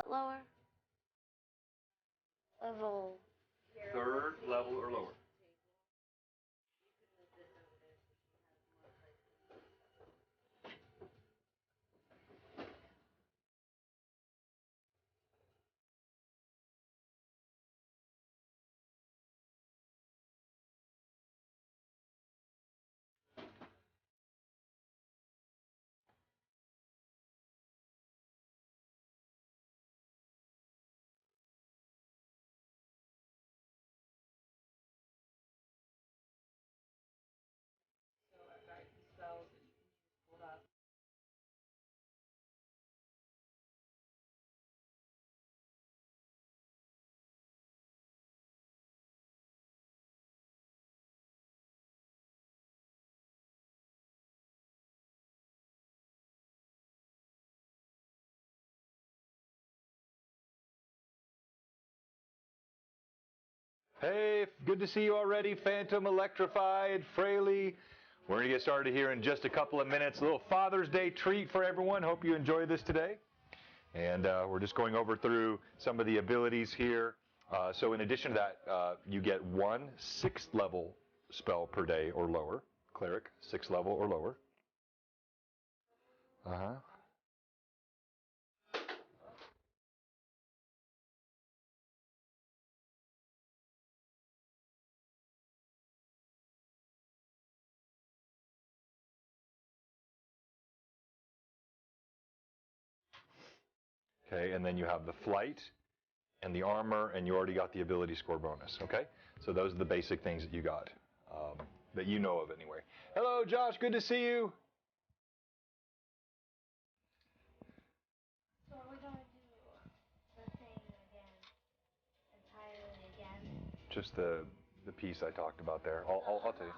what lower? Level. 3rd level or lower. Hey, good to see you already, Phantom, Electrified, Fraley. We're going to get started here in just a couple of minutes. A little Father's Day treat for everyone. Hope you enjoy this today. And we're just going over through some of the abilities here. So in addition to that, you get 1 6th level spell per day or lower. Cleric, 6th level or lower. Okay, and then you have the flight and the armor, and you already got the ability score bonus. Okay, so those are the basic things that you got, that you know of anyway. Hello, Josh, good to see you. So we're going to do the thing entirely again. Just the piece I talked about there. I'll tell you.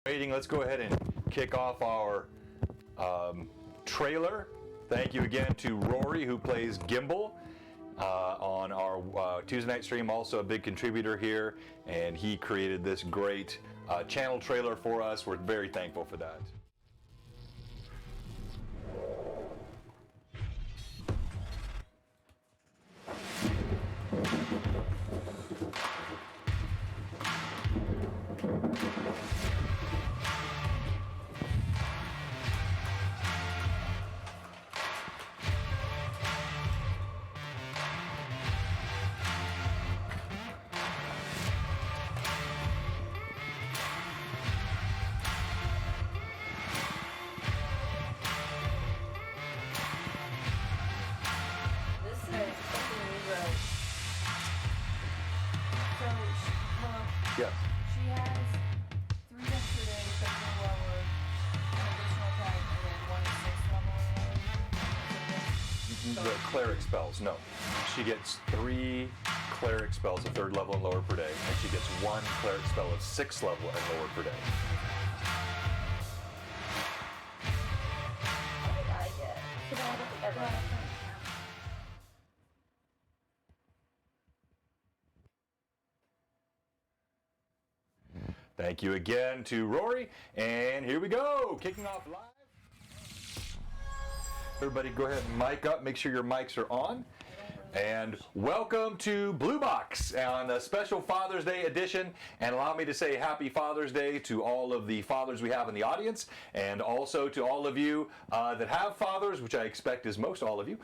Waiting, let's go ahead and kick off our trailer. Thank you again to Rory, who plays Gimbal on our Tuesday night stream, also a big contributor here, and he created this great channel trailer for us. We're very thankful for that. the cleric spells. No, she gets 3 cleric spells of 3rd level and lower per day, and she gets 1 cleric spell of 6th level and lower per day. I like it. Should I look at everyone? Thank you again to Rory, and here we go, kicking off live. Everybody go ahead and mic up, make sure your mics are on. And welcome to Blue Box on a special Father's Day edition. And allow me to say happy Father's Day to all of the fathers we have in the audience, and also to all of you that have fathers, which I expect is most all of you.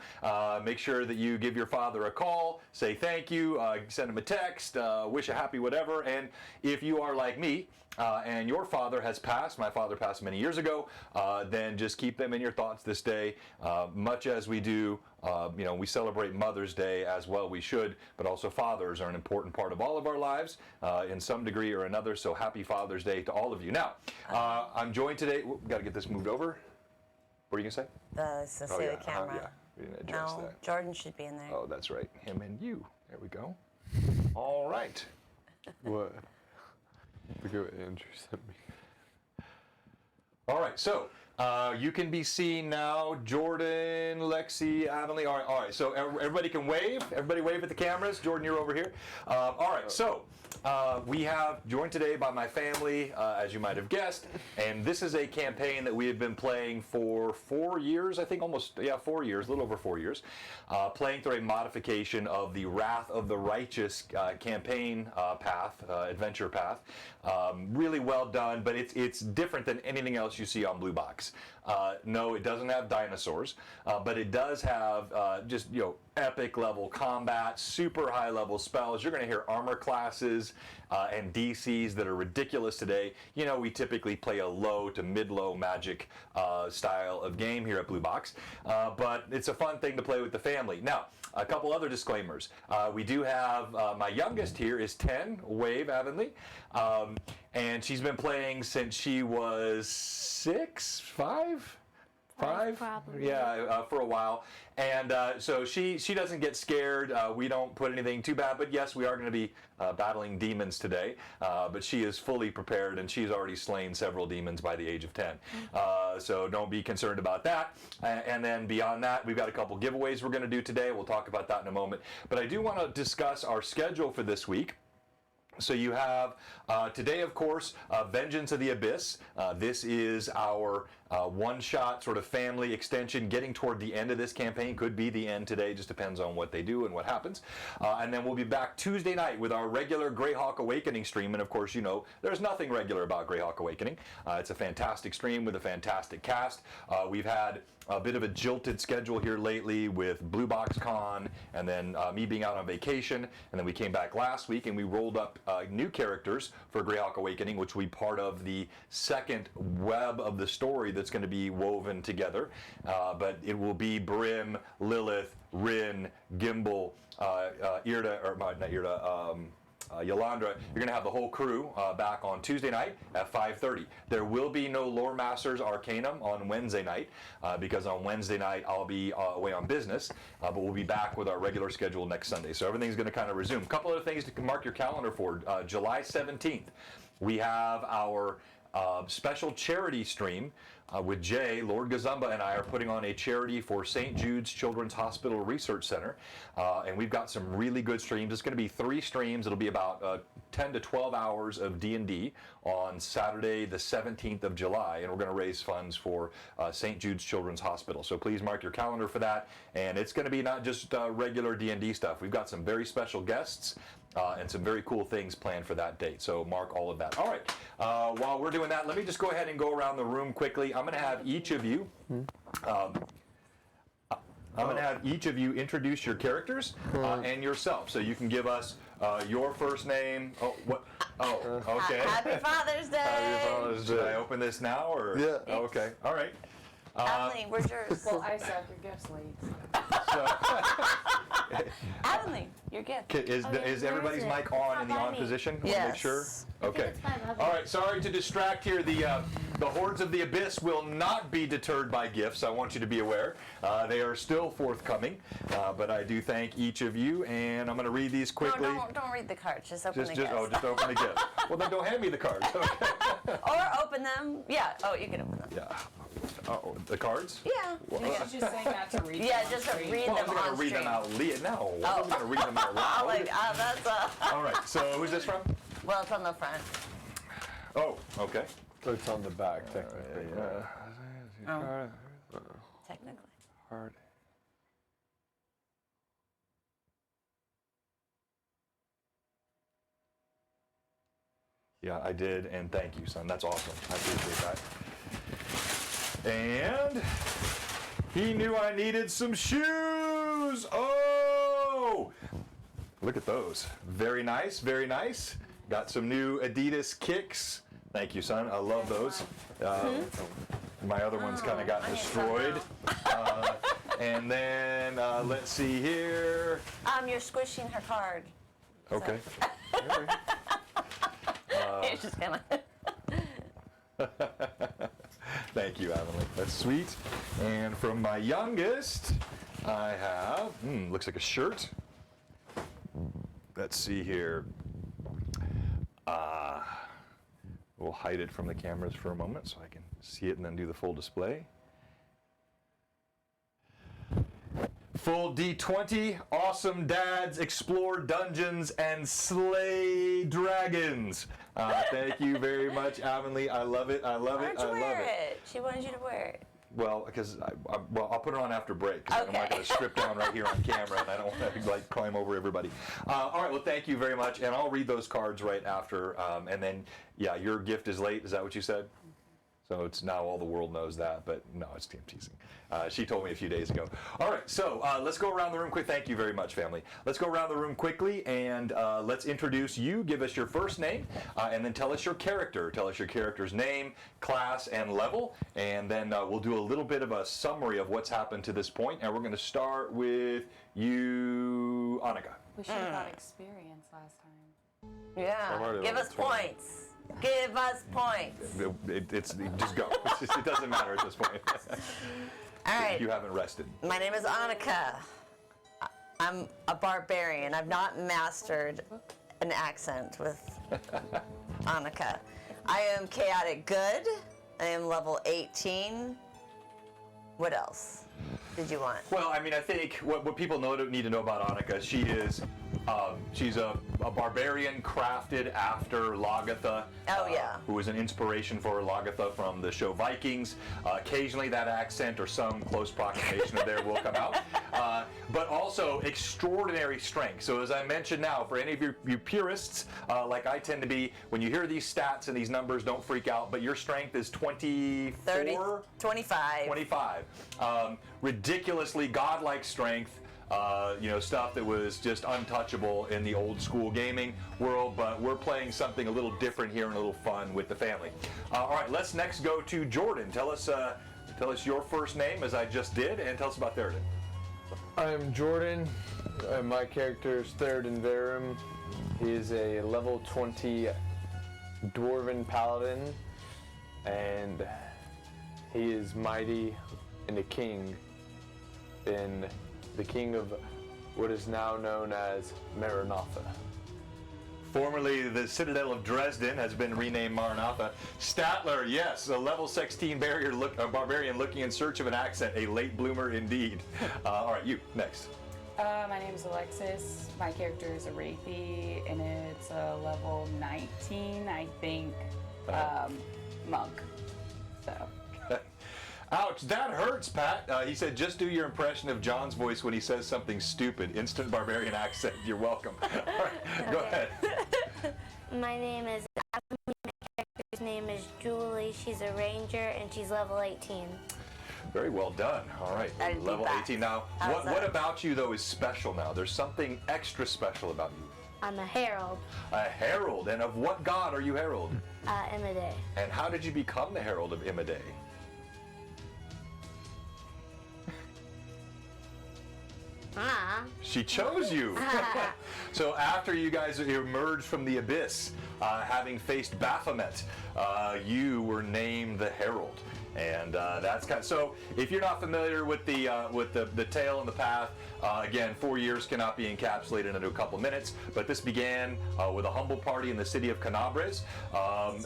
Make sure that you give your father a call, say thank you, send him a text, wish a happy whatever. And if you are like me, and your father has passed, my father passed many years ago, then just keep them in your thoughts this day, much as we do. We celebrate Mother's Day as well, we should, but also fathers are an important part of all of our lives in some degree or another, so happy Father's Day to all of you. Now, I'm joined today, got to get this moved over. What are you going to say? See the camera. Yeah, we didn't address No, that. Jordan should be in there. Oh, that's right, him and you. There we go. All right. What? Look at what Andrew sent me. All right, so you can be seen now, Jordan, Lexi, Avonlea. All right, so everybody can wave. Everybody wave at the cameras. Jordan, you're over here. All right, so we have joined today by my family, as you might have guessed, and this is a campaign that we have been playing for 4 years, I think 4 years, a little over 4 years, playing through a modification of the Wrath of the Righteous campaign adventure path. Really well done, but it's different than anything else you see on Blue Box. No, it doesn't have dinosaurs, but it does have just epic level combat, super high level spells. You're going to hear armor classes and DCs that are ridiculous today. We typically play a low to mid-low magic style of game here at Blue Box, but it's a fun thing to play with the family. Now, a couple other disclaimers. We do have my youngest here is 10, Wave Avonlea, and she's been playing since she was 5? Probably. Yeah, for a while. And so she doesn't get scared. We don't put anything too bad, but yes, we are going to be battling demons today. But she is fully prepared, and she's already slain several demons by the age of 10. So don't be concerned about that. And then beyond that, we've got a couple giveaways we're going to do today. We'll talk about that in a moment. But I do want to discuss our schedule for this week. So you have today, of course, Vengeance of the Abyss. This is our one-shot sort of family extension getting toward the end of this campaign. Could be the end today, just depends on what they do and what happens. And then we'll be back Tuesday night with our regular Greyhawk Awakening stream. And of course, there's nothing regular about Greyhawk Awakening. It's a fantastic stream with a fantastic cast. We've had a bit of a jilted schedule here lately with Blue Box Con, and then me being out on vacation, and then we came back last week and we rolled up new characters for Greyhawk Awakening, which will be part of the second web of the story that's going to be woven together. But it will be Brim, Lilith, Rin, Gimbal, Yolandra. You're going to have the whole crew back on Tuesday night at 5:30. There will be no Lore Masters Arcanum on Wednesday night because on Wednesday night I'll be away on business, but we'll be back with our regular schedule next Sunday. So everything's going to kind of resume. A couple other things to mark your calendar for. July 17th, we have our special charity stream with Jay, Lord Gazumba, and I are putting on a charity for St. Jude's Children's Hospital Research Center, and we've got some really good streams. It's going to be 3 streams. It'll be about 10 to 12 hours of D&D on Saturday the 17th of July, and we're going to raise funds for St. Jude's Children's Hospital. So please mark your calendar for that, and it's going to be not just regular D&D stuff. We've got some very special guests and some very cool things planned for that date. So mark all of that. All right. While we're doing that, let me just go ahead and go around the room quickly. I'm going to have each of you. Introduce your characters and yourself. So you can give us your first name. Oh, what? Oh, okay. Happy Father's Day! Happy Father's Day. Should I open this now or? Yeah. Oh, okay. All right. Avonlea, where's yours? Well, I suck. Your gift's late. Avonlea, your gift. Is where everybody's is it? mic on in the Not by on me. position? Wanna Yes. Make sure. Okay. it's by Bobby. All right. Sorry to distract here. The hordes of the abyss will not be deterred by gifts. I want you to be aware. They are still forthcoming. But I do thank each of you, and I'm going to read these quickly. No, don't read the cards. Just open the Just gifts. open the gift. Well, then don't hand me the cards. Okay. Or open them. Yeah. Oh, you can open them. Yeah. Oh, the cards? Yeah. She's just saying not to read Yeah, them on just stream. read Well, them I'm going on to read them stream. out. No, I'm going to read them out loud. Like, that's All right. So who's this from? well, it's on the front. Oh, okay. It's on the back, technically. Oh. Technically. Hard. Yeah, I did, and thank you, son. That's awesome. I appreciate that. And he knew I needed some shoes. Oh, look at those. Very nice, very nice. Got some new Adidas kicks. Thank you, son. I love those. My other ones kind of got I need destroyed. And then let's see here. You're squishing her card. Okay. It's just kind of. Thank you, Avonlea. That's sweet. And from my youngest, I have, looks like a shirt. Let's see here. We'll hide it from the cameras for a moment so I can see it and then do the full display. Full D20, awesome dads, explore dungeons, and slay dragons. Thank you very much, Avonlea. I love it. I love Why it. don't I you love wear it. it? She wanted you to wear it. Well, because I'll put it on after break. 'Cause I'm not Okay. going to strip down right here on camera, and I don't want to like climb over everybody. All right. Well, thank you very much, and I'll read those cards right after. And then, yeah, your gift is late. Is that what you said? So it's now all the world knows that, but no, it's teasing. She told me a few days ago. All right, so let's go around the room quick. Thank you very much, family. Let's go around the room quickly, and let's introduce you. Give us your first name, and then tell us your character. Tell us your character's name, class, and level, and then we'll do a little bit of a summary of what's happened to this point, and we're going to start with you, Annika. We should have got experience last time. Yeah. already Give level us 20. points. Give us points. Just go. It doesn't matter at this point. All right. You haven't rested. My name is Annika. I'm a barbarian. I've not mastered an accent with Annika. I am chaotic good. I am level 18. What else did you want? Well, I mean, I think what people need to know about Annika, she's a barbarian crafted after Lagatha. Oh, yeah. Who was an inspiration for Lagatha from the show Vikings. Occasionally that accent or some close approximation of there will come out. But also extraordinary strength. So as I mentioned now, for any of you purists, like I tend to be, when you hear these stats and these numbers, don't freak out, but your strength is 24? 30, 25. 25. Ridiculously godlike strength. Stuff that was just untouchable in the old school gaming world, but we're playing something a little different here and a little fun with the family. All right, let's next go to Jordan. Tell us your first name, as I just did, and tell us about Theoden. I am Jordan. My character is Theoden Verum. He is a level 20 dwarven paladin, and he is mighty and a king in the king of what is now known as Maranatha. Formerly the Citadel of Dresden has been renamed Maranatha. Statler, yes, a level 16 barbarian looking in search of an accent, a late bloomer indeed. All right, you, next. My name is Alexis. My character is a Wraithy, and it's a level 19, I think, monk. So. Ouch, that hurts, Pat. He said, just do your impression of John's voice when he says something stupid. Instant barbarian accent. You're welcome. All right, go ahead. My name is my character's name is Julie. She's a ranger and she's level 18. Very well done. All right, I did level that. 18 now. How's What that? about you, though, is special now? There's something extra special about you. I'm a herald, A herald. And of what god are you herald? Imade. And how did you become the herald of Imade? She chose you. So after you guys emerged from the abyss, having faced Baphomet, you were named the Herald. And that's kind of, so if you're not familiar with the tale and the path, again, 4 years cannot be encapsulated into a couple minutes, but this began with a humble party in the city of Canabres,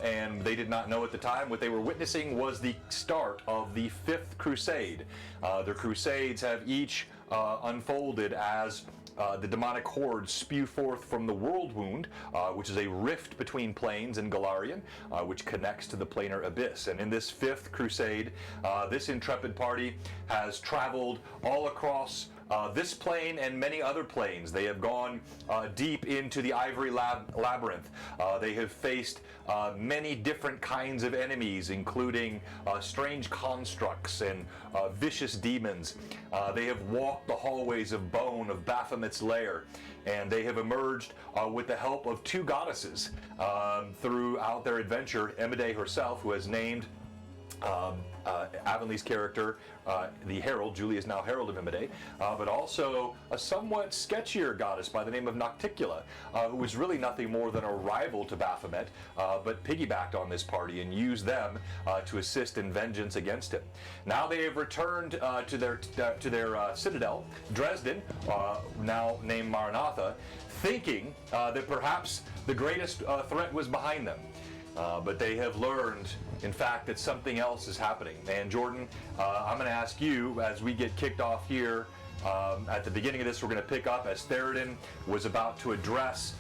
and they did not know at the time. What they were witnessing was the start of the 5th Crusade. Their crusades have each unfolded as the demonic hordes spew forth from the World Wound, which is a rift between planes and Galarian, which connects to the planar abyss. And in this 5th Crusade, this intrepid party has traveled all across this plane and many other planes. They have gone deep into the Ivory Labyrinth. They have faced many different kinds of enemies, including strange constructs and vicious demons. They have walked the hallways of bone of Baphomet's lair, and they have emerged with the help of 2 goddesses throughout their adventure. Emide herself, who has named Avonlea's character, the Herald. Julie is now Herald of Emide, but also a somewhat sketchier goddess by the name of Nocticula, who was really nothing more than a rival to Baphomet, but piggybacked on this party and used them to assist in vengeance against him. Now they have returned to their citadel, Dresden, now named Maranatha, thinking that perhaps the greatest threat was behind them. But they have learned, in fact, that something else is happening. And Jordan, I'm going to ask you, as we get kicked off here, at the beginning of this, we're going to pick up as Theoden was about to address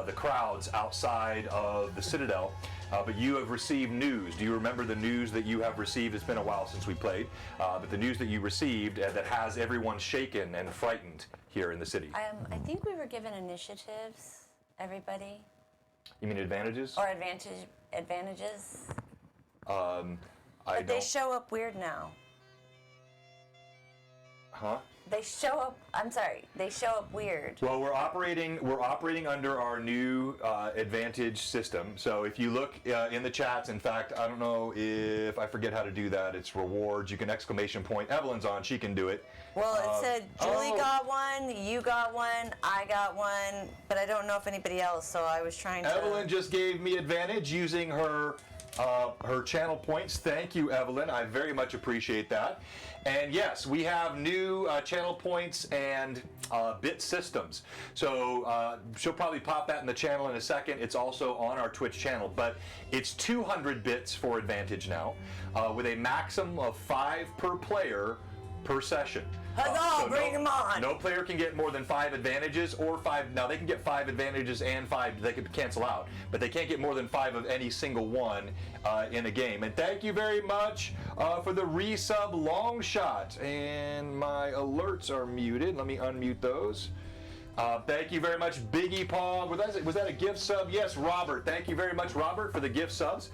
the crowds outside of the Citadel. But you have received news. Do you remember the news that you have received? It's been a while since we played. But the news that you received that has everyone shaken and frightened here in the city. I think we were given initiatives, everybody. You mean advantages? Or advantages. But they show up weird now. Huh? They show up. I'm sorry. They show up weird. Well, we're operating under our new advantage system. So if you look in the chats, in fact, I don't know if I forget how to do that. It's rewards. You can exclamation point. Evelyn's on. She can do it. Well, it said Julie got one, you got one, I got one, but I don't know if anybody else. So I was trying to. Evelyn just gave me advantage using her channel points. Thank you, Evelyn. I very much appreciate that. And yes, we have new channel points and bit systems. So she'll probably pop that in the channel in a second. It's also on our Twitch channel, but it's 200 bits for advantage now, with a maximum of 5 per player per session. Huzzah, bring them on! No player can get more than 5 advantages or 5. Now they can get 5 advantages and 5 they could cancel out, but they can't get more than 5 of any single one in a game. And thank you very much for the resub long shot. And my alerts are muted. Let me unmute those. Thank you very much, Biggie Paw. Was that a gift sub? Yes, Robert. Thank you very much, Robert, for the gift subs.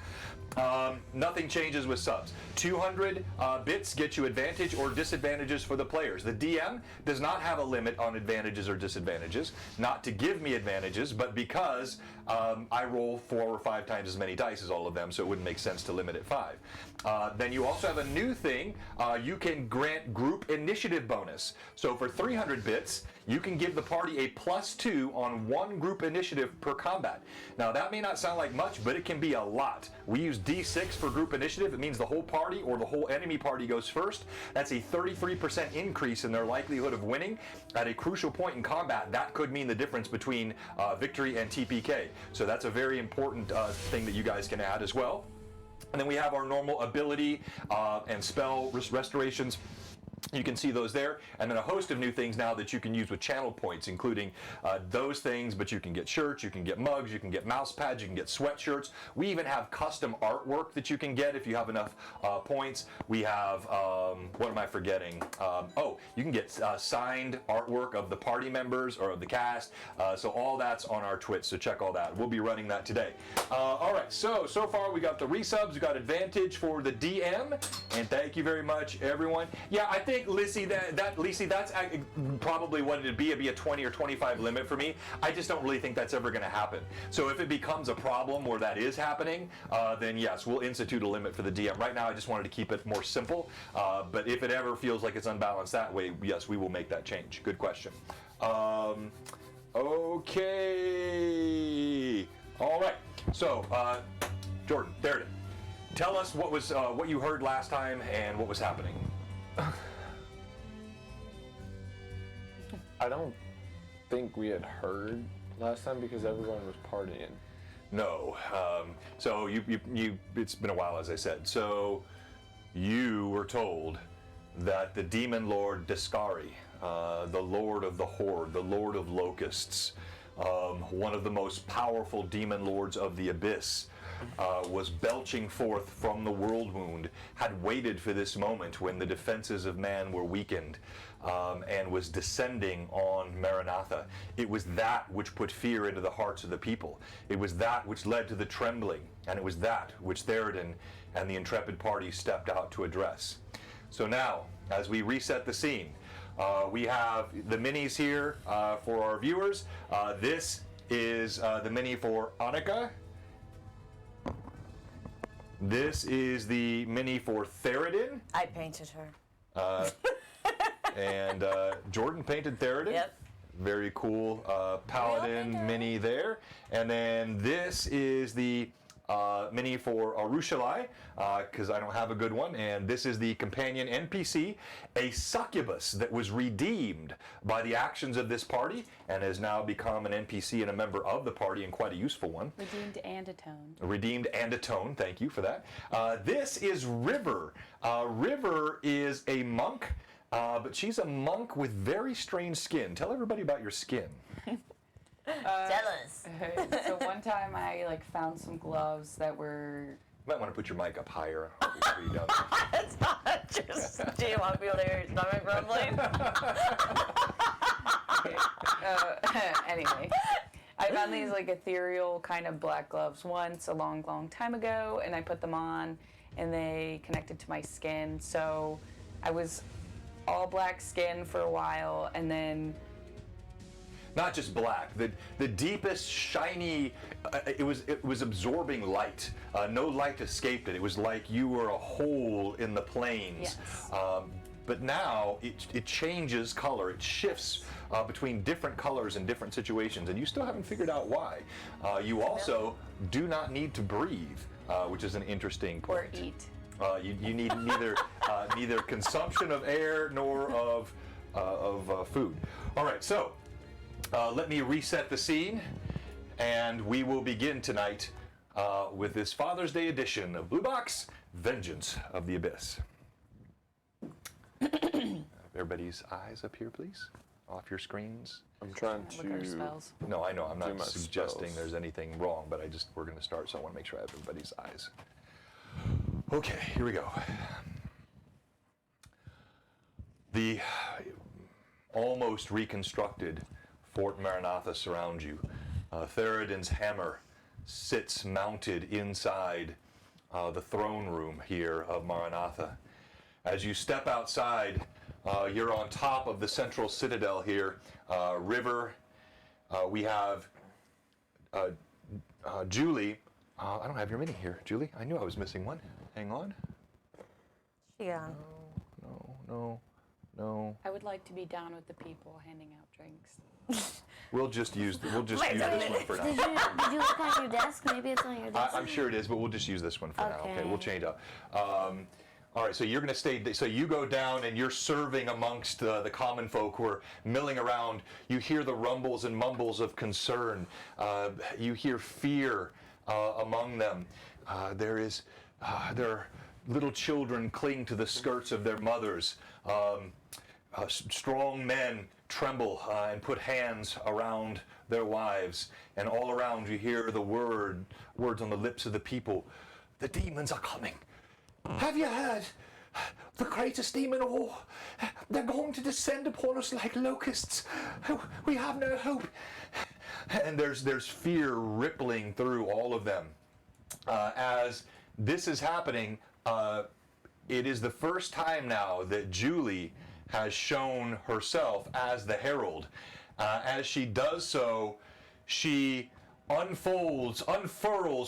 Nothing changes with subs. 200 bits get you advantage or disadvantages for the players. The DM does not have a limit on advantages or disadvantages, not to give me advantages, but because I roll 4 or 5 times as many dice as all of them, so it wouldn't make sense to limit at 5. Then you also have a new thing. You can grant group initiative bonus. So for 300 bits, you can give the party a +2 on 1 group initiative per combat. Now that may not sound like much, but it can be a lot. We use D6 for group initiative. It means the whole party or the whole enemy party goes first. That's a 33% increase in their likelihood of winning. At a crucial point in combat, that could mean the difference between victory and TPK. So that's a very important thing that you guys can add as well. And then we have our normal ability and spell restorations. You can see those there, and then a host of new things now that you can use with channel points, including those things, but you can get shirts, you can get mugs, you can get mouse pads, you can get sweatshirts. We even have custom artwork that you can get if you have enough points. We have, what am I forgetting? You can get signed artwork of the party members or of the cast, so all that's on our Twitch, so check all that. We'll be running that today. All right, so far we got the resubs, we got advantage for the DM, and thank you very much, everyone. Yeah, I think think, Lissy, that's probably what it'd be. It'd be a 20 or 25 limit for me. I just don't really think that's ever going to happen. So if it becomes a problem where that is happening, then yes, we'll institute a limit for the DM. Right now, I just wanted to keep it more simple. But if it ever feels like it's unbalanced that way, yes, we will make that change. Good question. Okay. All right. So, Jordan, Theoden, tell us what you heard last time and what was happening. I don't think we had heard last time because everyone was partying. No. So it's been a while, as I said. So you were told that the demon lord Discari, the lord of the horde, the lord of locusts, one of the most powerful demon lords of the abyss, was belching forth from the world wound, had waited for this moment when the defenses of man were weakened, and was descending on Maranatha. It was that which put fear into the hearts of the people. It was that which led to the trembling, and it was that which Theoden and the intrepid party stepped out to address. So now, as we reset the scene, we have the minis here for our viewers. This is the mini for Annika. This is the mini for Theoden. I painted her. And Jordan painted Theoden. Yep. Very cool Paladin mini there. And then this is the mini for Arushalai, because I don't have a good one. And this is the companion NPC, a succubus that was redeemed by the actions of this party and has now become an NPC and a member of the party, and quite a useful one. Redeemed and atoned. Redeemed and atoned, thank you for that. This is River. River is a monk, but she's a monk with very strange skin. Tell everybody about your skin. Tell us. So one time I found some gloves that were. You might want to put your mic up higher. Before you down there. It's not just. Do you want people to hear your stomach rumbling? Anyway, I found these ethereal kind of black gloves once a long, long time ago, and I put them on, and they connected to my skin. So I was all black skin for a while, and then. Not just black, the deepest shiny, it was absorbing light. No light escaped it. It was like you were a hole in the plains. Yes. But now it changes color. It shifts between different colors in different situations, and you still haven't figured out why. You also do not need to breathe, which is an interesting point. Or eat. You need neither consumption of air nor of food. All right, so. Let me reset the scene, and we will begin tonight with this Father's Day edition of Blue Box, Vengeance of the Abyss. Everybody's eyes up here, please. Off your screens. I'm trying Look at our to. spells. No, I know. I'm Do not my suggesting spells. there's anything wrong, but we're going to start, so I want to make sure I have everybody's eyes. Okay, here we go. The almost reconstructed Fort Maranatha surrounds you. Theoden's hammer sits mounted inside the throne room here of Maranatha. As you step outside, you're on top of the central citadel here. River, we have Julie. I don't have your mini here, Julie. I knew I was missing one. Hang on. Yeah. No. I would like to be down with the people handing out drinks. We'll just use this one for now. Did you look on your desk? Maybe it's on your desk. I'm sure it is, but we'll just use this one for now. Okay, Okay. we'll change up. All right, so you're going to stay. So you go down and you're serving amongst the common folk who are milling around. You hear the rumbles and mumbles of concern. You hear fear among them. There are little children cling to the skirts of their mothers. Strong men tremble and put hands around their wives, and all around you hear the words on the lips of the people. The demons are coming. Have you heard? The greatest demon of all. They're going to descend upon us like locusts. We have no hope. And there's fear rippling through all of them. As this is happening, it is the first time now that Julie has shown herself as the herald. As she does so, she unfurls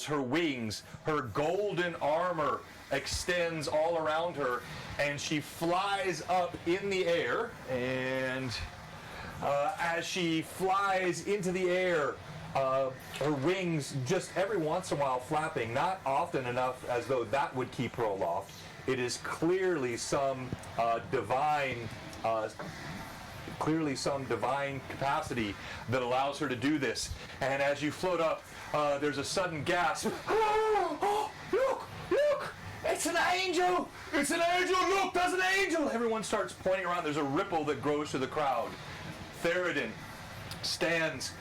her wings, her golden armor extends all around her, and she flies up in the air. And as she flies into the air, her wings just every once in a while flapping, not often enough as though that would keep her aloft. It is clearly some divine capacity that allows her to do this. And as you float up, there's a sudden gasp. Oh, look! It's an angel! It's an angel! Look, there's an angel! Everyone starts pointing around. There's a ripple that grows through the crowd. Theoden stands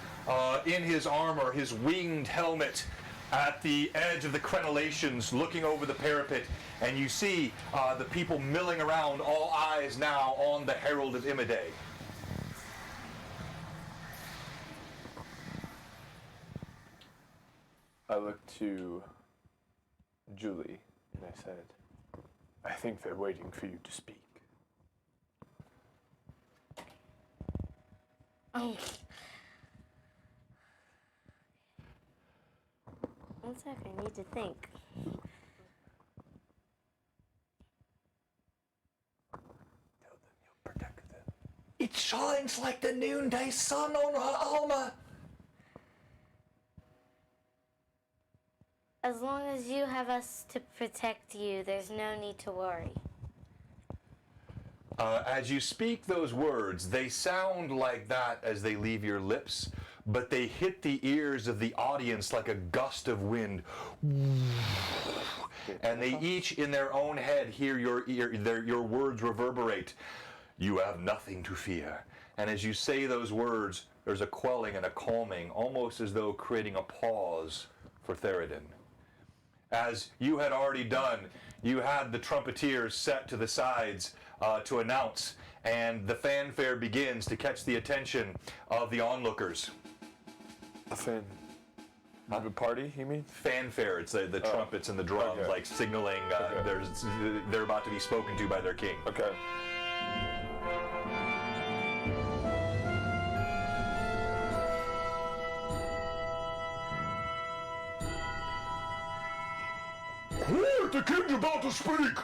in his armor, his winged helmet, at the edge of the crenellations, looking over the parapet, and you see the people milling around, all eyes now on the Herald of Imade. I looked to Julie and I said, I think they're waiting for you to speak. Oh. One sec, I need to think. Tell them you'll protect them. It shines like the noonday sun on her armor. As long as you have us to protect you, there's no need to worry. As you speak those words, they sound like that as they leave your lips, but they hit the ears of the audience like a gust of wind. And they each in their own head hear your words reverberate. You have nothing to fear. And as you say those words, there's a quelling and a calming, almost as though creating a pause for Theoden. As you had already done, you had the trumpeteers set to the sides to announce, and the fanfare begins to catch the attention of the onlookers. The party, you mean? Fanfare, it's the trumpets and the drums, Okay. like signaling they're about to be spoken to by their king. Okay. The king's about to speak!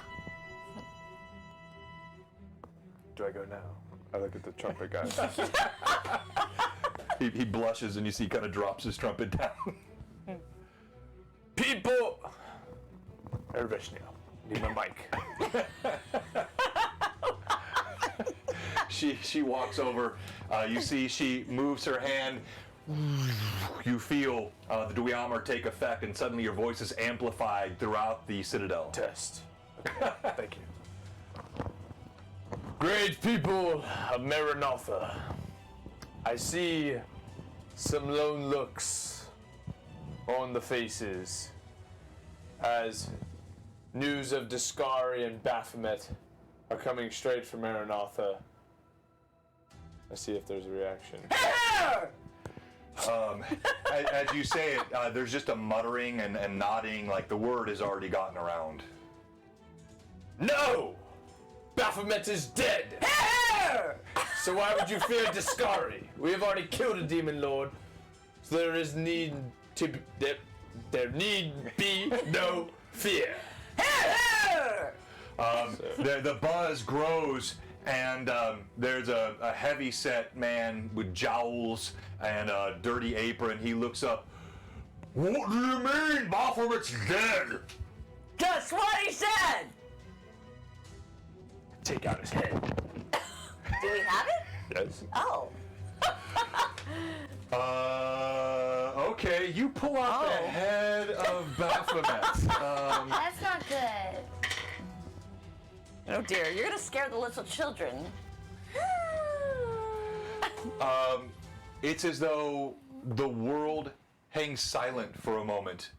Do I go now? I look at the trumpet guy. He blushes and you see he kind of drops his trumpet down. People! Ervishnia, need my mic. She walks over. You see she moves her hand. You feel the Dweomer take effect, and suddenly your voice is amplified throughout the citadel. Test. Okay. Thank you. Great people of Maranatha, I see some lone looks on the faces as news of Discari and Baphomet are coming straight from Maranatha. Let's see if there's a reaction. As you say it, there's just a muttering and nodding, like the word has already gotten around. No! Baphomet is dead! So why would you fear Discari? We have already killed a demon lord, so there need be no fear. The buzz grows, and there's a heavy-set man with jowls and a dirty apron. He looks up. What do you mean Baphomet's dead? Just what he said! Take out his head. Do we have it? Yes. Oh. Okay, you pull out the head of Baphomet. That's not good. Oh dear, you're gonna scare the little children. It's as though the world hangs silent for a moment.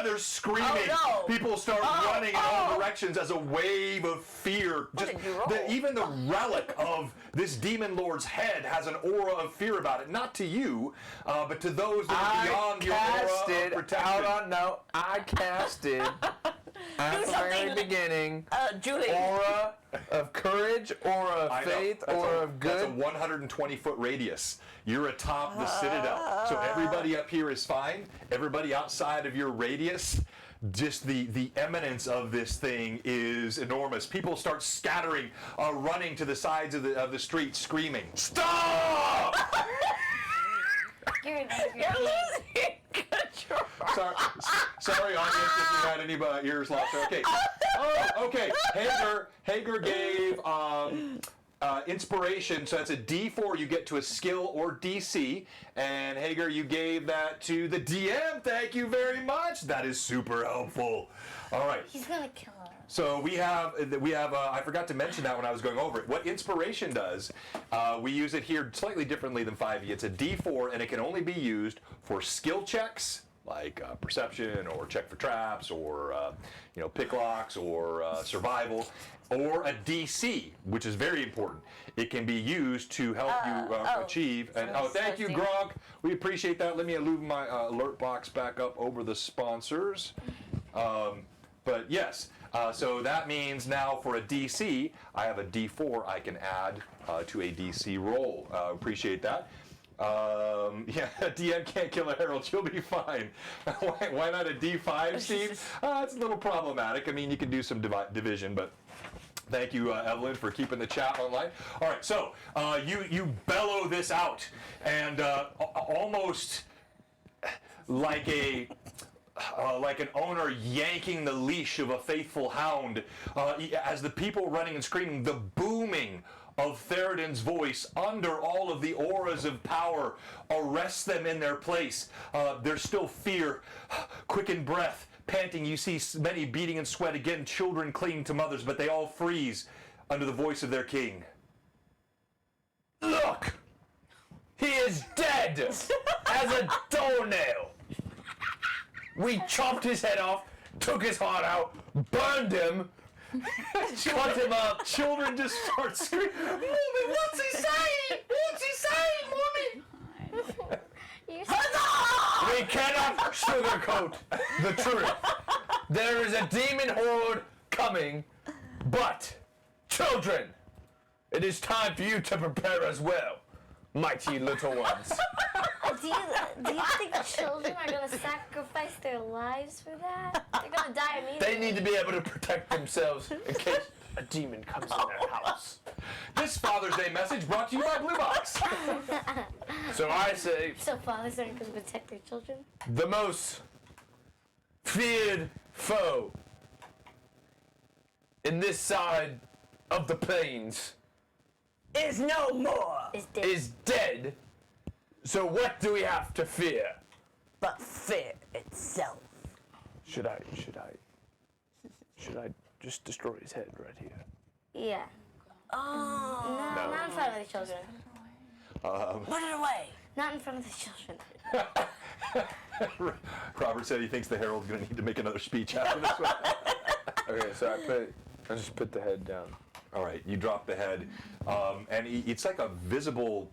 They're screaming. Oh, no. People start running in all directions as a wave of fear. What did you roll? Even the relic of this demon lord's head has an aura of fear about it. Not to you, but to those that are beyond your aura of protection. I casted At the very beginning, Julie. aura of courage, aura of faith, aura of That's a good. 120-foot radius. You're atop the citadel. So everybody up here is fine. Everybody outside of your radius, just the eminence of this thing is enormous. People start scattering, running to the sides of the street, screaming, "Stop!" You're losing control. Sorry, audience, if you had any ears lost. Okay. Okay. Hager gave inspiration, so that's a D4 you get to a skill or DC. And Hager, you gave that to the DM. Thank you very much. That is super helpful. All right. He's gonna kill us. So we have I forgot to mention that when I was going over it. What inspiration does, we use it here slightly differently than 5e. It's a D4 and it can only be used for skill checks like perception or check for traps or pick locks or survival, or a DC, which is very important. It can be used to help you achieve. And thank you, Gronk. We appreciate that. Let me move my alert box back up over the sponsors. But yes. So that means now for a DC, I have a D4 I can add to a DC roll. Appreciate that. Yeah, DM can't kill a herald. She'll be fine. Why not a D5, Steve? It's a little problematic. I mean, you can do some division, but thank you, Evelyn, for keeping the chat online. All right, so you bellow this out, and almost like an owner yanking the leash of a faithful hound, as the people running and screaming, the booming of Theroden's voice under all of the auras of power arrests them in their place. There's still fear, quickened breath, panting. You see many beating in sweat, again, children clinging to mothers, but they all freeze under the voice of their king. Look! He is dead as a doornail! We chopped his head off, took his heart out, burned him, cut him up. Children just start screaming, "Mommy, what's he saying? What's he saying, Mommy?" We cannot sugarcoat the truth. There is a demon horde coming, but, children, it is time for you to prepare as well, mighty little ones. Do you think children are gonna sacrifice their lives for that? They're gonna die immediately. They need to be able to protect themselves in case a demon comes in their house. This Father's Day message brought to you by Blue Box. So I say, So fathers aren't gonna protect their children? the most feared foe in this side of the plains Is no more. is dead. So what do we have to fear? But fear itself. Should I just destroy his head right here? Yeah. Oh. No, not in front of the children. Put it away. Not in front of the children. Robert said he thinks the Herald's going to need to make another speech after this one. Okay, so I just put the head down. All right, you drop the head, and it's like a visible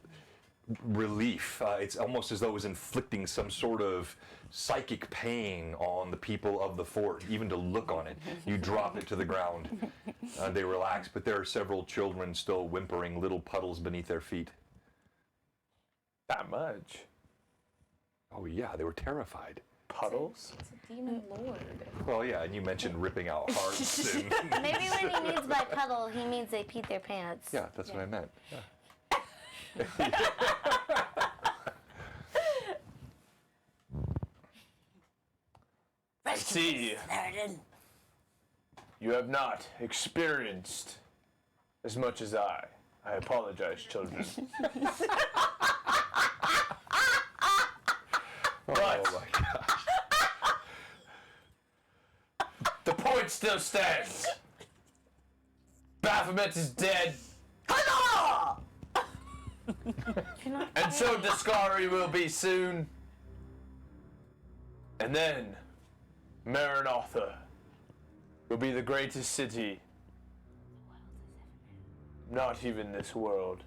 relief. It's almost as though it was inflicting some sort of psychic pain on the people of the fort, even to look on it. You drop it to the ground. They relax, but there are several children still whimpering, little puddles beneath their feet. That much? Oh yeah, they were terrified. Puddles? It's a demon lord. Well, yeah, and you mentioned ripping out hearts. And Maybe when he means by puddle, he means they peed their pants. yeah, that's what I meant. Yeah. I see. Theroden. You have not experienced as much as I. I apologize, children. But Oh my gosh. the point still stands. Baphomet is dead, and so Discari will be soon. And then Maranatha will be the greatest city. Not even this world.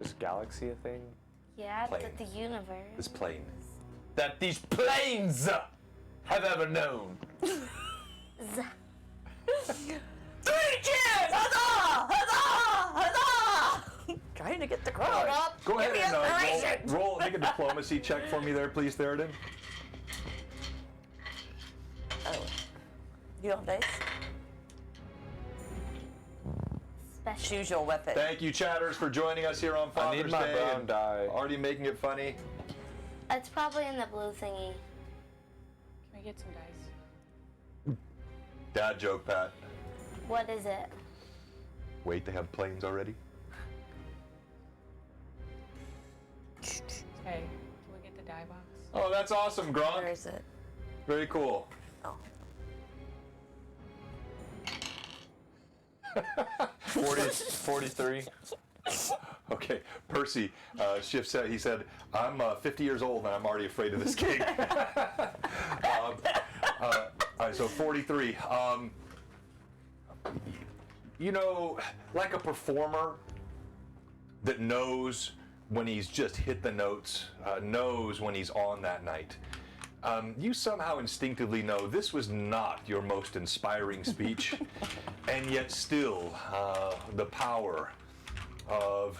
Is galaxy a thing? Yeah, Plane. the universe. This plane. That these planes have ever known. Three cheers! Huzzah! Huzzah! Huzzah! Trying to get the crowd up. Go ahead Give me and inspiration. make a diplomacy check for me there, please, Theoden. Oh. You don't dice? Special. Choose your weapon. Thank you, chatters, for joining us here on I Father's need my Day. brown and die. Already making it funny. It's probably in the blue thingy. Can we get some dice? Dad joke, Pat. What is it? Wait, they have planes already? Hey, can we get the die box? Oh, that's awesome, Where Gronk. is it? Very cool. Oh. 43. Okay, Percy Schiff said, he said, I'm 50 years old and I'm already afraid of this king. All right, so 43. You know, like a performer that knows when he's just hit the notes, knows when he's on that night. You somehow instinctively know this was not your most inspiring speech, and yet still the power of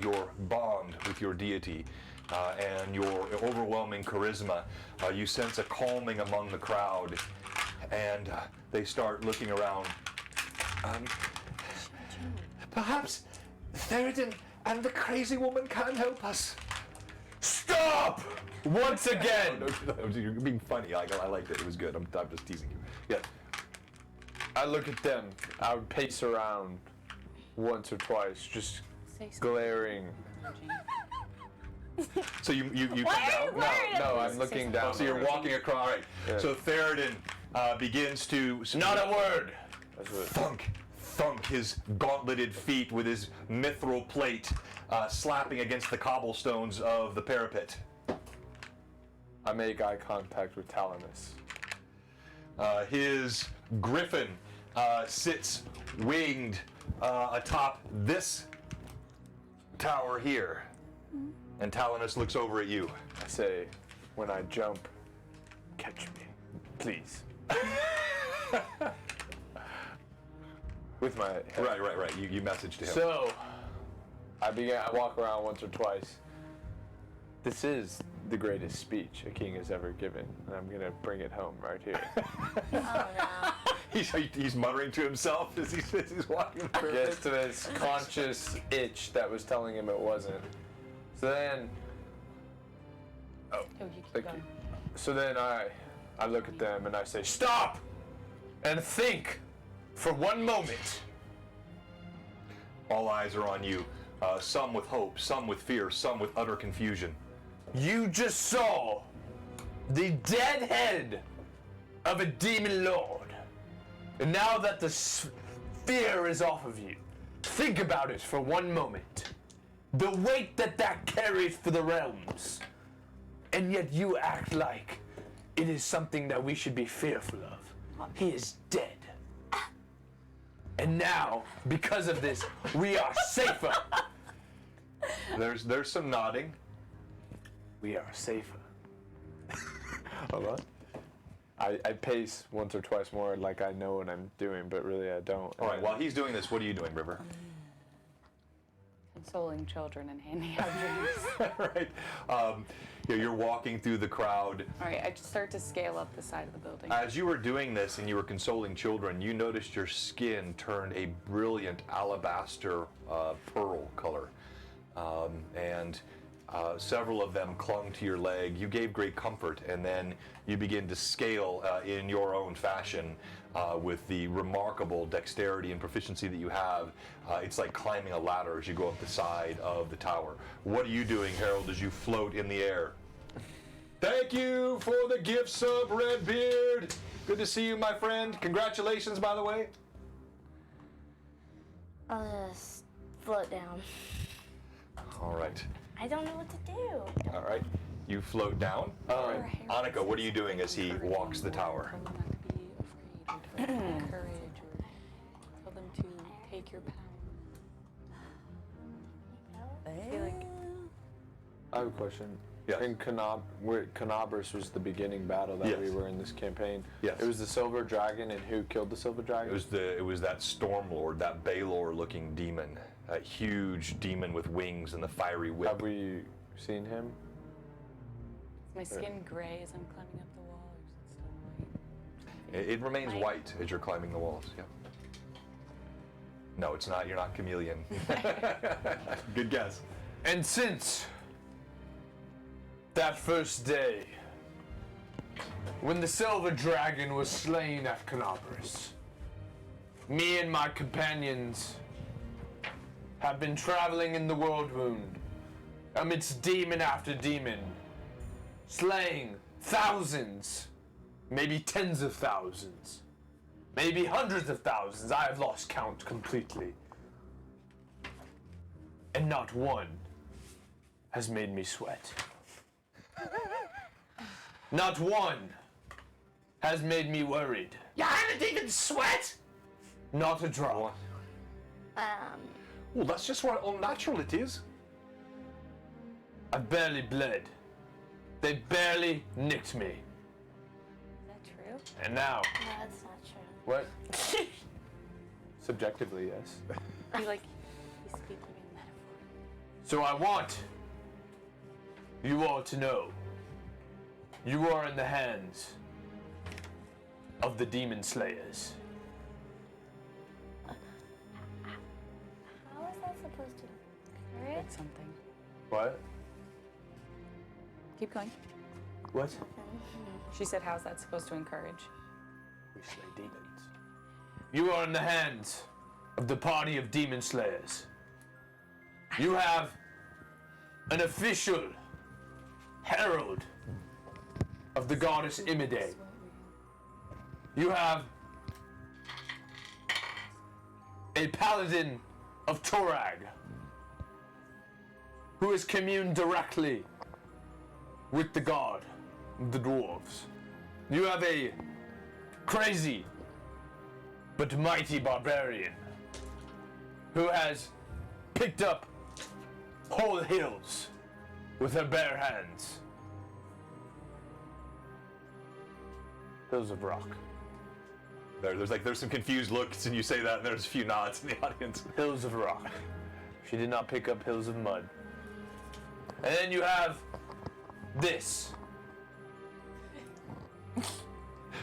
your bond with your deity and your overwhelming charisma, you sense a calming among the crowd, and they start looking around. Perhaps Theoden and the crazy woman can help us. Stop! Once again! You're being funny. I liked it. It was good. I'm just teasing you. Yeah. I look at them. I would pace around once or twice, just Say something. glaring. So you come Why down? are No, I'm looking down. So you're walking across. All right. Yeah. So Theoden begins to Not a word! That's what. thunk his gauntleted feet with his mithril plate slapping against the cobblestones of the parapet. I make eye contact with Talanis. His griffin sits winged atop this tower here. And Talanis looks over at you. I say, when I jump, catch me, please. With my head. Right. You message to him. So, I walk around once or twice. This is the greatest speech a king has ever given, and I'm gonna bring it home right here. Oh no. He's muttering to himself as he's walking through. Gets to this conscious itch that was telling him it wasn't. So then, Oh, you keep thank going. you. So then I look at them and I say, stop! And think for one moment. All eyes are on you. Some with hope, some with fear, some with utter confusion. You just saw the dead head of a demon lord. And now that the fear is off of you, think about it for one moment. The weight that carries for the realms. And yet you act like it is something that we should be fearful of. He is dead. And now, because of this, we are safer. There's some nodding. We are safer. Hold on. I pace once or twice more like I know what I'm doing, but really I don't. All right, while he's doing this, what are you doing, River? Consoling children and handing out drinks. Right. You're walking through the crowd. All right, I just start to scale up the side of the building. As you were doing this and you were consoling children, you noticed your skin turned a brilliant alabaster pearl color. And several of them clung to your leg. You gave great comfort, and then you begin to scale in your own fashion with the remarkable dexterity and proficiency that you have. It's like climbing a ladder as you go up the side of the tower. What are you doing, Harold, as you float in the air? Thank you for the gift sub, Redbeard. Good to see you, my friend. Congratulations, by the way. I'll just float down. All right. I don't know what to do. All right. You float down. All right. Annika, what are you doing as he walks the tower? Tell them not to be afraid, or to have courage, or tell them to take your power. I feel like I have a question. Yes. In Carnage was the beginning battle that Yes. we were in this campaign. Yes. It was the Silver Dragon, and who killed the Silver Dragon? It was that Stormlord, that Balor-looking demon, that huge demon with wings and the fiery whip. Have we seen him? Is my skin gray as I'm climbing up the wall, or is it still white? It remains White. white as you're climbing the walls. Yeah. No, it's not. You're not chameleon. Good guess. And since that first day, when the Silver Dragon was slain at Carnage, me and my companions have been traveling in the world wound amidst demon after demon, slaying thousands, maybe tens of thousands, maybe hundreds of thousands. I have lost count completely. And not one has made me sweat. Not one has made me worried. You haven't even sweat? Not a drop. Well, that's just what unnatural it is. I barely bled. They barely nicked me. Is that true? And now, No, that's not true. what? Subjectively, yes. He's speaking in metaphor. So I want you all to know you are in the hands of the Demon Slayers. How is that supposed to hurt? It's something. What? Keep going. What? She said, how's that supposed to encourage? We slay demons. You are in the hands of the party of Demon Slayers. You have an official herald of the goddess Imide. You have a paladin of Torag who has communed directly with the god, the dwarves. You have a crazy but mighty barbarian who has picked up whole hills with her bare hands. Hills of rock. There's some confused looks, and you say that, and there's a few nods in the audience. Hills of rock. She did not pick up hills of mud. And then you have this.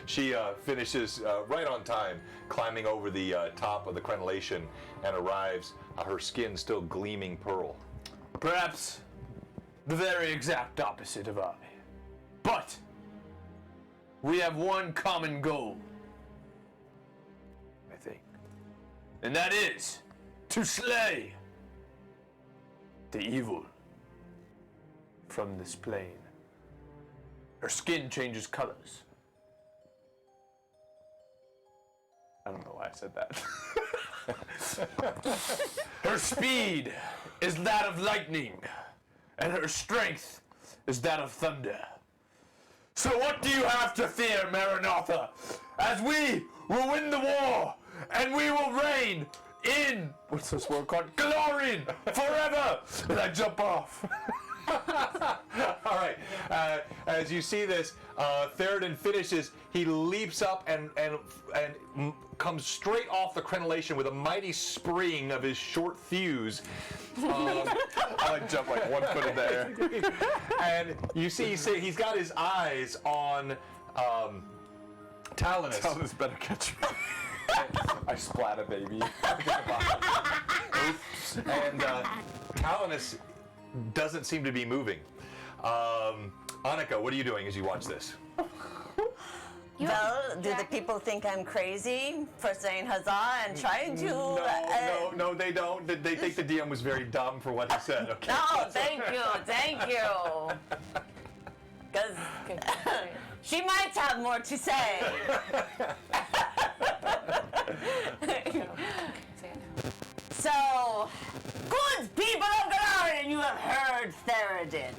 She finishes right on time, climbing over the top of the crenellation, and arrives, her skin still gleaming pearl. Perhaps the very exact opposite of I. But we have one common goal, I think. And that is to slay the evil from this plane. Her skin changes colors. I don't know why I said that. Her speed is that of lightning, and her strength is that of thunder. So what do you have to fear, Maranatha? As we will win the war, and we will reign in, what's this word called? Glorian forever! And I jump off. All right. As you see this, Theoden finishes. He leaps up and comes straight off the crenellation with a mighty spring of his short thews. I jump like 1 foot in the air. And you see, he's got his eyes on Talonus. Talonus better catch me. I splat a baby. Oops. And Talonus doesn't seem to be moving. Annika, what are you doing as you watch this? Well, do the people think I'm crazy for saying huzzah and trying to? No, they don't. They think the DM was very dumb for what he said. Okay. No, thank you. Because she might have more to say. So, good people of Galarian, you have heard Theoden.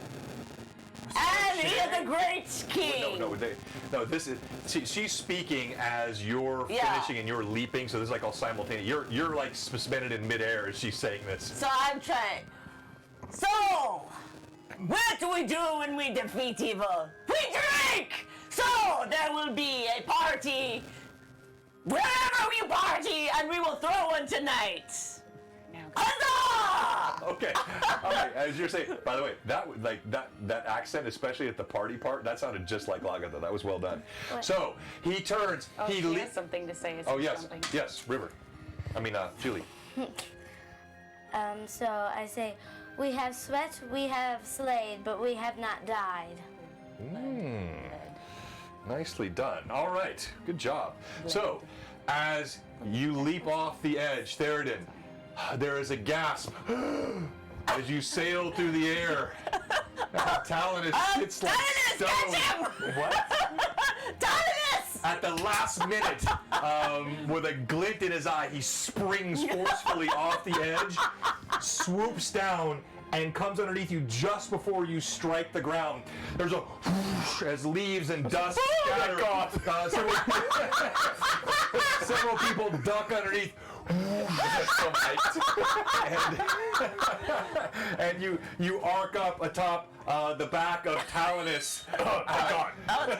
And he is a great king. No, this is, she's speaking as you're finishing and you're leaping, so this is like all simultaneous. You're like suspended in midair as she's saying this. So I'm trying. So, What do we do when we defeat evil? We drink! So there will be a party wherever we party, and we will throw one tonight. Huzzah! Okay. All right. As you're saying, by the way, that accent, especially at the party part, that sounded just like Lagatha. That was well done. What? So he turns. Oh, he she has something to say. Oh yes, yes, River. I mean, Julie. So I say, we have sweat, we have slayed, but we have not died. Nicely done. All right. Good job. So, as you leap off the edge, Theoden, there is a gasp as you sail through the air. Talonus sits like Talonus, stone. catch him! What? Talonus! At the last minute, with a glint in his eye, he springs forcefully off the edge, swoops down, and comes underneath you just before you strike the ground. There's a whoosh as leaves and dust scatter. Several people duck underneath. And you arc up atop the back of Talonus. Oh my God! That was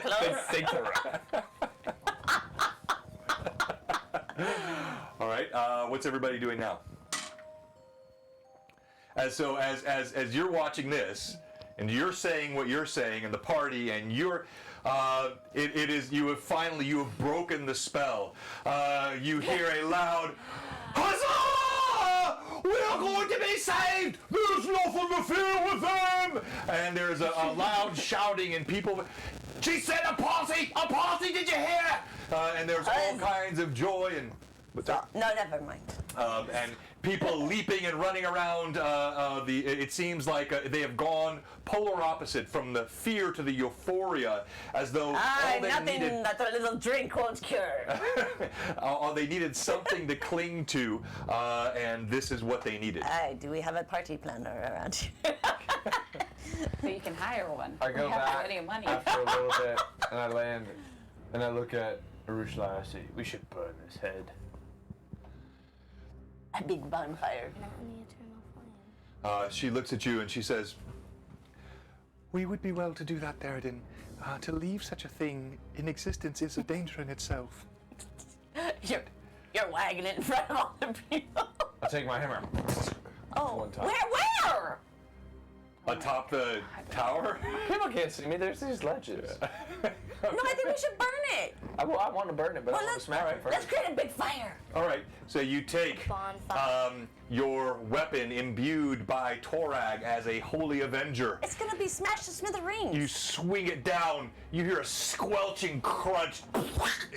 close. All right. What's everybody doing now? As you're watching this, and you're saying what you're saying, and the party, and you're, you have broken the spell. You hear a loud, huzzah! We are going to be saved! There's nothing to fear with them! And there's a loud shouting, and people, she said a party! A party, did you hear? And there's all kinds of joy and. No, never mind. And people leaping and running around. It seems like they have gone polar opposite from the fear to the euphoria, as though all they nothing needed. that a little drink won't cure. They needed something to cling to, and this is what they needed. Do we have a party planner around here? So you can hire one. I go We have back plenty of money. after a little bit, and I land, and I look at Arushla and I say, we should burn this head. A big bonfire. Not in the eternal flame. She looks at you and she says, "We would be well to do that, Theoden. To leave such a thing in existence is a danger in itself." You're wagging it in front of all the people. I'll take my hammer. Oh, One time. where? Atop the tower? People can't see me. There's these ledges. No, I think we should burn it. I want to burn it, but I want to smash it first. Let's create a big fire. All right, so you take Bonfire. your weapon imbued by Torag as a holy avenger. It's gonna be smashed to smithereens. You swing it down. You hear a squelching crunch.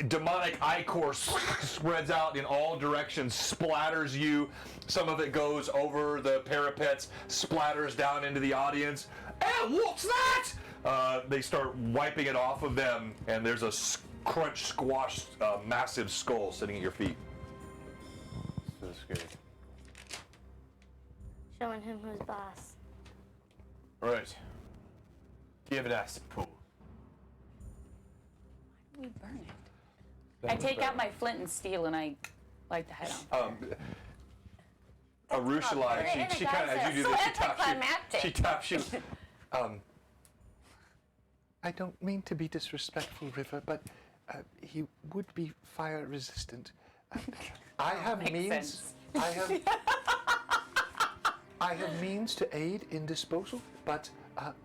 Demonic ichor spreads out in all directions, splatters you. Some of it goes over the parapets, splatters down into the audience. What's that? They start wiping it off of them, and there's a crunch, squash, massive skull sitting at your feet. So scary. Showing him who's boss. Right. Give it acid pool. We burn it. I take out my flint and steel and I light the head on. Arushalai, she kind of, as you do this, she taps you. I don't mean to be disrespectful, River, but he would be fire resistant. I have Makes means. sense. I have means to aid in disposal, but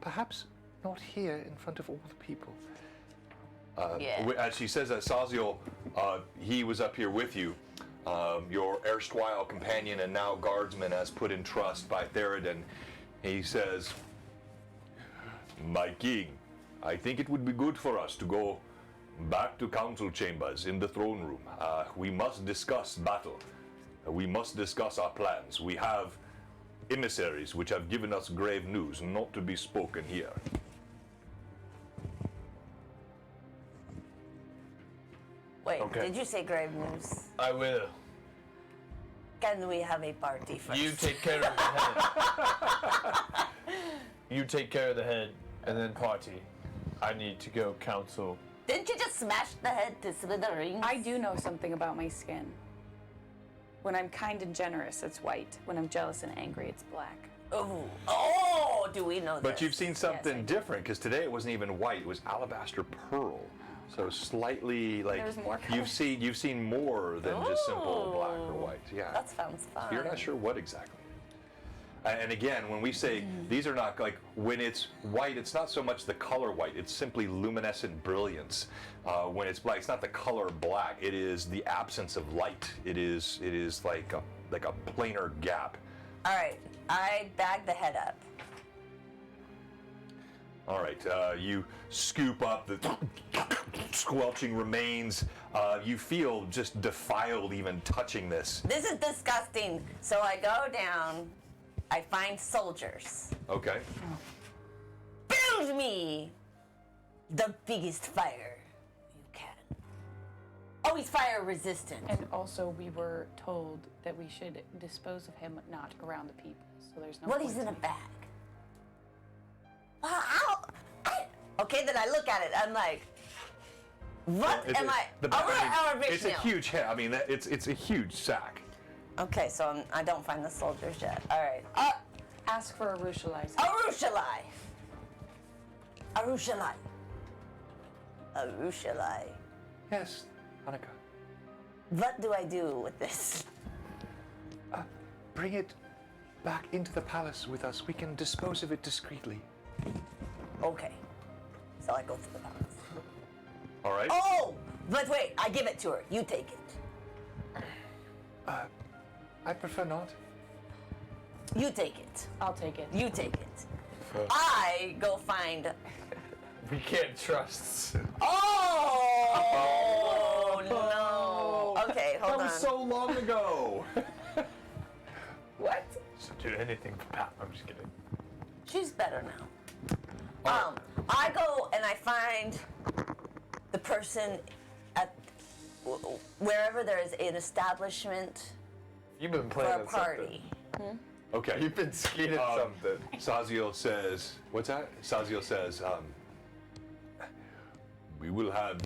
perhaps not here in front of all the people. As she says that, Saziel, he was up here with you. Your erstwhile companion and now guardsman, as put in trust by Theoden. He says, "My king, I think it would be good for us to go back to council chambers in the throne room. We must discuss battle. We must discuss our plans. We have emissaries which have given us grave news not to be spoken here." Wait, Okay. did you say grave news? I will. Can we have a party first? You take care of the head. You take care of the head, and then party. I need to go counsel. Didn't you just smash the head to smithereens? I do know something about my skin. When I'm kind and generous, it's white. When I'm jealous and angry, it's black. Oh, Oh, do we know But this? you've seen something different, because today it wasn't even white; it was alabaster pearl. So slightly like There's more you've seen more than just simple black or white. Yeah. That sounds fun. You're not sure what exactly. And again, when we say these are not like when it's white, it's not so much the color white; it's simply luminescent brilliance. When it's black, it's not the color black; it is the absence of light. It is like a planar gap. All right, I bag the head up. All right, you scoop up the squelching remains. You feel just defiled even touching this. This is disgusting. So I go down. I find soldiers. Okay. Build me the biggest fire you can. Oh, he's fire resistant. And also, we were told that we should dispose of him not around the people. So there's no. What point he's in a me- bag. Wow. Okay, then I look at it. I'm like, what am I? It's a huge head. I mean, it's a huge sack. Okay, so I don't find the soldiers yet. All right. Ask for a Rushalai. Arushalai. Arushalai. Arushalai. Yes, Hanukkah. What do I do with this? Bring it back into the palace with us. We can dispose of it discreetly. Okay. So I go to the palace. All right. Oh, but wait, I give it to her. You take it. I prefer not. You take it. I'll take it. You take it. I go find. We can't trust. Oh no! Okay, hold on. That was so long ago. What? So do anything for Pat. I'm just kidding. She's better now. I go and I find the person at wherever there is an establishment You've been for playing a at party. Okay. You've been skiing at something. Saziel says, what's that? Saziel says, we will have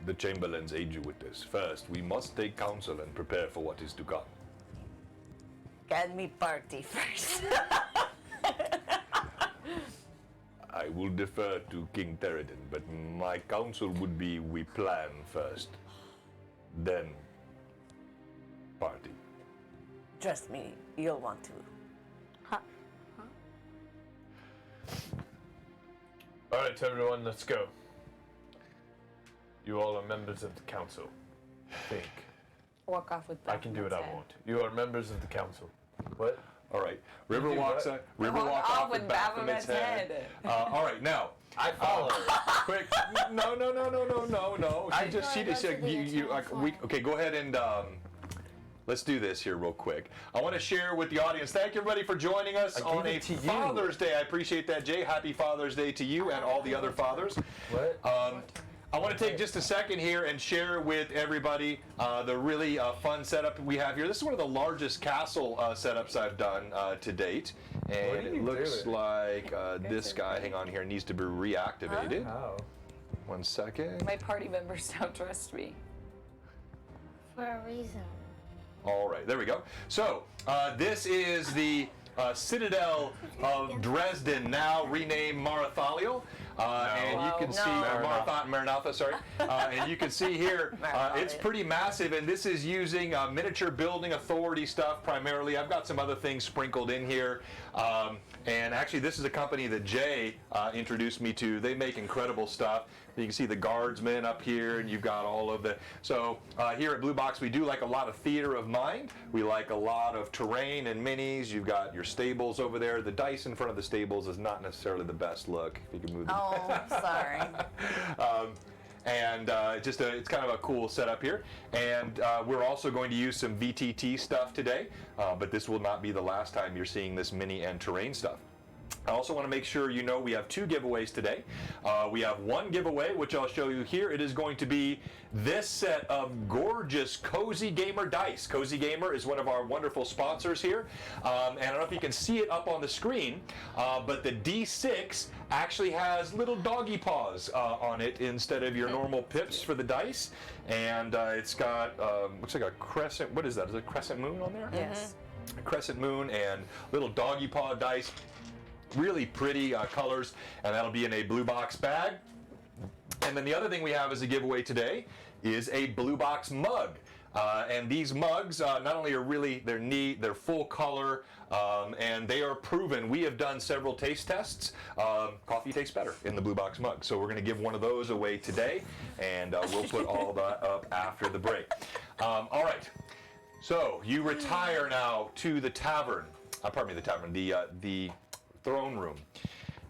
the Chamberlains aid you with this. First, we must take counsel and prepare for what is to come. Get me party first. I will defer to King Theridin, but my counsel would be we plan first, then party. Trust me, you'll want to. All right, everyone, let's go. You all are members of the council. I think. Walk off with. I can do what I want. You are members of the council. What? All right. River do walks what? River Walk walks off off with with Baphomet's head. All right, now. I follow. Quick. No. Okay, go ahead and let's do this here real quick. I want to share with the audience. Thank everybody for joining us gave on a it to you. Father's Day. I appreciate that, Jay. Happy Father's Day to you and all the other fathers. What? I want to take just a second here and share with everybody the really fun setup we have here. This is one of the largest castle setups I've done to date. And What are you it looks doing? like this guy, hang on here, needs to be reactivated. How? 1 second. My party members don't trust me. For a reason. All right, there we go. So this is the Citadel of Dresden, now renamed Marathaliel. And you can see Maranatha, sorry. And you can see here, it's pretty massive, and this is using miniature building authority stuff primarily. I've got some other things sprinkled in here. And actually, this is a company that Jay introduced me to. They make incredible stuff. You can see the guardsmen up here, and you've got all of the. So here at Blue Box, we do like a lot of theater of mind. We like a lot of terrain and minis. You've got your stables over there. The dice in front of the stables is not necessarily the best look. If you can move. Oh, sorry. And it's kind of a cool setup here. And we're also going to use some VTT stuff today, but this will not be the last time you're seeing this mini and terrain stuff. I also want to make sure you know we have 2 giveaways today. We have one giveaway, which I'll show you here. It is going to be this set of gorgeous Cozy Gamer dice. Cozy Gamer is one of our wonderful sponsors here. And I don't know if you can see it up on the screen, but the D6 actually has little doggy paws on it instead of your normal pips for the dice. And it's got, looks like a crescent, what is that? Is it a crescent moon on there? Yes. A crescent moon and little doggy paw dice. really pretty colors, and that'll be in a blue box bag. And then the other thing we have as a giveaway today is a Blue Box mug. And these mugs not only are really, they're neat, they're full color, and they are proven. We have done several taste tests. Coffee tastes better in the Blue Box mug. So we're going to give one of those away today, and we'll put all that up after the break. All right. So you retire now to the tavern. Pardon me, the tavern, the throne room.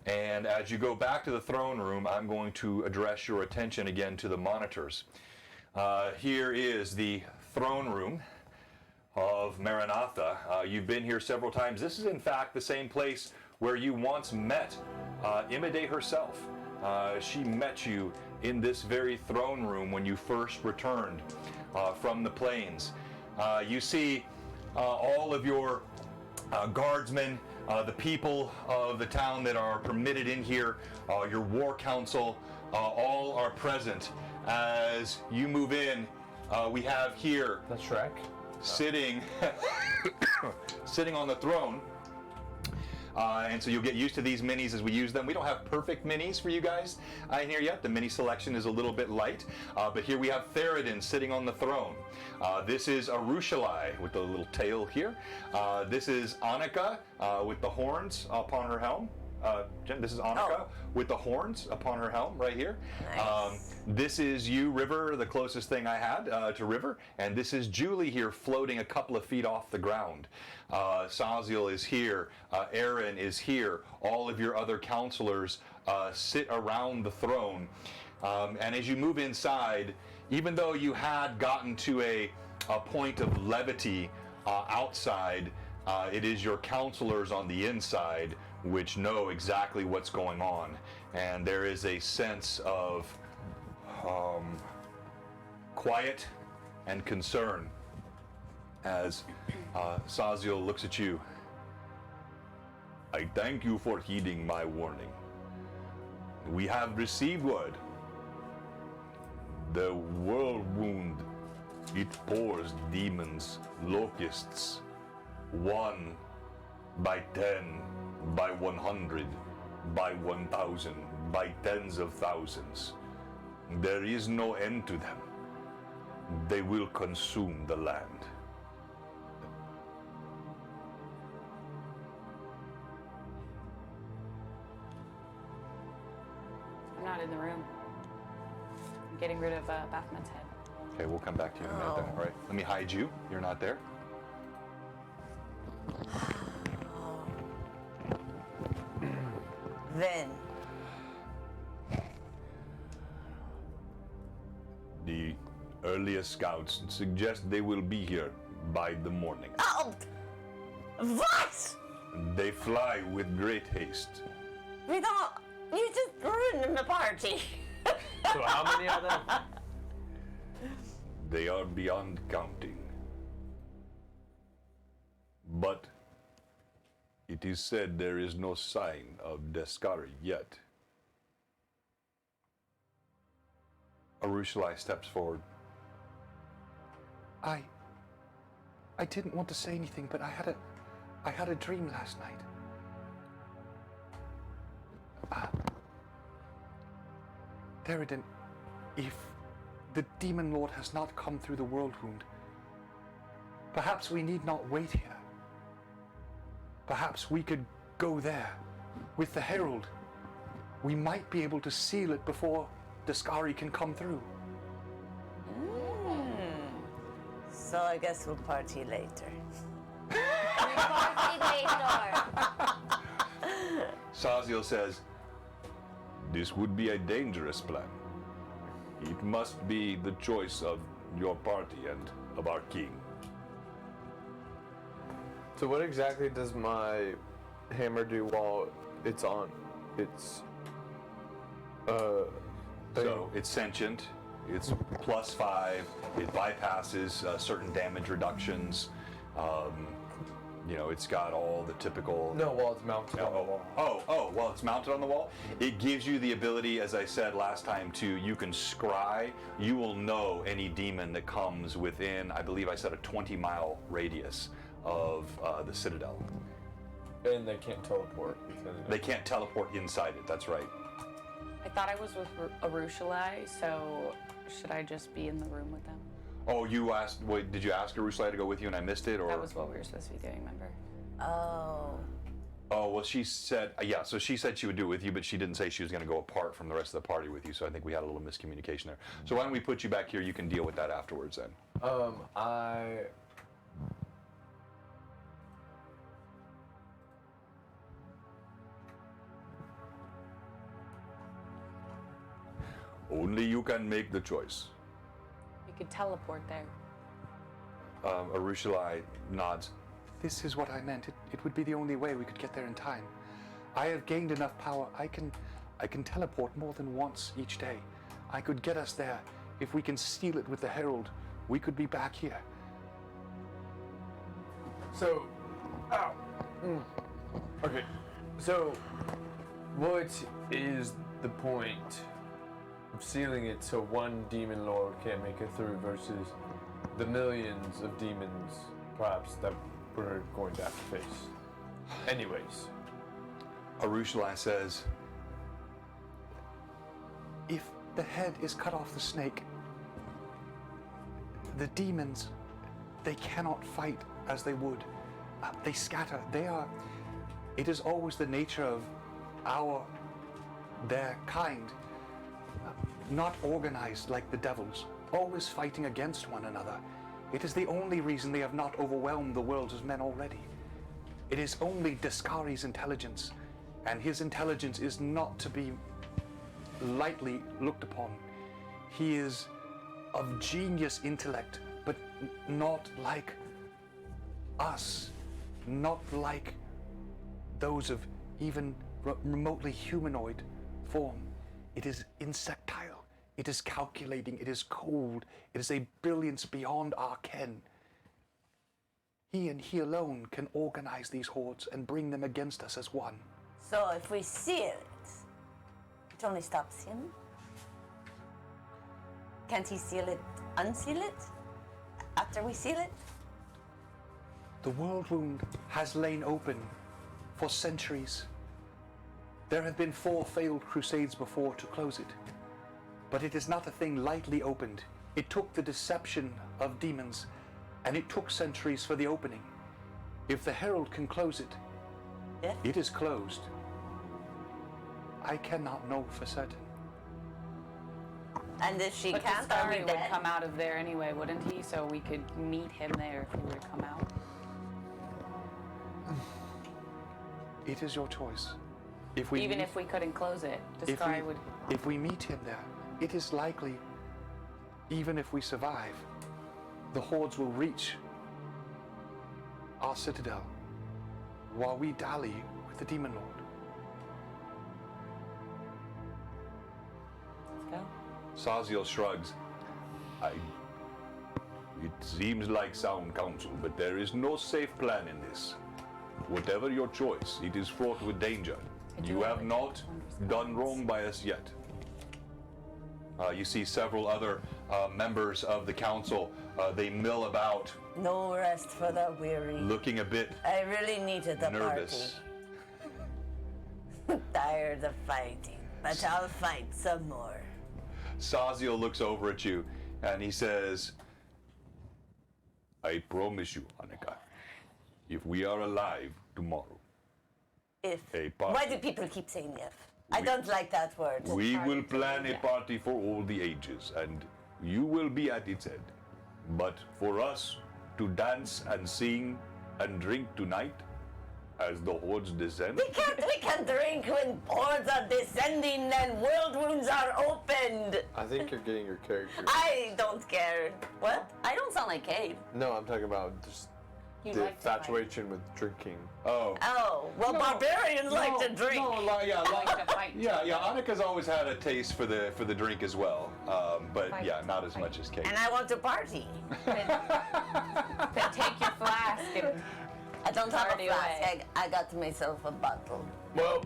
And as you go back to the throne room, I'm going to address your attention again to the monitors. Here is the throne room of Maranatha. You've been here several times. This is in fact the same place where you once met Imide herself. She met you in this very throne room when you first returned from the plains. You see all of your guardsmen, the people of the town that are permitted in here, your war council, all are present. As you move in, we have here That's Shrek. sitting sitting on the throne. And so you'll get used to these minis as we use them. We don't have perfect minis for you guys in here yet. The mini selection is a little bit light. But here we have Theoden sitting on the throne. This is Arushalai with the little tail here. This is Annika with the horns upon her helm. Jen, this is Annika with the horns upon her helm right here. Nice. This is you, River, the closest thing I had to River. And this is Julie here floating a couple of feet off the ground. Saziel is here. Aaron is here. All of your other counselors sit around the throne. And as you move inside, even though you had gotten to a point of levity outside, it is your counselors on the inside which know exactly what's going on. And there is a sense of quiet and concern as Saziel looks at you. I thank you for heeding my warning. We have received word. The whirlwind, it pours demons, locusts, 1 by 10, by 100, by 1,000, by tens of thousands. There is no end to them. They will consume the land. I'm not in the room. I'm getting rid of Baphomet's head. Okay, we'll come back to you in a minute then. All right, let me hide you. You're not there. Then. The earliest scouts suggest they will be here by the morning. Oh! What? They fly with great haste. We don't. You just ruined the party. So how many are there? They are beyond counting. But it is said there is no sign of Deskari yet. Arushalai steps forward. I didn't want to say anything, but I had a dream last night. Theoden, if the Demon Lord has not come through the World Wound, perhaps we need not wait here. Perhaps we could go there with the Herald. We might be able to seal it before Deskari can come through. So I guess we'll party later. Party later. Saziel says, this would be a dangerous plan. It must be the choice of your party and of our king. So what exactly does my hammer do while it's on? It's So it's sentient, it's +5, it bypasses certain damage reductions. You know, it's got all the typical... no, while it's mounted on the wall. While it's mounted on the wall. It gives you the ability, as I said last time, you can scry. You will know any demon that comes within, I believe I said, a 20-mile radius of the Citadel. And they can't teleport. They can't teleport inside it, that's right. I thought I was with Arushalai, so should I just be in the room with them? Oh, you asked, wait, did you ask Arushalai to go with you and I missed it? Or? That was what we were supposed to be doing, remember? Oh. Oh, well, she said, yeah, so she said she would do it with you, but she didn't say she was going to go apart from the rest of the party with you, so I think we had a little miscommunication there. So why don't we put you back here, you can deal with that afterwards then. Only you can make the choice. We could teleport there. Arushalai nods. This is what I meant. It would be the only way we could get there in time. I have gained enough power. I can teleport more than once each day. I could get us there. If we can seal it with the Herald, we could be back here. So, okay. So, what is the point of sealing it so one demon lord can't make it through versus the millions of demons, perhaps, that we're going to have to face? Anyways. Arushalai says, if the head is cut off the snake, the demons, they cannot fight as they would. They scatter. It is always the nature of their kind, not organized like the devils, always fighting against one another. It is the only reason they have not overwhelmed the world as men already. It is only Daskari's intelligence, and his intelligence is not to be lightly looked upon. He is of genius intellect, but not like us, not like those of even remotely humanoid form. It is insectile, it is calculating, it is cold, it is a brilliance beyond our ken. He and he alone can organize these hordes and bring them against us as one. So if we seal it, it only stops him? Can't he seal it, unseal it, after we seal it? The world wound has lain open for centuries. There have been 4 failed crusades before to close it. But it is not a thing lightly opened. It took the deception of demons, and it took centuries for the opening. If the Herald can close it, it is closed. I cannot know for certain. And if she But can't, are we Daskari would dead? come out of there anyway, wouldn't he? So we could meet him there if he were to come out. It is your choice. If we Even meet, if we couldn't close it, if Daskari would. if we meet him there, it is likely, even if we survive, the hordes will reach our citadel while we dally with the Demon Lord. Let's go. Saziel shrugs. It seems like sound counsel, but there is no safe plan in this. Whatever your choice, it is fraught with danger. You have not done wrong by us yet. You see several other members of the council. They mill about, No rest for the weary. looking a bit I really needed the nervous. party. Tired of fighting, but I'll fight some more. Saziel looks over at you and he says, I promise you, Annika, if we are alive tomorrow, If. A party. Why do people keep saying if? I don't like that word. we will plan a party for all the ages and you will be at its head. But for us to dance and sing and drink tonight as the hordes descend, We can't drink when hordes are descending and world wounds are opened. I think you're getting your character. I don't care. What? I don't sound like Cave. No, I'm talking about just You the like to fight. infatuation with drinking. oh. Oh, well, barbarians like to drink. No, yeah, Like to fight. yeah. Annika's always had a taste for the drink as well, but Fight. yeah, not as much as Kate. And I want to party. Then take your flask and I don't have a Party flask. away. I got myself a bottle. Well,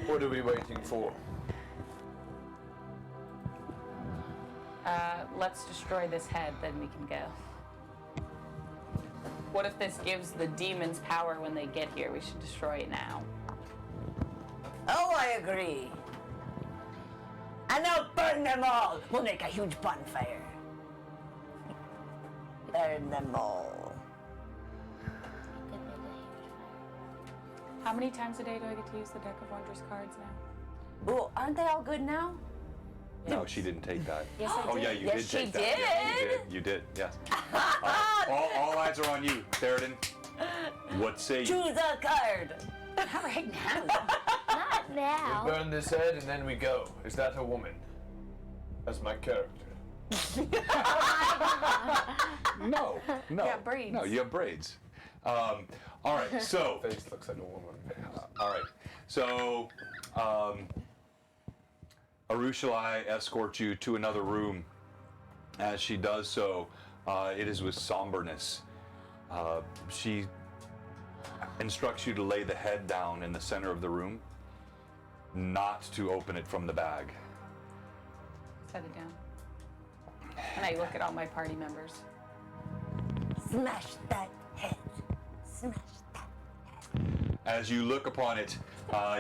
what are we waiting for? let's destroy this head, then we can go. what if this gives the demons power when they get here? We should destroy it now. Oh, I agree. And I'll burn them all. We'll make a huge bonfire. Burn them all. How many times a day do I get to use the deck of wondrous cards now? Oh, aren't they all good now? No, she didn't take that. Yes, I Oh did. yeah, you Yes, did take she that. Yeah, you did. Yes. All eyes are on you, Theoden. What say you? Choose a card. Not right now. Not now. Burn this head and then we go. Is that a woman? That's my character. No. You got braids. No, you have braids. All right, so. Face looks like a woman. All right, so Arushalai escorts you to another room. As she does so, it is with somberness. She instructs you to lay the head down in the center of the room, not to open it from the bag. Set it down. And I look at all my party members. Smash that head. Smash that. As you look upon it,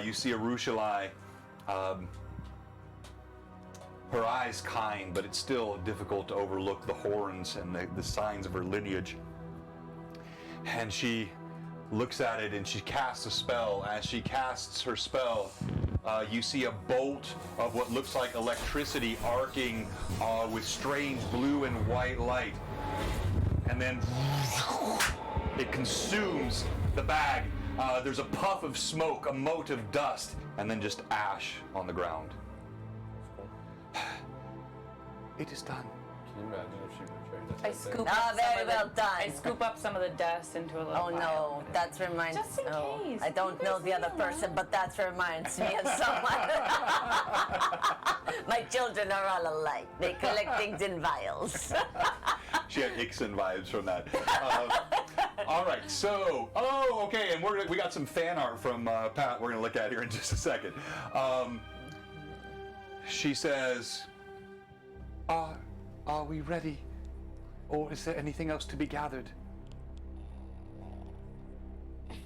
you see Arushalai. Her eyes kind, but it's still difficult to overlook the horns and the signs of her lineage. And she looks at it and she casts a spell. As she casts her spell, you see a bolt of what looks like electricity arcing with strange blue and white light. And then it consumes the bag. There's a puff of smoke, a mote of dust, and then just ash on the ground. It is done. Can you imagine if she betrayed us? I right scoop there? Ah, up some very of well the, done. I scoop up some of the dust into a little Oh no, pile. that reminds. Just in oh, case. I don't You know guys the other know that. person, but that reminds me of someone. My children are all alike. They collect things in vials. She had Ixon vibes from that. All right, so, okay, and we got some fan art from Pat we're going to look at here in just a second. She says, are we ready? Or is there anything else to be gathered? I'm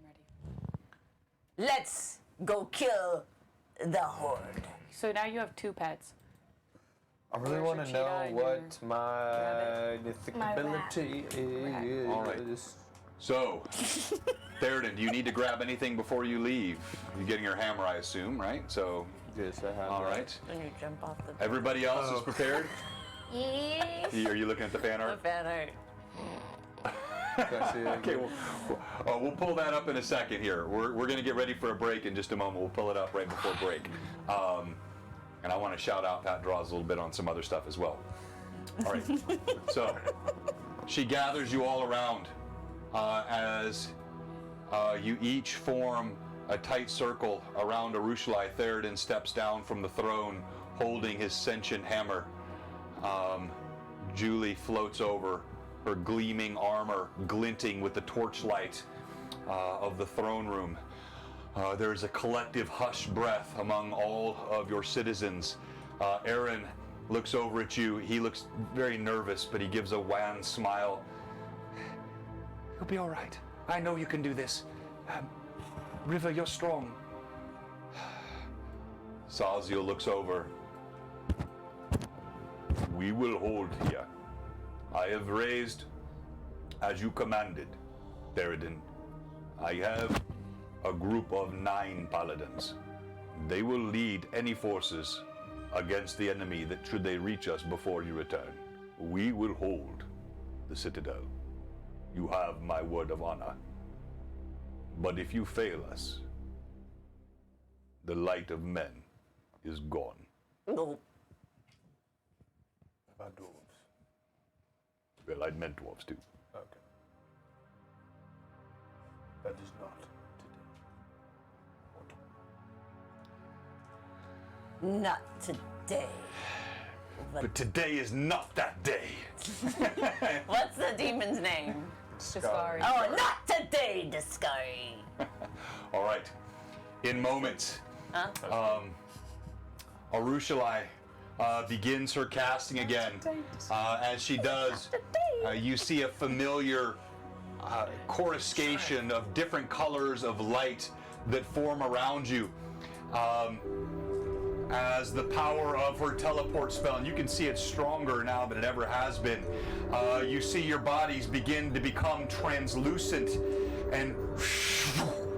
ready. Let's go kill the horde. So now you have 2 pets. I really Where's want your to know cheetah and what my rabbit? My ability is. All right. So, Theoden, do you need to grab anything before you leave? You're getting your hammer, I assume, right? So, Yes, I have. all right. When you jump off the Everybody else is prepared? Yes. Are you looking at the fan art? banner. Okay, we'll pull that up in a second here. We're going to get ready for a break in just a moment. We'll pull it up right before break. And I want to shout out Pat Draws a little bit on some other stuff as well. All right. So she gathers you all around as you each form a tight circle around Arushalai. Theoden steps down from the throne holding his sentient hammer. Julie floats over, her gleaming armor glinting with the torchlight of the throne room. There's a collective hushed breath among all of your citizens. Aaron looks over at you. He looks very nervous, but he gives a wan smile. You'll be all right. I know you can do this. River, you're strong. Saziel looks over. We will hold here. I have raised as you commanded, Theoden. I have a group of 9 paladins. They will lead any forces against the enemy that should they reach us before you return. We will hold the citadel. You have my word of honor. But if you fail us, the light of men is gone. No. About dwarves. Well, I meant dwarves too. Okay. That is not today. Not today. But today is not that day. What's the demon's name? Discard. Oh, not today, Discovery. All right. In moments, Arushalai begins her casting again. As she does, you see a familiar coruscation of different colors of light that form around you. As the power of her teleport spell, and you can see it's stronger now than it ever has been. You see your bodies begin to become translucent, and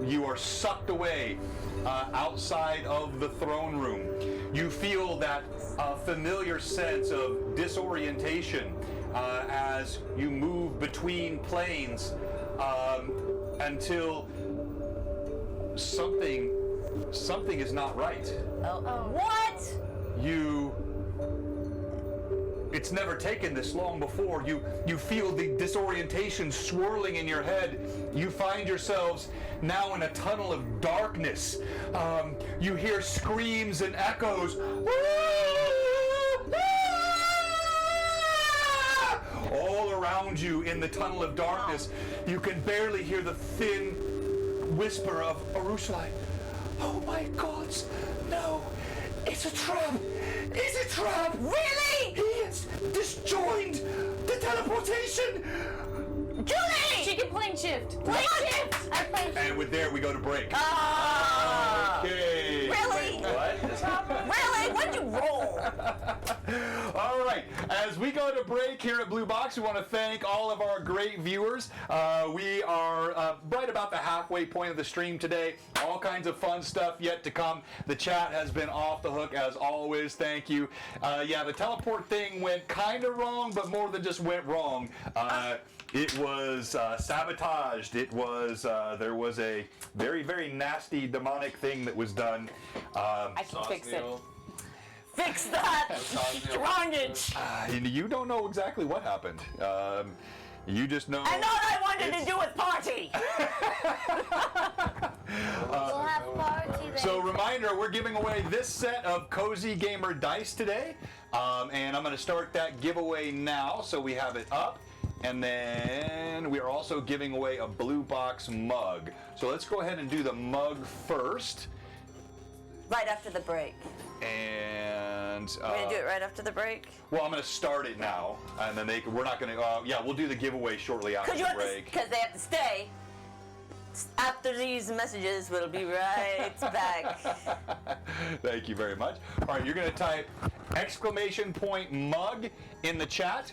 you are sucked away outside of the throne room. You feel that familiar sense of disorientation as you move between planes until something is not right. What? It's never taken this long before. You feel the disorientation swirling in your head. You find yourselves now in a tunnel of darkness. You hear screams and echoes. All around you in the tunnel of darkness. You can barely hear the thin whisper of Arushai. Oh my gods, no, it's a trap. It's a trap. Really? He has disjoined the teleportation. Julie! She can plane shift. Plane shift! I play. And with there, we go to break. Okay. Really? What? Really? What'd you roll? All right. As we go to break here at Blue Box, we want to thank all of our great viewers. We are right about the halfway point of the stream today. All kinds of fun stuff yet to come. The chat has been off the hook as always. Thank you. Yeah, the teleport thing went kind of wrong, but more than just went wrong. It was sabotaged. It was there was a very, very nasty demonic thing that was done. I can fix it. Fix that! Carnage! You don't know exactly what happened. You just know. And all I wanted to do was party! We'll have party then. So reminder, we're giving away this set of Cozy Gamer dice today. And I'm going to start that giveaway now, so we have it up. And then we are also giving away a Blue Box mug. So let's go ahead and do the mug first. Right after the break. And We're gonna do it right after the break? well, I'm going to start it now, and then we're not going to. Yeah, we'll do the giveaway shortly after the break. Because they have to stay. After these messages, we'll be right back. Thank you very much. All right, you're going to type !mug in the chat.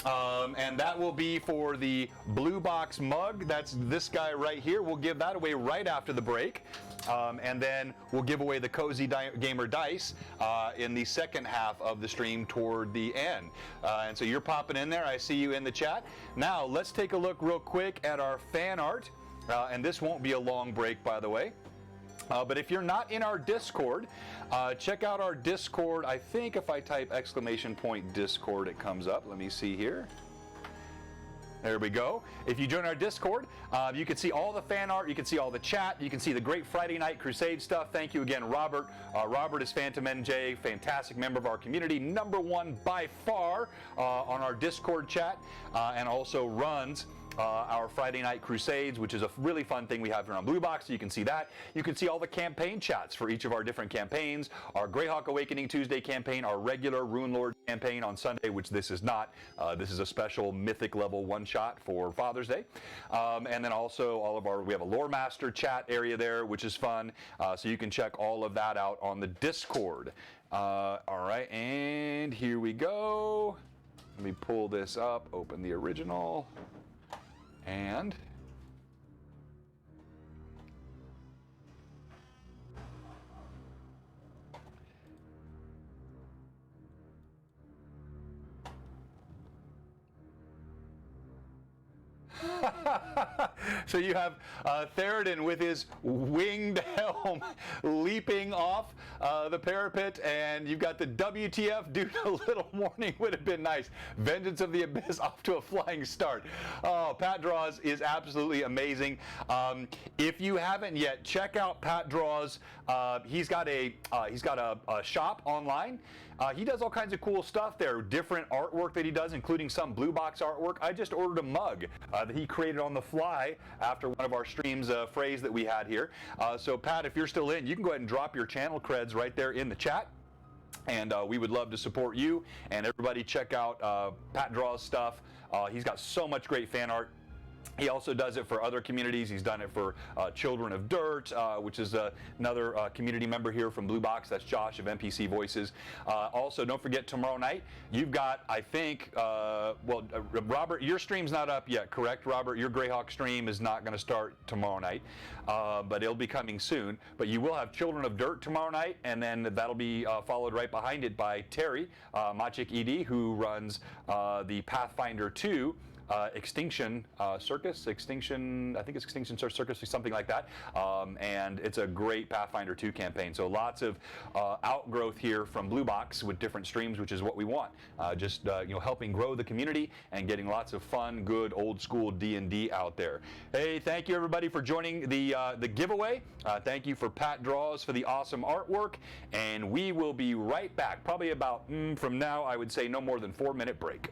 And that will be for the Blue Box mug. That's this guy right here. We'll give that away right after the break. And then we'll give away the Cozy Gamer dice in the second half of the stream toward the end. And so you're popping in there. I see you in the chat. Now, let's take a look real quick at our fan art. And this won't be a long break, by the way. But if you're not in our Discord, check out our Discord. I think if I type !Discord, it comes up. Let me see here. There we go. If you join our Discord, you can see all the fan art, you can see all the chat, you can see the great Friday Night Crusade stuff. Thank you again, Robert. Robert is Phantom NJ, fantastic member of our community, #1 by far on our Discord chat, and also runs our Friday Night Crusades, which is a really fun thing we have here on Blue Box. So you can see that. You can see all the campaign chats for each of our different campaigns. Our Greyhawk Awakening Tuesday campaign, our regular Rune Lord campaign on Sunday, which this is not. This is a special Mythic level one-shot for Father's Day. And then also we have a Lore Master chat area there, which is fun. So you can check all of that out on the Discord. All right, and here we go. Let me pull this up, open the original. And so you have Theoden with his winged helm leaping off the parapet, and you've got the WTF, dude, a little warning would have been nice. Vengeance of the Abyss off to a flying start. Oh, Pat Draws is absolutely amazing. If you haven't yet, check out Pat Draws. He's got a shop online. He does all kinds of cool stuff there, different artwork that he does, including some Blue Box artwork. I just ordered a mug that he created on the fly after one of our streams phrase that we had here. So Pat, if you're still in, you can go ahead and drop your channel creds right there in the chat. And we would love to support you. And everybody check out Pat Draw's stuff. He's got so much great fan art. He also does it for other communities. He's done it for Children of Dirt, which is another community member here from Blue Box. That's Josh of NPC Voices. Also, don't forget tomorrow night, you've got, I think, Robert, your stream's not up yet, correct, Robert? Your Greyhawk stream is not going to start tomorrow night, but it'll be coming soon. But you will have Children of Dirt tomorrow night, and then that'll be followed right behind it by Terry Machik ED, who runs the Pathfinder 2 Extinction Circus, I think it's Extinction Circus or something like that, and it's a great Pathfinder 2 campaign. So lots of outgrowth here from Blue Box with different streams, which is what we want. Just helping grow the community and getting lots of fun, good old school D&D out there. Hey, thank you everybody for joining the giveaway. Thank you for Pat Draws for the awesome artwork, and we will be right back. Probably about from now, I would say no more than 4-minute break.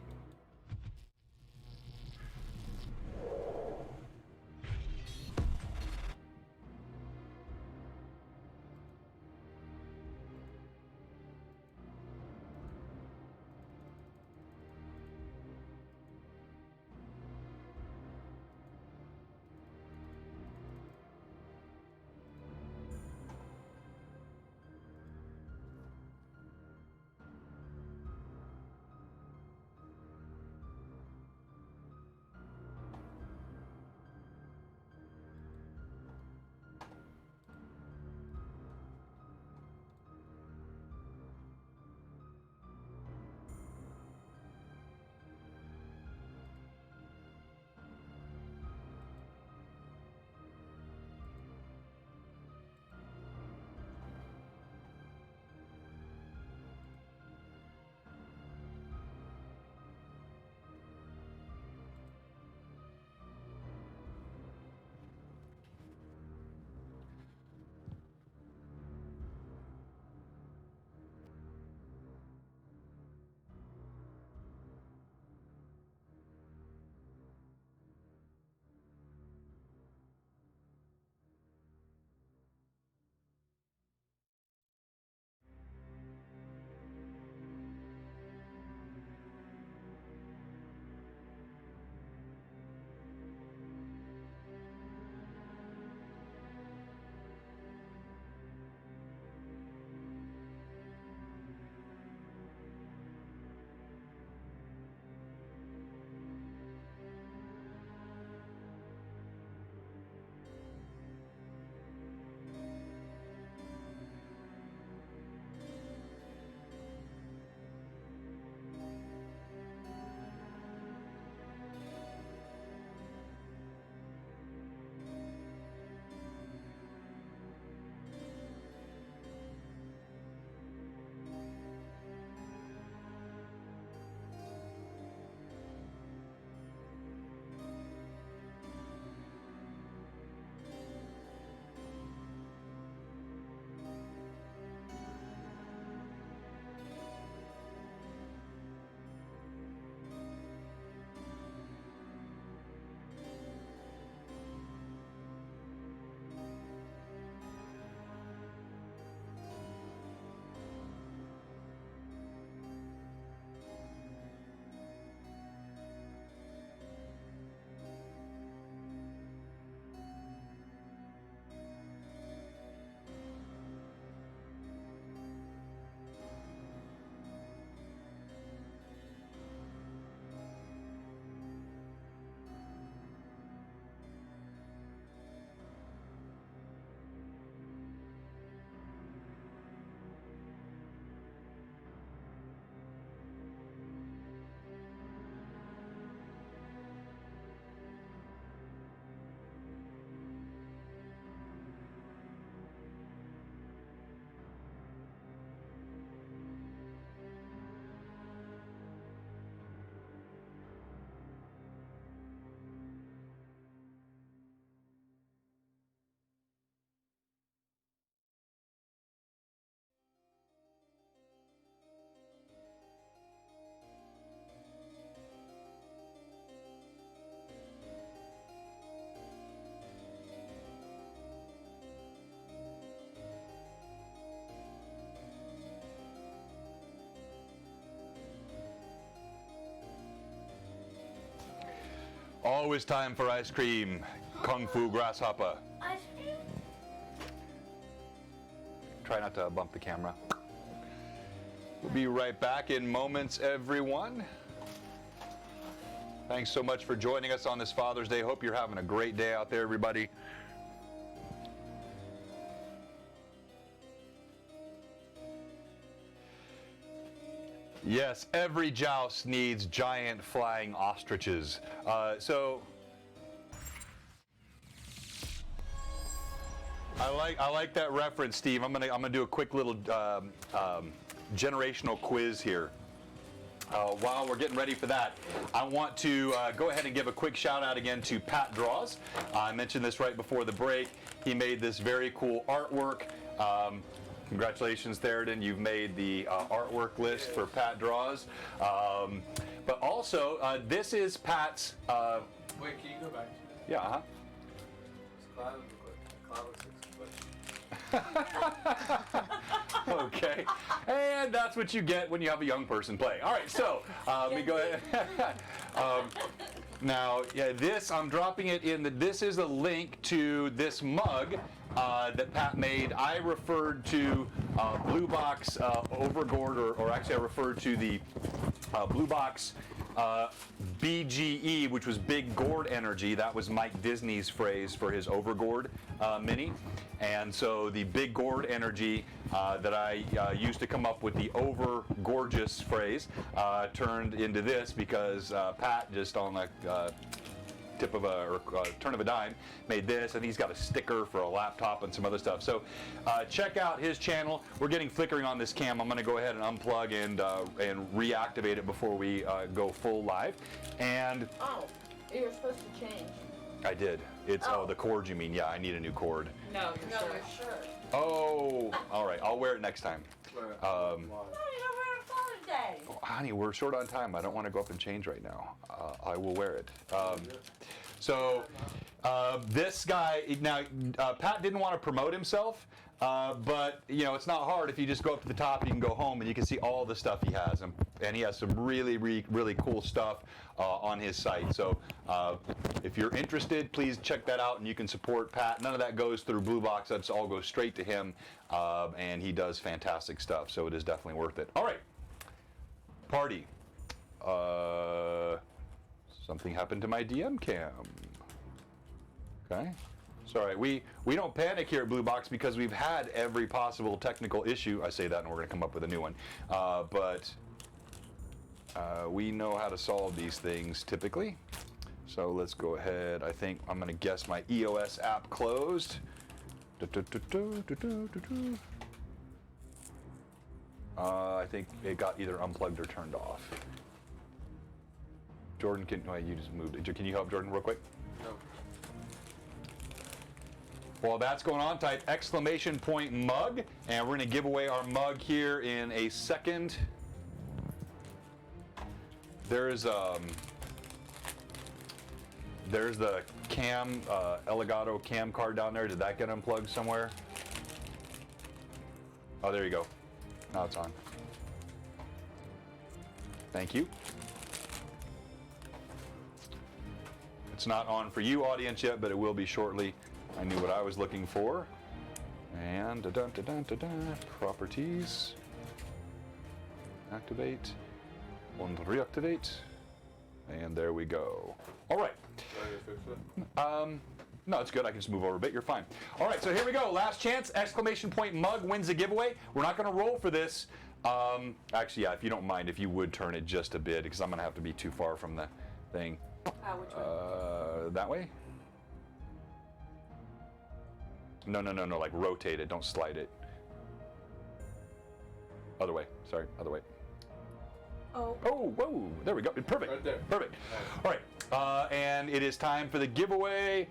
always time for ice cream. Kung Fu Grasshopper. Ice cream? Try not to bump the camera. We'll be right back in moments, everyone. Thanks so much for joining us on this Father's Day. Hope you're having a great day out there, everybody. Yes, every joust needs giant flying ostriches. So I like that reference, Steve. I'm gonna do a quick little generational quiz here. While we're getting ready for that, I want to go ahead and give a quick shout out again to Pat Draws. I mentioned this right before the break. He made this very cool artwork. Congratulations, Theoden. You've made the artwork list for Pat Draws. But also, this is Pat's... Wait, can you go back to that? Yeah, uh-huh. Cloud looks 6 foot. Okay. And that's what you get when you have a young person play. All right, so let me go ahead. Now, yeah, this, I'm dropping it in this is a link to this mug that Pat made. I referred to Blue Box Overgourd, or actually I referred to the Blue Box BGE, which was Big Gourd Energy. That was Mike Disney's phrase for his Overgourd mini. And so the Big Gourd Energy that I used to come up with the Over Gorgeous phrase turned into this because Pat just on the tip of turn of a dime made this, and he's got a sticker for a laptop and some other stuff. So check out his channel. We're getting flickering on this cam. I'm going to go ahead and unplug and reactivate it before we go full live. And Oh, you were supposed to change. I did. It's the cord, you mean? Yeah, I need a new cord. No, you're sure. shirt. Oh, all right. I'll wear it next time. Honey, we're short on time. I don't want to go up and change right now. I will wear it. So this guy, now Pat didn't want to promote himself, but you know, it's not hard. If you just go up to the top, you can go home and you can see all the stuff he has, and he has some really cool stuff on his site. So if you're interested, please check that out, and you can support Pat. None of that goes through Blue Box. That's all goes straight to him, and he does fantastic stuff. So it is definitely worth it. All right. Party. Something happened to my DM cam. Okay. Sorry, we don't panic here at Blue Box because we've had every possible technical issue. I say that and we're going to come up with a new one. But we know how to solve these things typically. So let's go ahead. I think I'm going to guess my EOS app closed. I think it got either unplugged or turned off. Jordan, you just moved it. Can you help Jordan real quick? No. While that's going on, type !mug, and we're going to give away our mug here in a second. There's the cam, Elgato cam card down there. Did that get unplugged somewhere? Oh, there you go. Now it's on. Thank you. It's not on for you, audience, yet, but it will be shortly. I knew what I was looking for. And properties. Activate. And reactivate. And there we go. All right. No, it's good. I can just move over a bit. You're fine. All right, so here we go. Last chance. ! Mug wins a giveaway. We're not going to roll for this. Actually, yeah, if you don't mind, if you would turn it just a bit, because I'm going to have to be too far from the thing. Which way? That way? No, like rotate it. Don't slide it. Other way. Sorry, other way. Oh. Oh, whoa. There we go. Perfect. Right there. Perfect. Nice. All right. And it is time for the giveaway.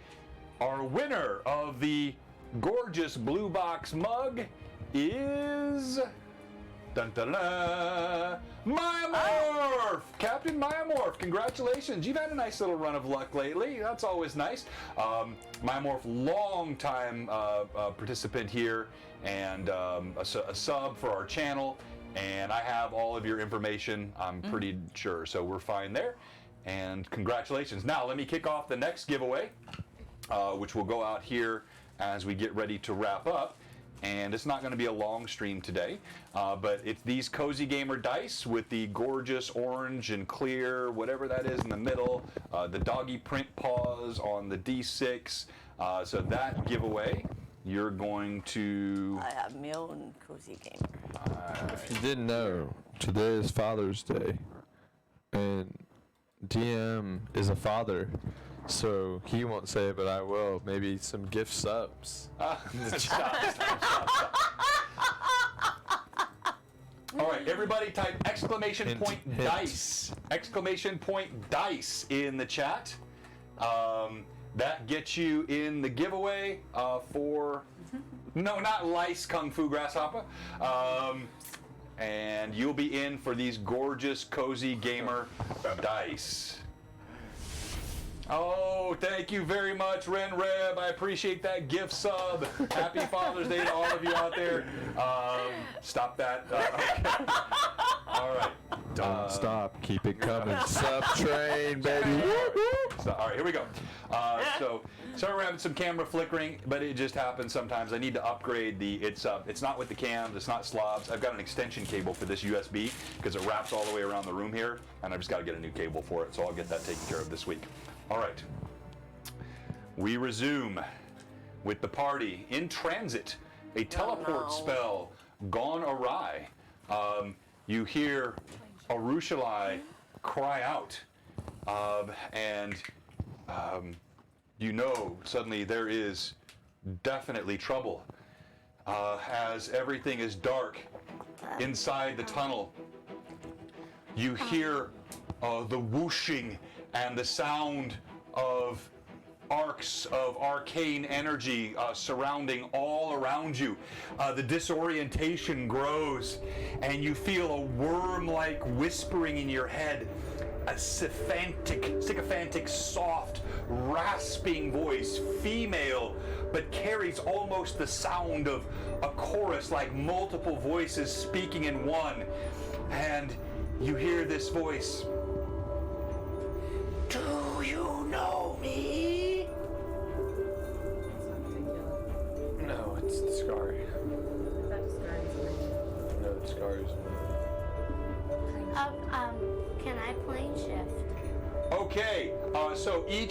Our winner of the gorgeous Blue Box mug is... Dun, dun, dun, dun, Myamorph! Captain Myamorph, congratulations. You've had a nice little run of luck lately. That's always nice. Myamorph, long-time participant here, and a sub for our channel. And I have all of your information, I'm pretty sure, so we're fine there. And congratulations. Now, let me kick off the next giveaway, which will go out here as we get ready to wrap up. And it's not going to be a long stream today, but it's these Cozy Gamer dice with the gorgeous orange and clear, whatever that is in the middle, the doggy print paws on the D6. So that giveaway, you're going to... I have my own Cozy Gamer. If you didn't know, today is Father's Day, and DM is a father, so he won't say it, but I will. Maybe some gift subs. All right, everybody type exclamation point dice. Exclamation point dice in the chat. That gets you in the giveaway for, no, not lice kung fu grasshopper. And you'll be in for these gorgeous Cozy Gamer dice. Oh, thank you very much, Ren Reb. I appreciate that gift sub. Happy Father's Day to all of you out there. Stop that. Okay. All right. Don't stop. Keep it coming. Sub train, baby. So, all right, here we go. Sorry we're having some camera flickering, but it just happens sometimes. I need to upgrade the, it's not with the cams, it's not slobs. I've got an extension cable for this USB because it wraps all the way around the room here, and I've just got to get a new cable for it, so I'll get that taken care of this week. All right. We resume with the party in transit. A teleport spell gone awry. You hear Arushalai cry out, and you know suddenly there is definitely trouble as everything is dark inside the tunnel. You hear the whooshing and the sound of arcs of arcane energy surrounding all around you. The disorientation grows, and you feel a worm-like whispering in your head, a sycophantic, soft, rasping voice, female, but carries almost the sound of a chorus, like multiple voices speaking in one. And you hear this voice. Do you know me? No, it's the scar. No, the scar is. Can I plane shift? Okay, so you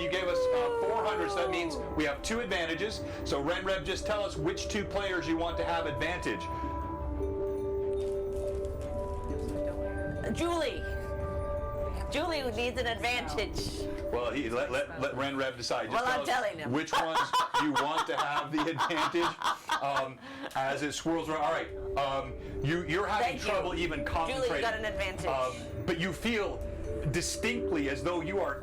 gave us 400, so that means we have 2 advantages. So Ren Rev, just tell us which 2 players you want to have advantage. Julie needs an advantage. Well, let Ren Rev decide. Just Well, tell I'm us telling him. which ones you want to have the advantage as it swirls around. All right, you're having trouble even concentrating. Julie got an advantage. But you feel distinctly as though you are.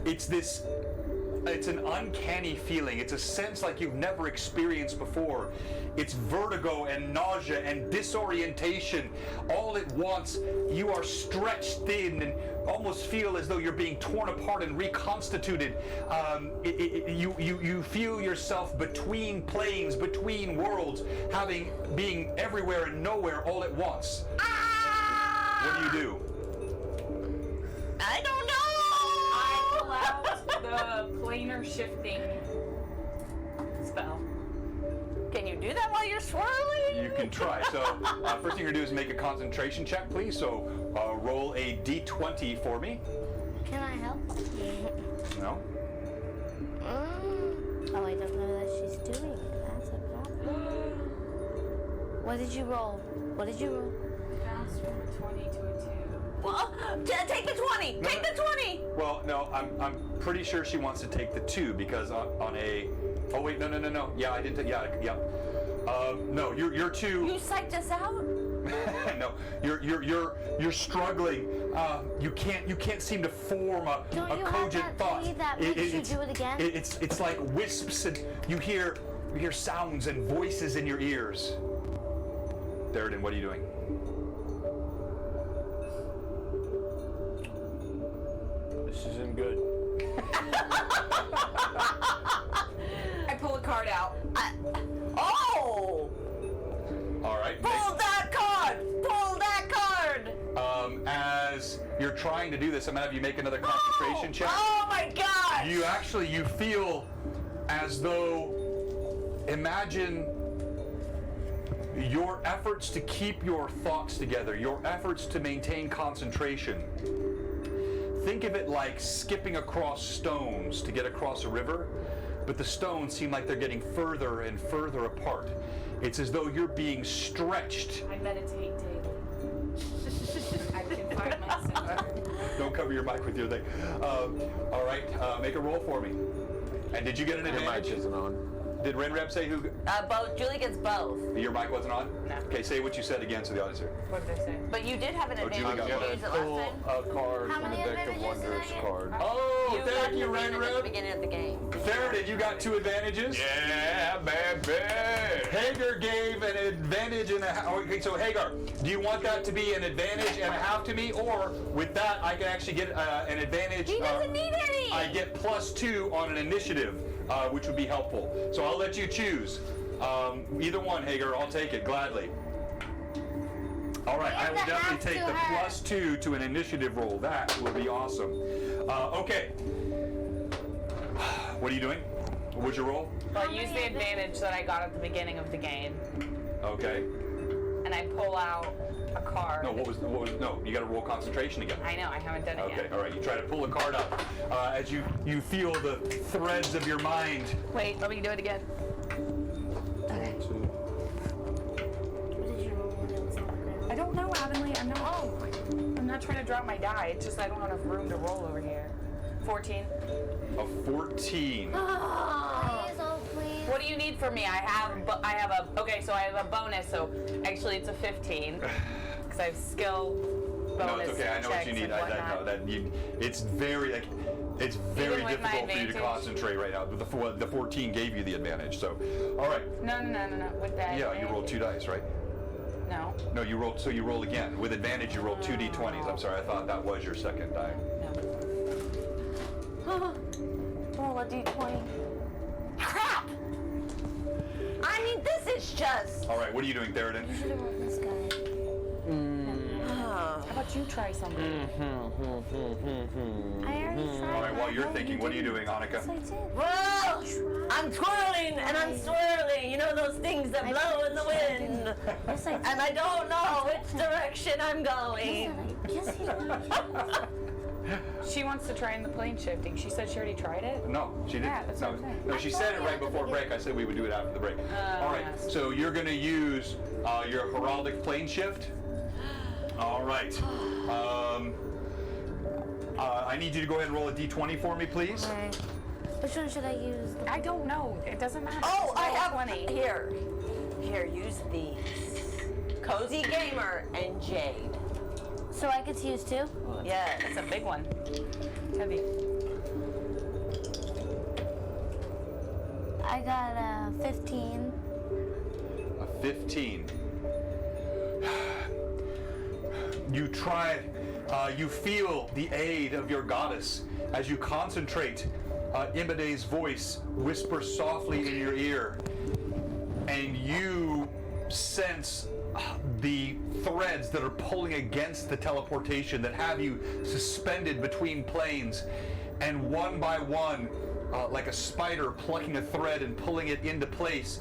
It's an uncanny feeling. It's a sense like you've never experienced before. It's vertigo and nausea and disorientation all at once. You are stretched thin and almost feel as though you're being torn apart and reconstituted. You feel yourself between planes, between worlds, being everywhere and nowhere all at once. What do you do? I don't know. I pull out the planar shifting spell. Can you do that while you're swirling? You can try. So first thing you're going to do is make a concentration check, please. So roll a d20 for me. Can I help? No? Oh, I don't know that she's doing it. That's a problem. What did you roll? Bounced from a 20 to a 2. Well, take the 20. Take the 20. Well, no, I'm pretty sure she wants to take the 2 because on a. Oh wait, no. Yeah, I didn't. Yeah. No, you're 2. You psyched us out. No, you're struggling. You can't seem to form a cogent thought. That makes you do it again? It's like wisps, and you hear sounds and voices in your ears. Theoden, what are you doing? This isn't good. I pull a card out. Oh! All right. Pull that card! Pull that card! As as you're trying to do this, I'm gonna have you make another concentration check. Oh my gosh! You feel as though, imagine your efforts to keep your thoughts together, your efforts to maintain concentration. Think of it like skipping across stones to get across a river, but the stones seem like they're getting further and further apart. It's as though you're being stretched. I meditate daily. I can find my center. Don't cover your mic with your thing. All right, make a roll for me. And did you get an Your mic advantage? isn't on. Did Renreb say who? Both. Julie gets both. Your mic wasn't on? No. Okay, say what you said again so the audience hear. What did I say? But you did have an Oh, Julie advantage. got You one. used it Pull last time. a card How from the many deck of advantages did I wonders get? card. Oh, You got thank you, an advantage at the Renreb. beginning of the game. Therodin, you got 2 advantages. Yeah, baby. Hagar gave an advantage and a half. Okay, so Hagar, do you want that to be an advantage and a half to me, or with that I can actually get an advantage? He doesn't need any. I get +2 on an initiative, which would be helpful. So I'll let you choose. Either one, Hagar, I'll take it gladly. All right, I Give will the definitely half take to the her. +2 to an initiative roll. That will be awesome. Okay. What are you doing? What's your roll? Well, I use the advantage that I got at the beginning of the game, Okay. and I pull out a card. No, no, you got to roll concentration again. I know, I haven't done it Okay, yet. all right, you try to pull a card up as you feel the threads of your mind. Wait, let me do it again. Okay. What did you roll when it was on the ground? I don't know, Avonlea. I'm not trying to drop my die. It's just I don't have enough room to roll over here. 14. A 14. Please, oh please. What do you need from me? I have a bonus. So actually, it's a 15 because I have skill bonus. No, it's okay. I know what you checks need. and whatnot. It's very Even with my difficult for you to advantage? concentrate right now. The 14 gave you the advantage. So, all right. No. With that. Yeah, you rolled 2 dice, right? No. No, you rolled. So you roll again with advantage. You rolled 2 d20s. I'm sorry. I thought that was your second die. No. Roll a d20. Crap! I mean, this is just. All right. What are you doing, Therodin? You should have rolled this guy. How about you try something? I already tried. All right. While that. you're No, thinking, you what are you didn't. doing, Annika? Yes, I did. Well, I'm twirling and I'm swirling. You know those things that blow in the wind. Yes, I did. And I don't know which direction I'm going. Yes, he did. She wants to try in the plane shifting. She said she already tried it. No, she didn't. Yeah, that's no, what I'm saying. no, she said it right before break. I said we would do it after the break. All right. yes. So you're going to use your heraldic plane shift. All right. I need you to go ahead and roll a d20 for me, please. Alright. Which one should I use? I don't know. It doesn't matter. Oh, Just I roll have 20. Here, use these. Cozy Gamer and Jade. So I get to use 2? Yes. It's a big one. Heavy. I got a 15. A 15. You try, you feel the aid of your goddess as you concentrate. Imide's voice whispers softly in your ear, and you sense the threads that are pulling against the teleportation that have you suspended between planes, and one by one, like a spider plucking a thread and pulling it into place,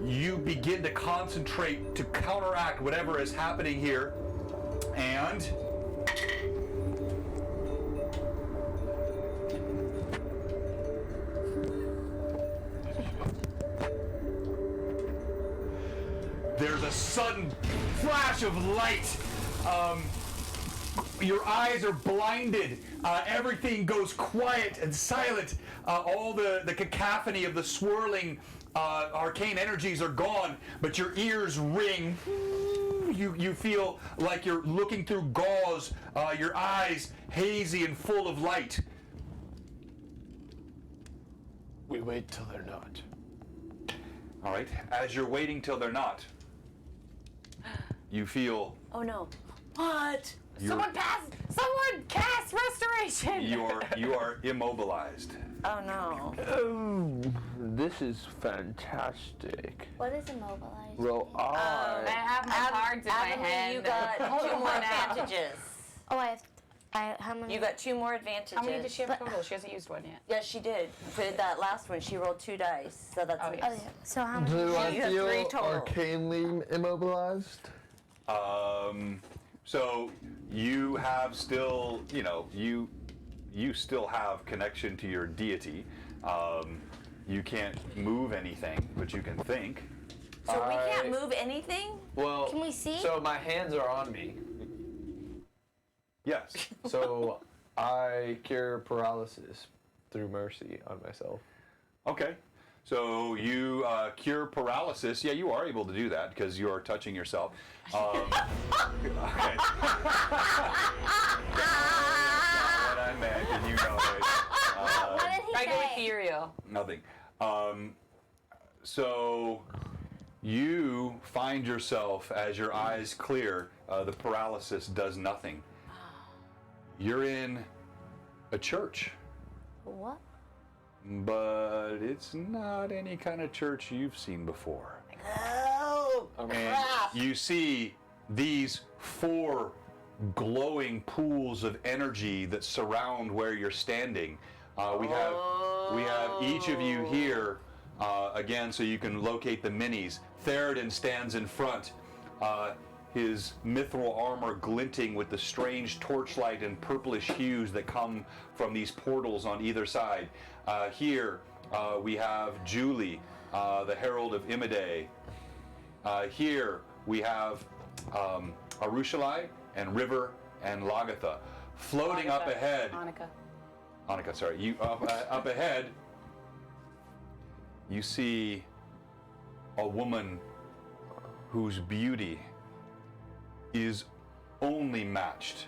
you begin to concentrate to counteract whatever is happening here, and there's a sudden flash of light. Your eyes are blinded. Everything goes quiet and silent. All the cacophony of the swirling arcane energies are gone, but your ears ring. You feel like you're looking through gauze, your eyes hazy and full of light. We wait till they're not. All right, as you're waiting till they're not, you feel Oh no. What? Someone cast restoration. you are immobilized. Oh no. Oh, this is fantastic. What is immobilized? Well, I have my cards in my Avonlea, hand. you got 2 more advantages. Oh, how many? You got 2 more advantages. How many does she have total? She hasn't used one yet. Yes, she did. For that last one, she rolled 2 dice. So that's Oh, Oh, yeah. So how many? Do I You have feel 3 total. arcanely immobilized? So you have still, you still have connection to your deity. You can't move anything, but you can think. So we I- can't move anything? Well, Can we see? So my hands are on me. Yes. So I cure paralysis through mercy on myself. Okay. So you cure paralysis. Yeah, you are able to do that because you are touching yourself. Okay. That's not what I meant, and you know it. What did he I go say? ethereal. Nothing. So you find yourself, as your eyes clear, the paralysis does nothing. You're in a church, What? but it's not any kind of church you've seen before. Oh, And crap. you see these 4 glowing pools of energy that surround where you're standing. We have each of you here again, so you can locate the minis. Theroden stands in front, his mithril armor glinting with the strange torchlight and purplish hues that come from these portals on either side. Here we have Julie, the Herald of Imide. Here we have Arushalai and River and Lagatha. Floating up Annika. ahead, Annika. Annika, sorry, you up ahead, you see a woman whose beauty is only matched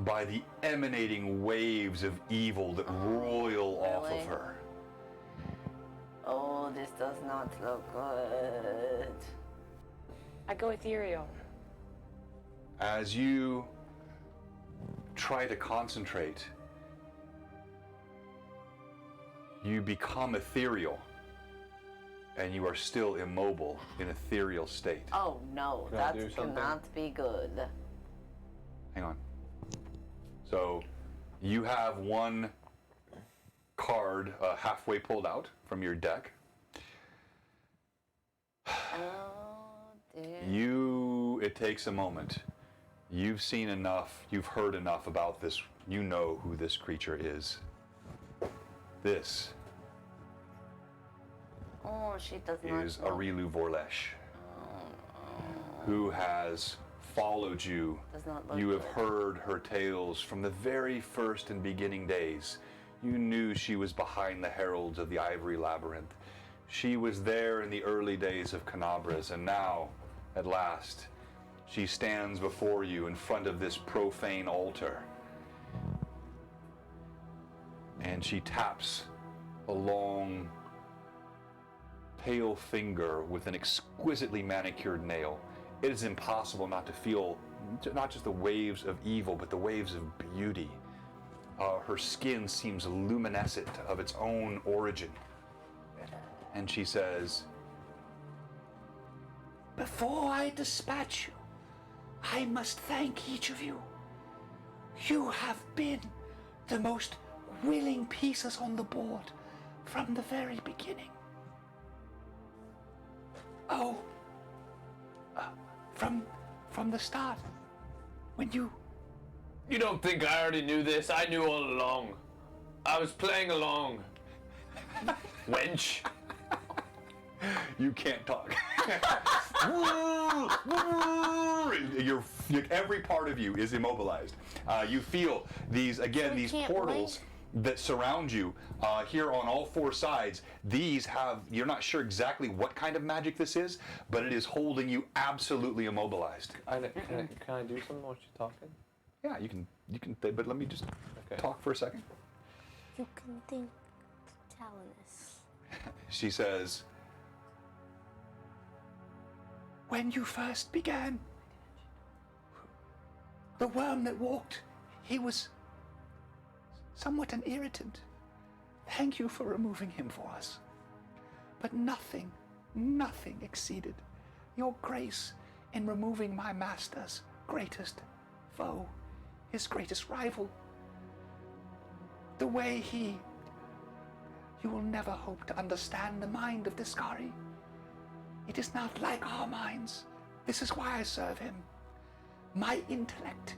by the emanating waves of evil that roil off Really? of her. Oh, this does not look good. I go ethereal. As you try to concentrate, you become ethereal, and you are still immobile in ethereal state. Oh no, Can I that do something? cannot be good. Hang on. So you have 1 card halfway pulled out from your deck. Oh dear. It takes a moment. You've seen enough, you've heard enough about this. You know who this creature is. This Oh, she does not is look- Arilu Vorlesh, who has followed you. Does not look You have good. heard her tales from the very first and beginning days. You knew she was behind the heralds of the Ivory Labyrinth. She was there in the early days of Canabras, and now, at last, she stands before you in front of this profane altar. And she taps a long, pale finger with an exquisitely manicured nail. It is impossible not to feel not just the waves of evil, but the waves of beauty. Her skin seems luminescent of its own origin. And she says, Before I dispatch you, I must thank each of you. You have been the most willing pieces on the board from the very beginning. Oh, from the start, when you You don't think I already knew this? I knew all along. I was playing along. Wench. you can't talk. Every part of you is immobilized. You feel these, again, So we these can't portals that surround you here on all 4 sides. These have, you're not sure exactly what kind of magic this is, but it is holding you absolutely immobilized. Can I do something while she's talking? Yeah, you can, but let me just Okay. talk for a second. You can think Talinus. She says, when you first began, the worm that walked, he was somewhat an irritant. Thank you for removing him for us. But nothing exceeded your grace in removing my master's greatest foe his greatest rival. The way he... You will never hope to understand the mind of Discari. It is not like our minds. This is why I serve him. My intellect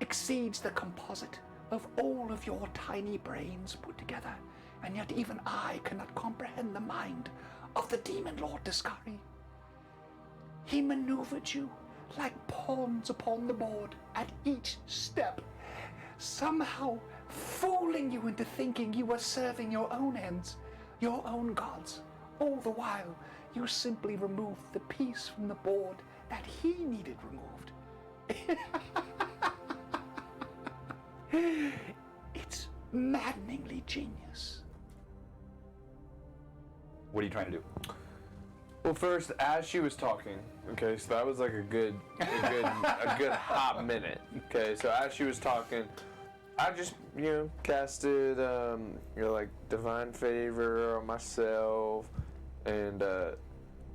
exceeds the composite of all of your tiny brains put together, and yet even I cannot comprehend the mind of the Demon Lord Discari. He maneuvered you like pawns upon the board at each step, somehow fooling you into thinking you were serving your own ends, your own gods. All the while, you simply removed the piece from the board that he needed removed. It's maddeningly genius. What are you trying to do? Well, first, as she was talking, okay, so that was like a good hot minute. Okay, so as she was talking, I just, casted, like Divine Favor on myself and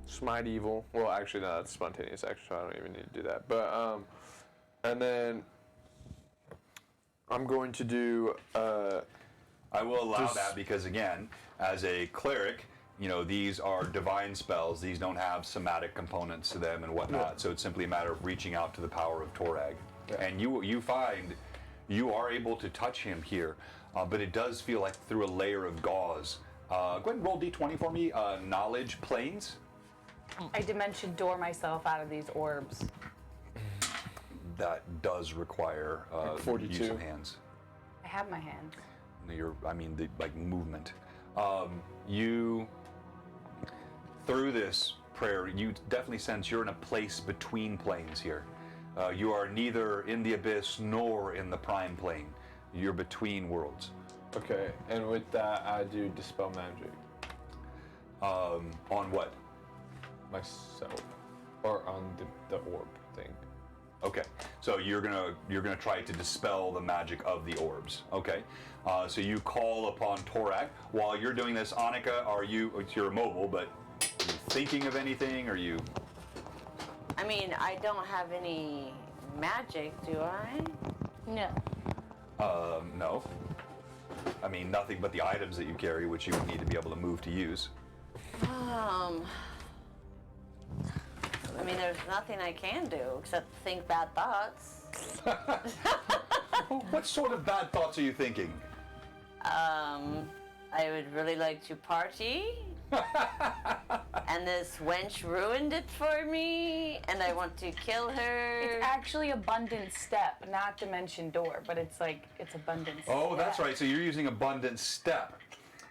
Smite Evil. Well, actually, no, that's spontaneous action, so I don't even need to do that. But, and then I'm going to do, I will allow that because, again, as a cleric, these are divine spells. These don't have somatic components to them and whatnot. Yeah. So it's simply a matter of reaching out to the power of Torag. Yeah. And you find you are able to touch him here, but it does feel like through a layer of gauze. Go ahead and roll D20 for me. Knowledge planes. I dimension door myself out of these orbs. That does require Like 42. use of hands. I have my hands. The movement. You, through this prayer, you definitely sense you're in a place between planes here. You are neither in the abyss nor in the prime plane. You're between worlds. okay, and with that, I do Dispel Magic. On what? Myself. Or on the orb thing. Okay, so you're gonna try to dispel the magic of the orbs. Okay, so you call upon Torag. While you're doing this, Annika, you're immobile, but are you thinking of anything? Are you? I mean, I don't have any magic, do I? No. No. I mean, nothing but the items that you carry, which you would need to be able to move to use. I mean, there's nothing I can do except think bad thoughts. What sort of bad thoughts are you thinking? I would really like to party. And this wench ruined it for me, and I want to kill her. It's actually abundant step, not dimension door, but it's abundant step. Oh, that's right. So you're using abundant step.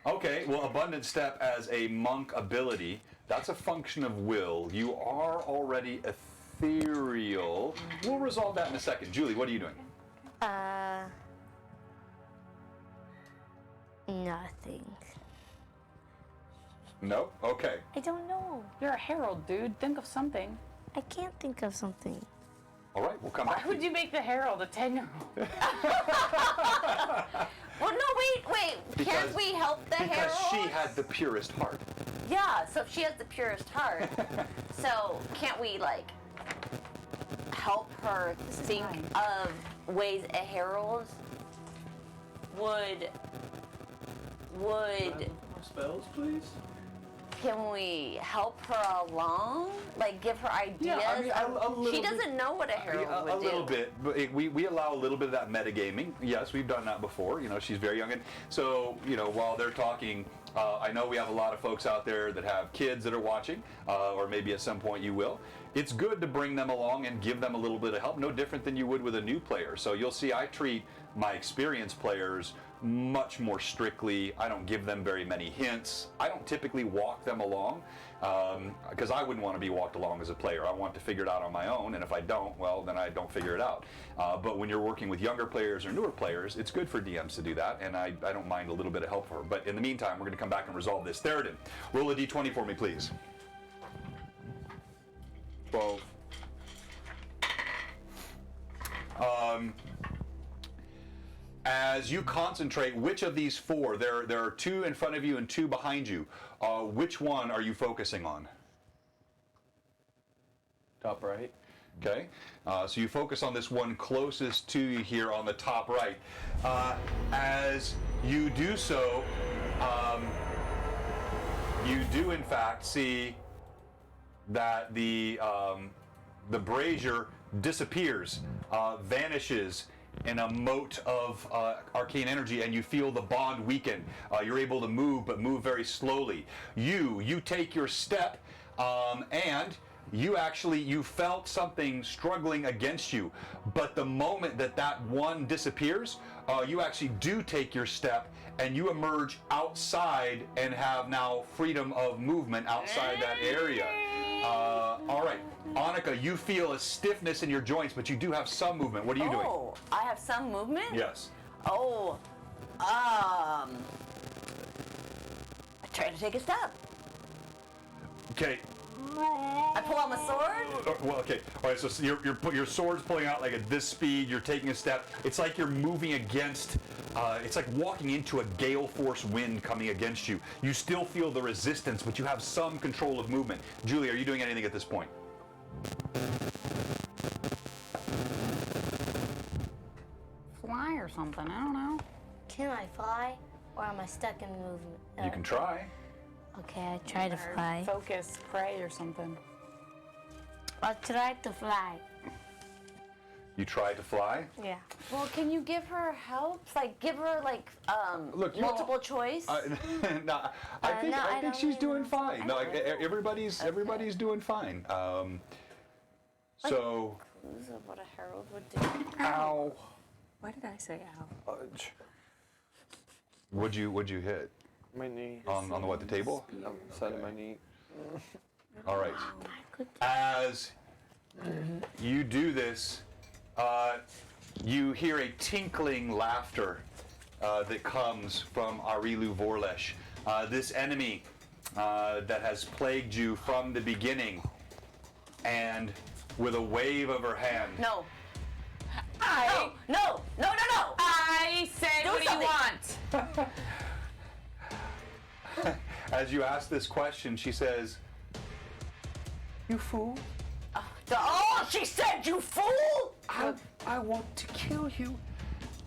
Okay, well, abundant step as a monk ability, that's a function of will. You are already ethereal. We'll resolve that in a second. Julie, what are you doing? Nothing. No? Okay. I don't know. You're a herald, dude. Think of something. I can't think of something. All right, we'll come Why back. would you make the herald a 10-year-old? Well, no, wait. Can't we help the Because herald? she had the purest heart. Yeah, so she has the purest heart. So can't we, help her think of ways a herald would... More spells, please? Can we help her along? Give her ideas? Yeah, I mean, a little she bit. doesn't know what a herald would A do. little bit, but we allow a little bit of that metagaming. Yes, we've done that before. She's very young, and so while they're talking, I know we have a lot of folks out there that have kids that are watching, or maybe at some point you will. It's good to bring them along and give them a little bit of help, no different than you would with a new player. So you'll see I treat my experienced players much more strictly. I don't give them very many hints. I don't typically walk them along because I wouldn't want to be walked along as a player. I want to figure it out on my own, and if I don't, well, then I don't figure it out. But when you're working with younger players or newer players, it's good for DMs to do that, and I don't mind a little bit of help for her. But in the meantime, we're going to come back and resolve this. Theoden, roll a d20 for me, please. 12. As you concentrate, which of these four, there are two in front of you and two behind you, which one are you focusing on? Top right. Okay, so you focus on this one closest to you here on the top right. As you do so, you do in fact see that the brazier disappears, vanishes in a moat of arcane energy, and you feel the bond weaken. You're able to move, but move very slowly. You take your step, and you felt something struggling against you, but the moment that one disappears, you actually do take your step, and you emerge outside and have now freedom of movement outside that area. All right, Annika, you feel a stiffness in your joints, but you do have some movement. What are you doing? Oh, I have some movement? Yes. Oh, I try to take a step. Okay. I pull out my sword. Well, okay. All right. So your sword's pulling out like at this speed. You're taking a step. It's like you're moving against. It's like walking into a gale force wind coming against you. You still feel the resistance, but you have some control of movement. Julie, are you doing anything at this point? Fly or something. I don't know. Can I fly, or am I stuck in movement? You can try. Okay, I try to fly. Focus, pray or something. I'll try to fly. You try to fly. Yeah. Well, can you give her help? Like, give her like Look, you multiple choice. No, I think no, I think don't she's really doing know. fine. No, like, everybody's doing fine. So. Clues of what a herald would do. Ow. Why did I say ow? Fudge. Would you hit My knee. on the what, the table? Side of my knee. All right. As you do this, you hear a tinkling laughter that comes from Arilu Vorlesh, this enemy that has plagued you from the beginning. And with a wave of her hand, No. I No. I said, Do what something. do you want? as you ask this question, she says, "You fool! Oh, she said, you fool! I want to kill you,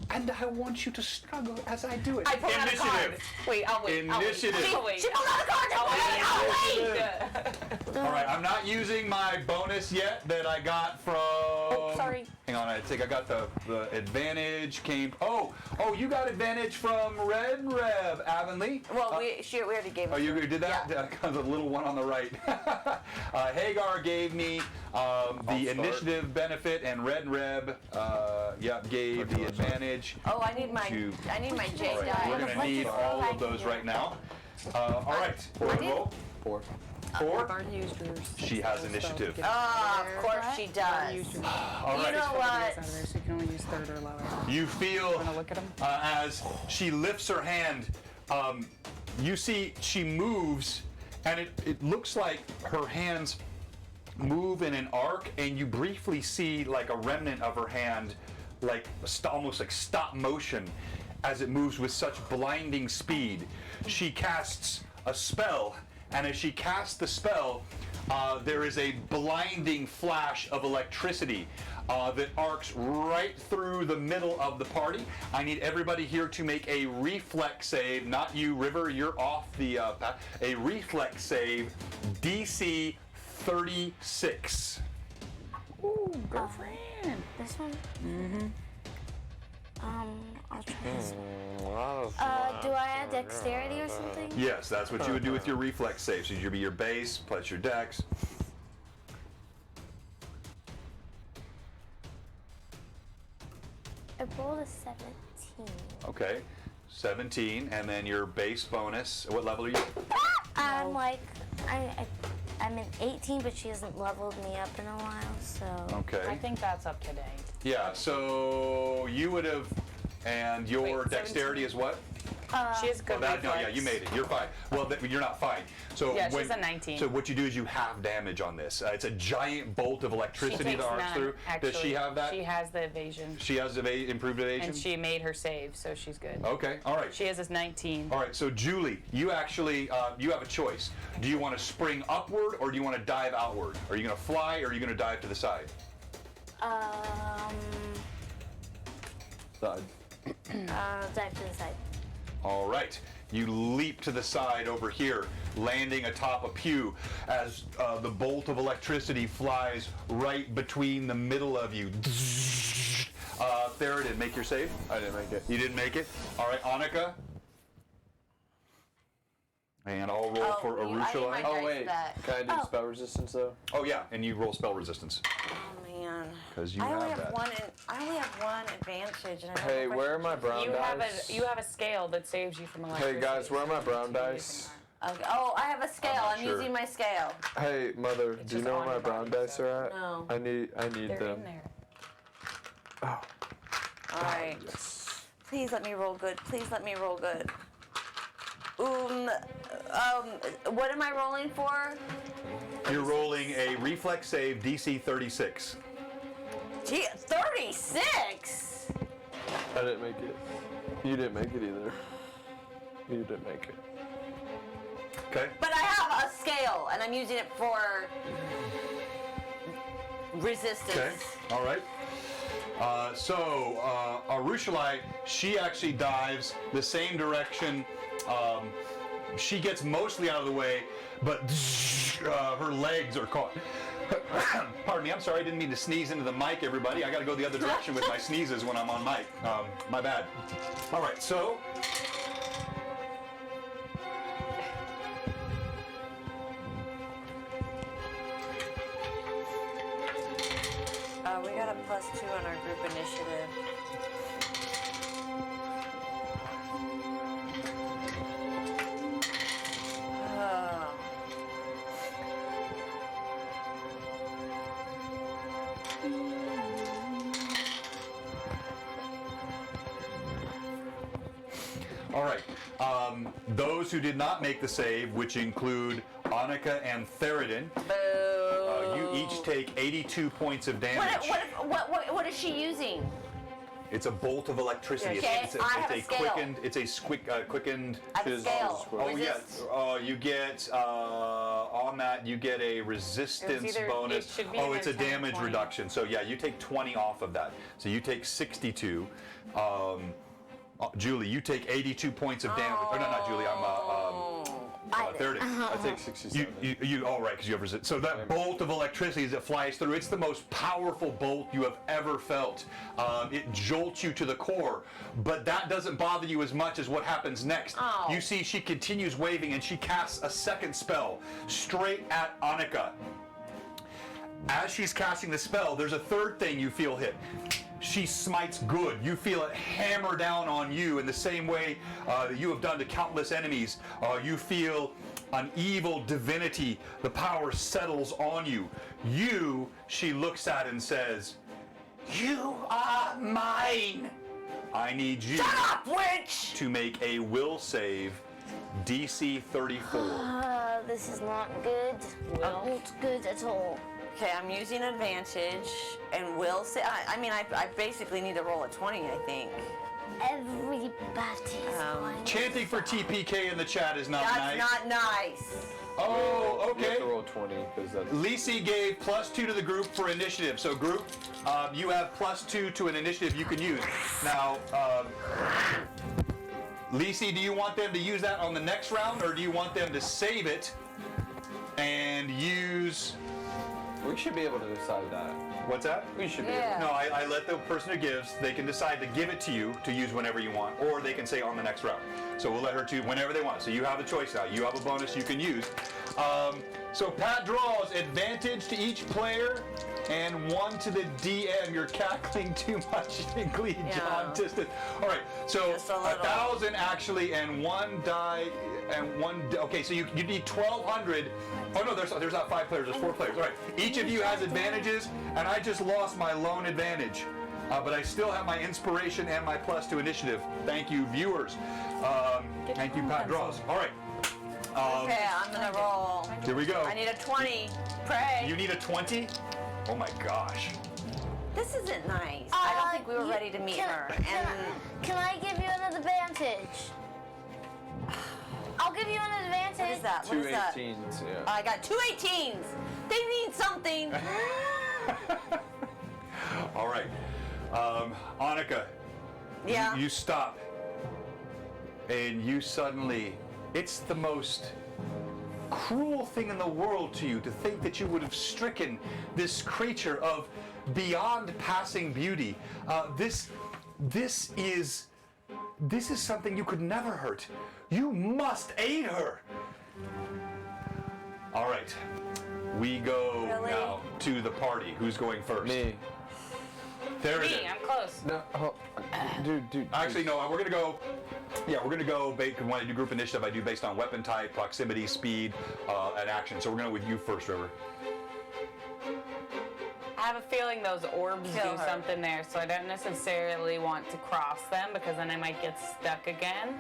and I want you to struggle as I do it. I pull out a card. Initiative. Wait, I'll wait. Initiative. I'll wait. She pulled out a card. I'll wait. All right, I'm not using my bonus yet that I got from. Oh, sorry. Hang on, I think I got the advantage came. Oh, you got advantage from Red Reb Avonlea. Well, we already gave it. Oh, you did that? Yeah. The little one on the right. Hagar gave me the initiative benefit, and Red Reb, gave the advantage. Oh, I need my To- J All right, die. we're gonna need all of those right now. All right, roll. 4. 4. I've already used yours. She has initiative. Oh, of course she does. All You right. know what? So you can only use third or lower. You feel Wanna look at 'em? as she lifts her hand, you see she moves, and it looks like her hands move in an arc, and you briefly see like a remnant of her hand, like almost like stop motion, as it moves with such blinding speed. She casts a spell, and as she casts the spell, there is a blinding flash of electricity that arcs right through the middle of the party. I need everybody here to make a reflex save. Not you, River, you're off the path. A reflex save, DC 36. Ooh, girlfriend. This one? I'll try this one. Mm, Do I add dexterity or something? Yes, that's what you would do with your reflex save. So you'd be your base plus your dex. I rolled a 17. Okay, 17, and then your base bonus. What level are you? I'm like, I'm in 18, but she hasn't leveled me up in a while, so. Okay. I think that's up to date. Yeah, so you would have, and your Wait, dexterity 17. is what? She has good No, yeah, reflex. you made it. You're fine. Well, you're not fine. So Yeah, she's a 19. So what you do is you halve damage on this. It's a giant bolt of She electricity takes that arcs none, through. actually. Does she have that? She has the evasion. She has improved evasion? And she made her save, so she's good. Okay, all right. She has this 19. All right, so Julie, you actually, you have a choice. Do you want to spring upward or do you want to dive outward? Are you going to fly or are you going to dive to the side? Side. Dive to the side. All right. You leap to the side over here, landing atop a pew as the bolt of electricity flies right between the middle of you. Theridin, make your save. I didn't make it. You didn't make it? All right, Annika. And I'll roll for I need my Arushalite. dice Oh wait, back. can I do spell resistance though? Oh, yeah, and you roll spell resistance. Oh man. 'Cause you I only have have that. one. I only have one advantage. And I don't Hey, know if I where are should my keep brown You dice? have a scale that saves you from electricity. Hey guys, where are my brown dice? Okay. Oh, I have a scale. not I'm sure. using my scale. Hey mother, do you just know on where my your brown body, dice so- are at? No. I need They're them. in there. Oh, All right. yes. Please let me roll good. Please let me roll good. What am I rolling for? You're rolling a reflex save DC 36. Gee, 36. I didn't make it. You didn't make it either. You didn't make it. Okay. But I have a scale, and I'm using it for resistance. Okay. All right. Arushalite, she actually dives the same direction. She gets mostly out of the way, but her legs are caught. Pardon me, I'm sorry, I didn't mean to sneeze into the mic, everybody. I gotta go the other direction with my sneezes when I'm on mic. My bad. All right, so. We got a +2 on our group initiative. Oh. All right. Those who did not make the save, which include Annika and Theridin, you each take 82 points of damage. What is she using? It's a bolt of electricity. Okay, It's I have a it's a scale. quickened. It's a quickened. I have a scale. Oh Resist. yeah. You get on that. You get a resistance either- bonus. it should be Oh, it's a either 10 or damage 20. reduction. So yeah, you take 20 off of that. So you take 62. Julie, you take 82 points of damage. Oh, no, not Julie. Theridin. I take 67. You all right, because you have resist. So that bolt of electricity as it flies through, it's the most powerful bolt you have ever felt. It jolts you to the core, but that doesn't bother you as much as what happens next. Oh. You see she continues waving and she casts a second spell straight at Annika. As she's casting the spell, there's a third thing you feel hit. She smites good. You feel it hammer down on you in the same way that you have done to countless enemies. You feel an evil divinity. The power settles on you. She looks at and says, "You are mine." I need you Shut up, witch! to make a will save, DC 34. This is not good. Not good at all. Okay, I'm using advantage and will say. I mean, I basically need to roll a 20, I think. Everybody's going. Chanting for TPK in the chat is not That's nice. not nice. Oh, You okay. have to roll 20 because that's. Lisi gave +2 to the group for initiative. So group, you have +2 to an initiative you can use. Now, Lisi, do you want them to use that on the next round, or do you want them to save it and use? We should be able to decide that. What's that? We should be Yeah. No, I let the person who gives, they can decide to give it to you to use whenever you want, or they can say on the next round. So we'll let her choose whenever they want. So you have a choice now. You have a bonus you can use. So Pat draws advantage to each player and 1 to the DM. You're cackling too much in glee, John. Yeah. Just all right. So Just a little. 1,000 actually, and 1 die, and 1. Okay, so you need 1,200. Oh no, there's not 5 players. There's 4 players. All right. Each of you has advantages, and I just lost my lone advantage. But I still have my inspiration and my +2 initiative. Thank you, viewers. Thank you, Pat draws. All right. Okay, I'm gonna roll. Here we go. I need a 20. Pray. You need a 20? Oh my gosh. This isn't nice. I don't think we were ready to meet her. And Can I give you an advantage? I'll give you an advantage. what is that? What Two is that? 18s, yeah. I got 2 18s. They need something. All right. Annika, Yeah. you stop. And you suddenly, it's the most cruel thing in the world to you to think that you would have stricken this creature of beyond passing beauty. This is something you could never hurt. You must aid her. All right, we go Really? now to the party. Who's going first? Me. There it is. Me, I'm close. No, dude. Actually, no. We're gonna go. Yeah, we're gonna go. When I do group initiative, I do based on weapon type, proximity, speed, and action. So we're gonna go with you first, River. I have a feeling those orbs Kill do her. something there, so I don't necessarily want to cross them because then I might get stuck again.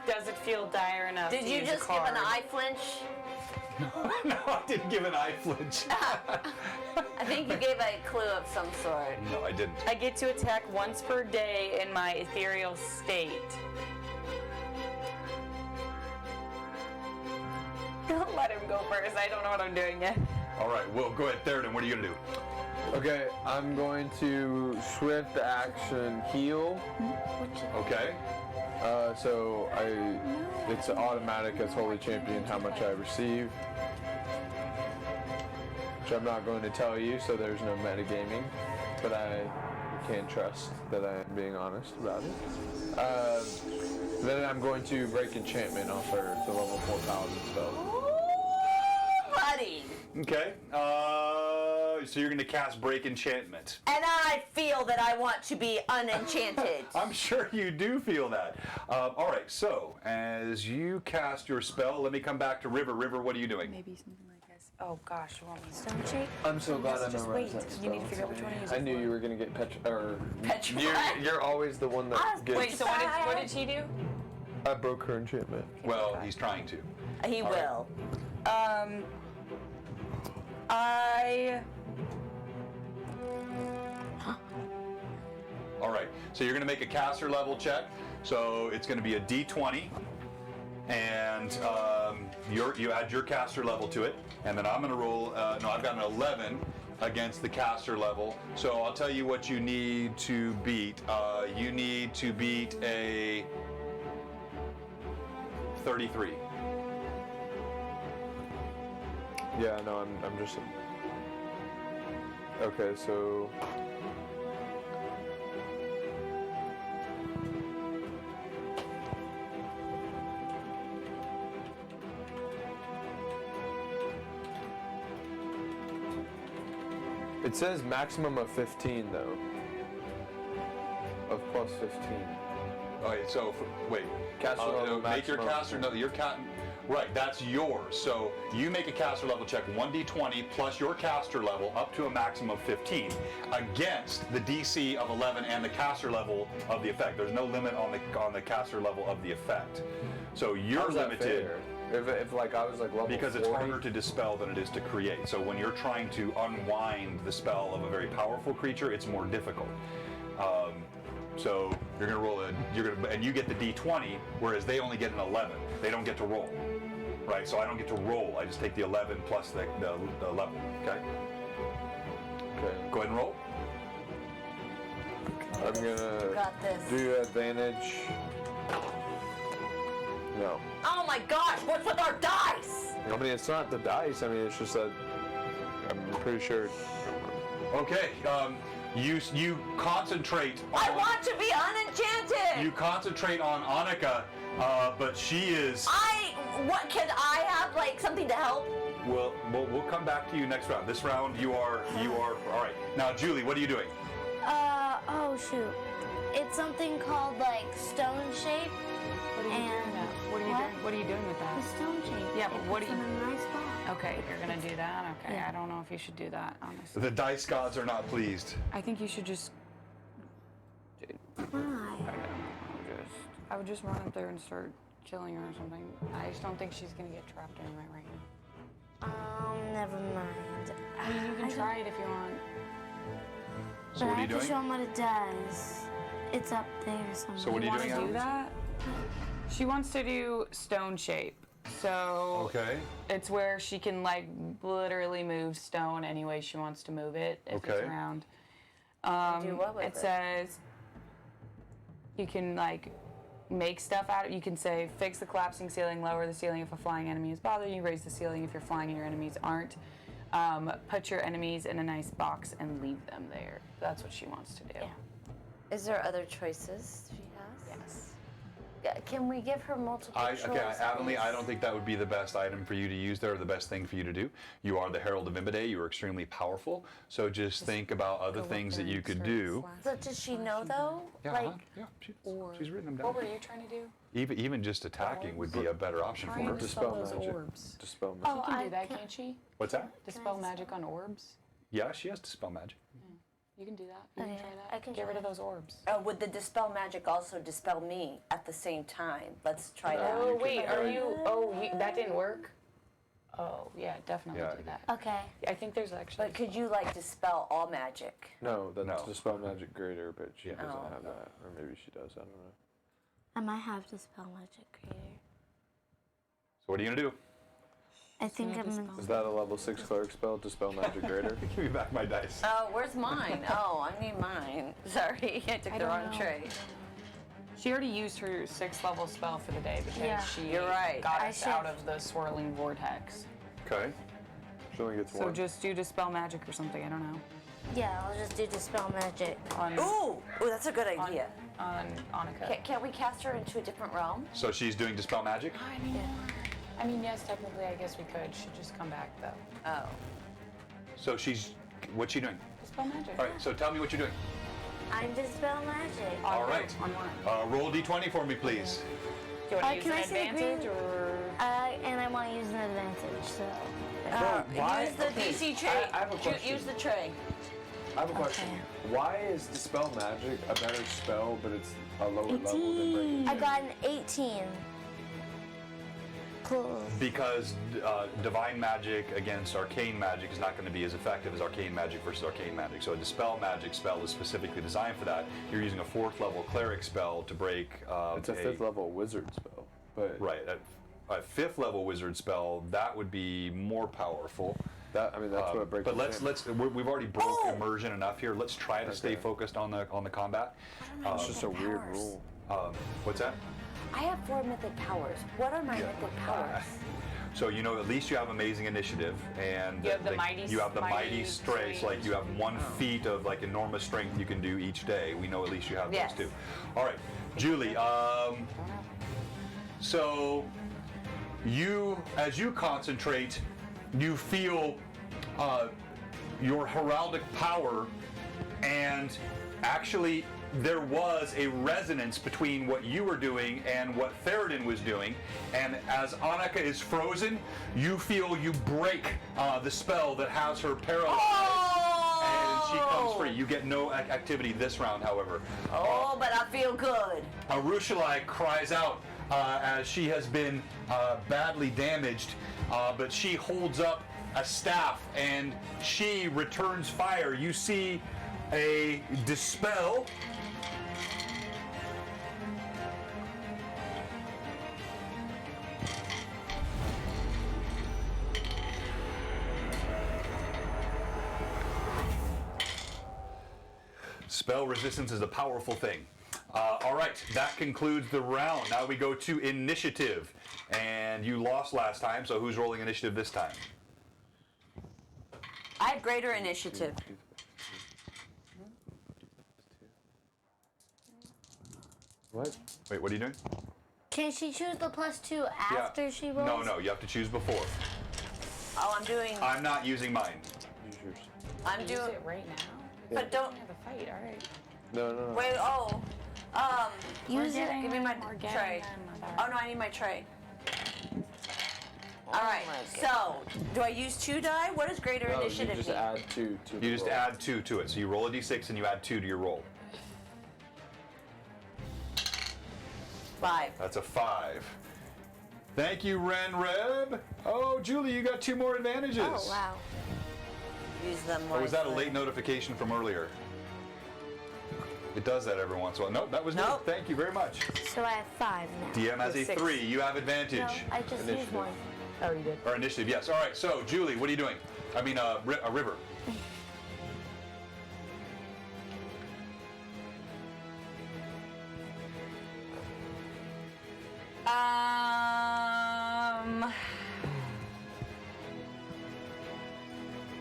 Does it feel dire enough Did to you use just a give card? an eye flinch? No, I didn't give an eye flinch. I think you gave a clue of some sort. No, I didn't. I get to attack once per day in my ethereal state. Don't let him go first. I don't know what I'm doing yet. All right, well, go ahead, Theoden. What are you gonna do? Okay, I'm going to swift action heal. Okay. So it's automatic as Holy Champion how much I receive. Which I'm not going to tell you, so there's no metagaming. But I can trust that I am being honest about it. Then I'm going to break enchantment off her. It's a level 4 paladin spell. Ooh, buddy. Okay. So you're gonna cast Break Enchantment. And I feel that I want to be unenchanted. I'm sure you do feel that. All right. So as you cast your spell, let me come back to River. River, what are you doing? Maybe something like this. Oh gosh, you want me to Stone shape? I'm so glad I just memorized wait. that You need to spell figure out which one to use I it knew for. you were going to get Petrified. You're always the one that gets... Wait, so what did he do? I broke her enchantment. Well, he's trying to. He will. All right. So you're gonna make a caster level check. So it's gonna be a D20, and you add your caster level to it, and then I'm gonna roll. No, I've got an 11 against the caster level. So I'll tell you what you need to beat. You need to beat a 33. Yeah, no, I'm just... Okay, so... It says maximum of 15, though. Of plus 15. Okay, so wait. Caster level make your maximum. caster. No, your cat. Right, that's yours. So you make a caster level check, 1d20 plus your caster level up to a maximum of 15 against the DC of 11 and the caster level of the effect. There's no limit on the caster level of the effect. So you're How's that limited. fair? If like I was like level Because 40, it's harder to dispel than it is to create. So when you're trying to unwind the spell of a very powerful creature, it's more difficult. So you're gonna roll and you get the D20, whereas they only get an 11. They don't get to roll, right? So I don't get to roll. I just take the 11 plus the level. Okay. Okay. Go ahead and roll. I'm gonna Got this. do advantage. No. Oh my gosh, what's with our dice? I mean, it's not the dice. I mean, it's just that I'm pretty sure. Okay. You concentrate. I want to be unenchanted. You concentrate on Annika, but she is. What can I have like something to help? We'll come back to you next round. This round you are all right. Now, Julie, what are you doing? Oh shoot. It's something called like stone shape. What are you doing with that? What are you doing? What are you doing with The that? stone shape. Yeah, but what It's do you- in a nice box. Okay, you're gonna do that. Okay, Yeah. I don't know if you should do that, honestly. The dice gods are not pleased. I think you should just. Why? I would just run up there and start killing her or something. I just don't think she's gonna get trapped anywhere right now. Never mind. I mean, you can try it if you want. So But what I are you have to doing? show them what it does. It's up there somewhere. So what are you Want doing, to do Alex? that? She wants to do stone shape. So Okay. it's where she can like literally move stone any way she wants to move it if it's Okay. around. Do what with It says you can like make stuff out of. You can say fix the collapsing ceiling, lower the ceiling if a flying enemy is bothering you, raise the ceiling if you're flying and your enemies aren't. Put your enemies in a nice box and leave them there. That's what she wants to do. Yeah. Is there other choices she has? Yes. Can we give her multiple choice? Adamly, I don't think that would be the best item for you to use there, or the best thing for you to do. You are the Herald of Imide. You are extremely powerful. So just think about other things that you could do. So does she know though? Yeah, Like, she's written them What down. were you trying to do? Even just attacking would be a better option for her. Dispel those magic. orbs. Dispel magic. She can I do that, can- can't she? What's that? Dispel magic on orbs. Yeah, she has Dispel Magic. You can do that. You can Okay, try that. I can Get try rid of that. those orbs. would the dispel magic also dispel me at the same time? Let's try that. Oh wait, are you? Oh, that didn't work. Oh yeah, definitely Yeah. do that. Okay. I think there's actually. But could you like dispel all magic? No, that's No. Dispel Magic Greater, but she Yeah. doesn't Oh. have that. Or maybe she does, I don't know. I might have to spell magic creator. So what are you gonna do? I think I'm. Is that a level 6 cleric spell, Dispel Magic Greater? Give me back my dice. Oh, where's mine? Oh, I need mine. Sorry, I took the don't wrong know. tray. She already used her 6th level spell for the day because Yeah. she You're right. got I us should- out of the swirling vortex. Okay. She only gets So one. just do dispel magic or something. I don't know. Yeah, I'll just do dispel magic. On Ooh, that's a good idea. on Annika. Can't we cast her into a different realm? So she's doing Dispel Magic? I mean, yes, technically, I guess we could. She'd just come back though. Oh. So what's she doing? Dispel magic. All right, so tell me what you're doing. I'm dispel magic. On All who? right. On what? Roll a d20 for me, please. Do you want to use can an I see the green? advantage or? And I want to use an advantage, so. why? Use the Okay, DC tray. I have a question. Use the tray. I have a question. Why is Dispel Magic a better spell, but it's a lower level than Breaking I Chains? got an 18. Cool. Because divine magic against arcane magic is not going to be as effective as arcane magic versus arcane magic. So a dispel magic spell is specifically designed for that. You're using a 4th level cleric spell to break. It's a 5th level wizard spell, but Right. A 5th level wizard spell that would be more powerful. that's what Breaking But Chains. we've already broke immersion enough here. Let's try to stay Okay. focused on the combat. It's just a weird rule. What's that? I have 4 mythic powers. What are my mythic powers? So at least you have amazing initiative, and You have the mighty- you have the mighty mighty strength. Like you have 1 feat of like enormous strength you can do each day. We know at least you have Yes. those 2. All right, Julie. So as you concentrate, you feel your heraldic power, and actually there was a resonance between what you were doing and what Theoden was doing, and as Annika is frozen, you feel you break the spell that has her paralyzed, and she comes free. You get no activity this round, however. Oh, but I feel good. Arushalai cries out as she has been badly damaged, but she holds up a staff and she returns fire. You see a dispel. Spell resistance is a powerful thing. All right, that concludes the round. Now we go to initiative. And you lost last time, so who's rolling initiative this time? I have greater initiative. What? Wait, what are you doing? Can she choose the +2 after she rolls? No, you have to choose before. Oh, I'm doing. I'm not using mine. Use yours. I'm Use doing. it right now. But don't. We have a fight. All right. No. Wait. Oh. Use it. Give me my We're getting tray. them, Oh no, I need my tray. All right. So, do I use 2 die? What does greater No, you initiative just mean? add 2 to the You just roll. add 2 to it. So you roll a d6 and you add 2 to your roll. 5. That's a 5. Thank you, Ren Reb. Oh, Julie, you got 2 more advantages. Oh, wow. Use them. Or was that a wisely. late notification from earlier? It does that every once in a while. Nope, that was Nope. new. Thank you very much. So I have 5 now. DM has a 6. 3. You have advantage. No, I just used Initiative. 1. Oh, you did. Or initiative, yes. All right, so Julie, what are you doing? I mean, a river.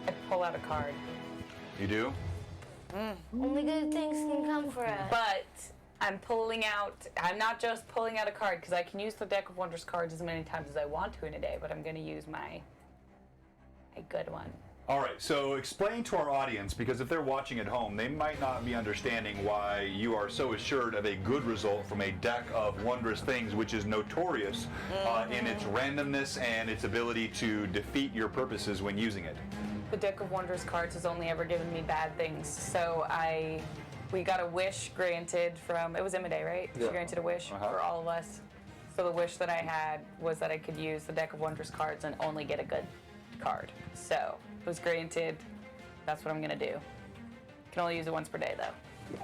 I pull out a card. You do? Only good things can come for us. But I'm not just pulling out a card because I can use the Deck of Wonders cards as many times as I want to in a day, but I'm going to use a good one. All right, so explain to our audience, because if they're watching at home, they might not be understanding why you are so assured of a good result from a deck of wondrous things, which is notorious in its randomness and its ability to defeat your purposes when using it. The Deck of Wonders cards has only ever given me bad things, so we got a wish granted from, it was Imade, right? She granted a wish for all of us. So the wish that I had was that I could use the Deck of Wonders cards and only get a good card. So it was granted. That's what I'm gonna do. Can only use it once per day though,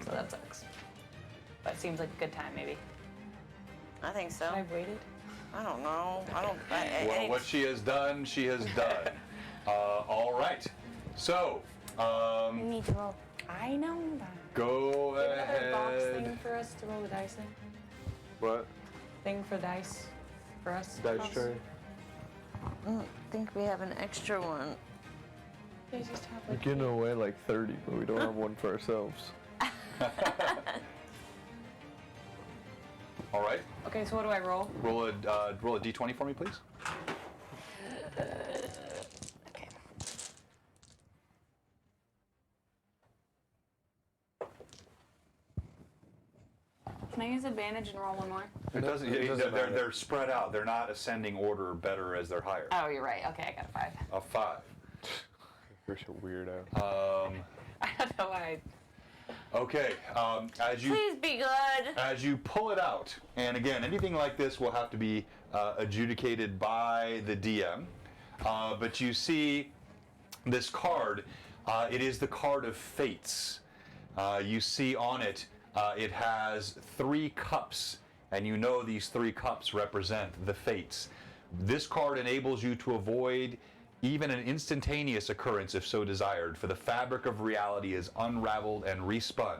so that sucks. But it seems like a good time, maybe. I think so. I've waited. I don't know. Well, what she has done, she has done. All right, so You need to roll. I know that. go Do you have another box ahead. thing for us to roll the dice in? What? Thing for dice for us? Dice tray? I don't think we have an extra one. You guys just have We're like giving away like 30, but we don't have one for ourselves. All right, Okay, so what do I roll? roll a d20 for me, please. Okay. Can I use advantage and roll one more? It doesn't. It doesn't matter. They're spread out. They're not ascending order better as they're higher. Oh, you're right. Okay, I got a 5. A 5. You're so weirdo. I don't know why. Okay. As you Please be good. as you pull it out, and again, anything like this will have to be adjudicated by the DM. But you see this card. It is the card of fates. You see on it, it has 3 cups, and you know these 3 cups represent the fates. This card enables you to avoid even an instantaneous occurrence if so desired, for the fabric of reality is unraveled and respun.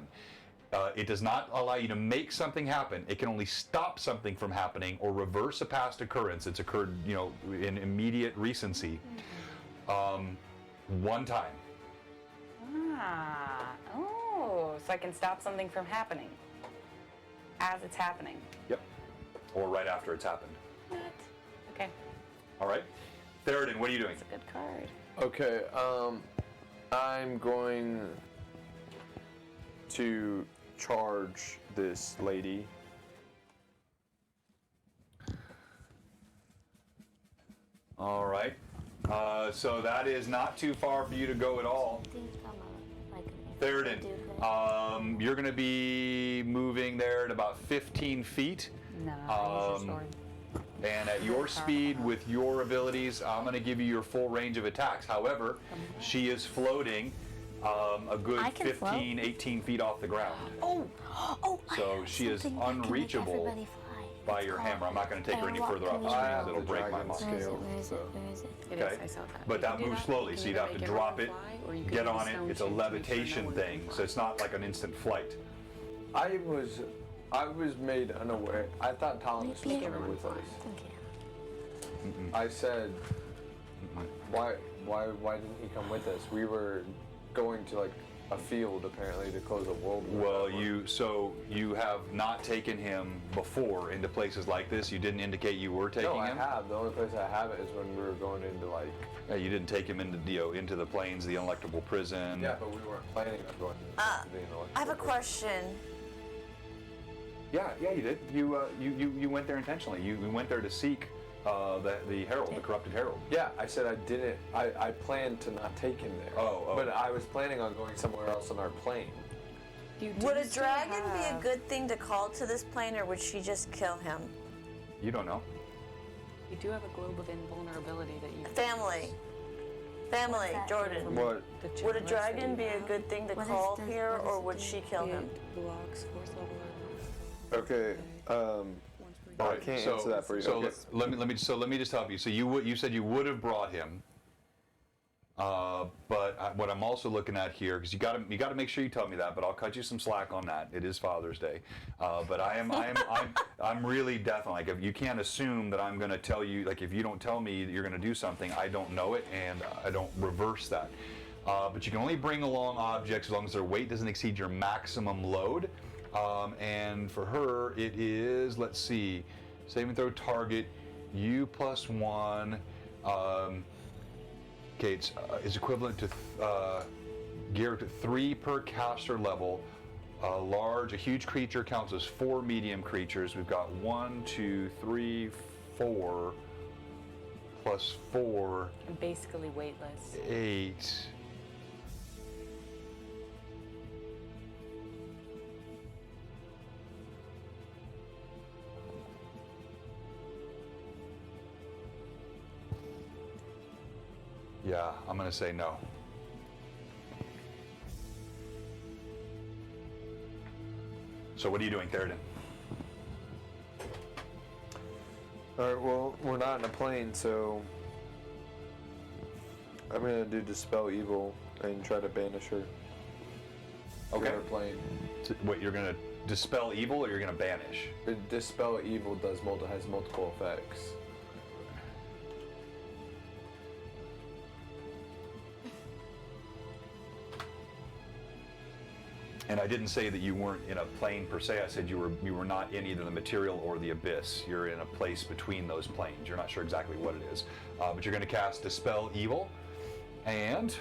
It does not allow you to make something happen. It can only stop something from happening or reverse a past occurrence that's occurred, in immediate recency, one time. Oh, so I can stop something from happening as it's happening. Yep. Or right after it's happened. What? Okay, All right. Theoden, what are you doing? it's a good card. Okay, I'm going to charge this lady. All right. So that is not too far for you to go at all. Things come up, like, Theoden, you're going to be moving there at about 15 feet. No, use your sword. And at your speed, with your abilities, I'm going to give you your full range of attacks. However, she is floating a good I can 15, 18 feet off the ground. Oh, So I have she is something that can make unreachable everybody fly. by It's your called hammer. I'm not going to take her any further off the Airwalk. screen I have because it'll the break my dragon mind. Where is it? scale, Where is it? so- Where is it? It is, Okay. I saw that. But You that can do moves that. slowly, You so can you'd either have to make drop it, everyone fly, or you can get do the on it. stone It's a shape to make sure levitation no one can thing, fly. so it's not like an instant flight. I was made unaware. I thought Thomas was Maybe coming everyone with us. Okay. I said, why didn't he come with us? We were going to like a field apparently to close a world war. Well, you have not taken him before into places like this. You didn't indicate you were taking No, I him. have. The only place I have it is when we were going into like. Yeah, you didn't take him into the plains, the unelectable prison. Yeah, but we weren't planning on going to the intellectual. I have a question. Yeah, you did. You went there intentionally. You went there to seek the herald, the corrupted herald. Yeah, I said I didn't. I planned to not take him there. Oh. But I was planning on going somewhere else on our plane. Would a dragon be a good thing to call to this plane, or would she just kill him? You don't know. You do have a globe of invulnerability that you Family. Family, that? Jordan. What? Would a dragon be a good thing to What is call this? here, What is or it would do? she kill him? Okay. I can't answer that for you. So Okay. let me just help you. So you said you would have brought him, but what I'm also looking at here, because you got to make sure you tell me that. But I'll cut you some slack on that. It is Father's Day, but I'm really definitely, like, if you can't assume that I'm going to tell you, like, if you don't tell me that you're going to do something, I don't know it and I don't reverse that. But you can only bring along objects as long as their weight doesn't exceed your maximum load. And for her, it is, let's see, saving throw target, U plus 1. Okay, it's equivalent to geared to 3 per caster level. A huge creature counts as 4 medium creatures. We've got 1, 2, 3, 4, plus 4, I'm basically weightless. 8. Yeah, I'm going to say no. So what are you doing, Theoden? Alright, well, we're not in a plane, so I'm gonna do Dispel Evil and try to banish her. Okay. To our plane. What, you're going to dispel evil or you're going to banish? Dispel Evil has multiple effects. And I didn't say that you weren't in a plane per se. I said you were not in either the material or the abyss. You're in a place between those planes. You're not sure exactly what it is. But you're going to cast Dispel Evil. And...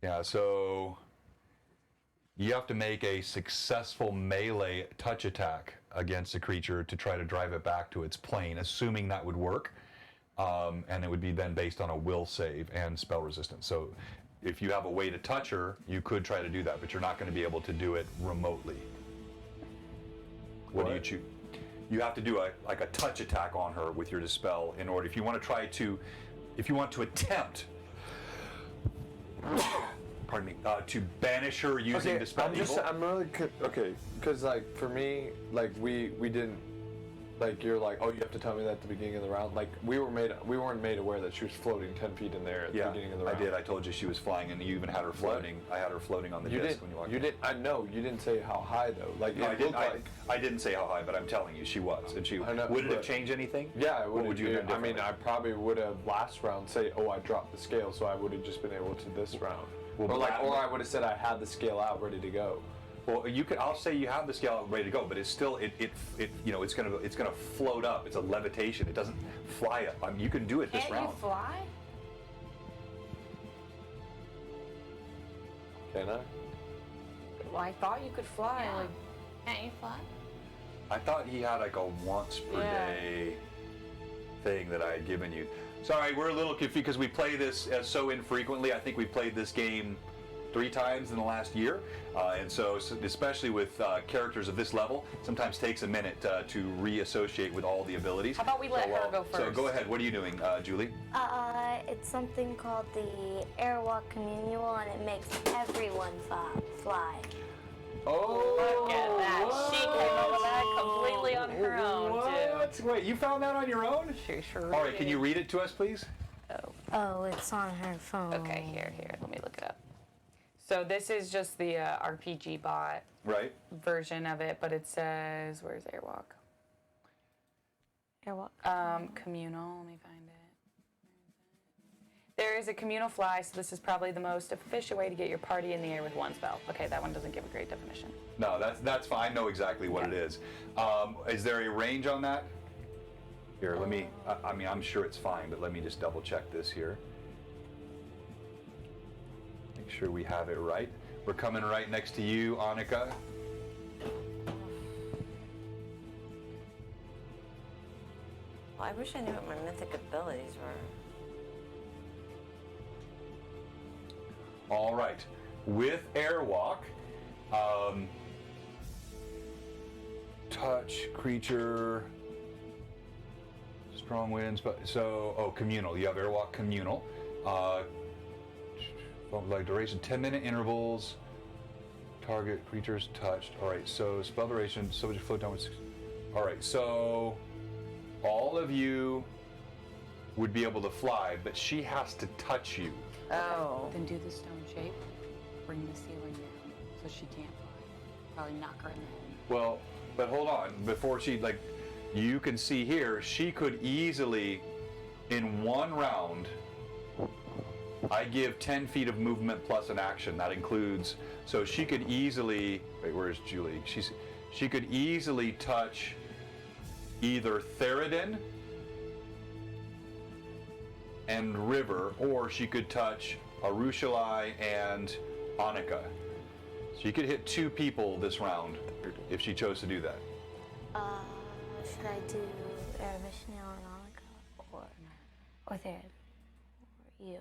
Yeah, so you have to make a successful melee touch attack against a creature to try to drive it back to its plane, assuming that would work. And it would be then based on a will save and spell resistance. So if you have a way to touch her, you could try to do that, but you're not going to be able to do it remotely. What do you choose? You have to do a touch attack on her with your dispel in order, if you want to attempt pardon me, to banish her using Dispel Evil. I'm really okay, because like for me, like we didn't, like you're like, oh, you have to tell me that at the beginning of the round. Like we weren't made aware that she was floating 10 feet in there at the beginning of the round. I did. I told you she was flying, and you even had her floating. I had her floating on the disc when you walked in. You didn't. I know you didn't say how high though. Like No, it looked like. I didn't say how high, but I'm telling you, she was, and she. I know, Would it have but- changed anything? Yeah, What would you have done I mean, differently? I probably would have last round say, oh, I dropped the scale, so I would have just been able to this round. Well, or but I would have said I had the scale out ready to go. Well, you could. I'll say you have the scale ready to go, but it's still it's gonna float up. It's a levitation. It doesn't fly up. I mean, you can do it this Can't round. you fly? Can I? Well, I thought you could fly. Yeah. Like, Can't you fly? I thought he had like a once per Yeah. day thing that I had given you. Sorry, we're a little confused because we play this so infrequently. I think we played this game 3 times in the last year, and so especially with characters of this level, sometimes takes a minute to reassociate with all the abilities. How about we let her go So first? go ahead. What are you doing, Julie? It's something called the Airwalk Communal, and it makes everyone fly. Oh, Look at that. She came up with that completely on her own, what? too. Wait, you found that on your own? She sure All right, can did. you read it to us, please? Oh, it's on her phone. Okay, here. Let me look it up. So this is just the RPG bot Right. version of it, but it says, where's Airwalk? Airwalk. Communal, let me find it. There is a communal fly, so this is probably the most efficient way to get your party in the air with one spell. Okay, that one doesn't give a great definition. No, that's fine. I know exactly what it is. Is there a range on that? Here, let me. I mean, I'm sure it's fine, but let me just double check this here. Make sure we have it right. We're coming right next to you, Annika. Well, I wish I knew what my mythic abilities were. All right. With Airwalk, touch creature. Strong winds, but communal. You have airwalk communal. Like duration, 10-minute intervals. Target creatures touched. All right, so spell duration, so would you float downwards? All right, so all of you would be able to fly, but she has to touch you. Oh. Then do the stone shape. Bring the ceiling down so she can't fly. Probably knock her in the head. Well, but hold on. Before she, like, you can see here, she could easily, in one round, I give 10 feet of movement plus an action. That includes, so she could easily, wait, where's Julie? She could easily touch either Theoden and River, or she could touch Arushalai and Annika. She could hit 2 people this round if she chose to do that. Should I do Eremishnil and Annika or Theron? Or you?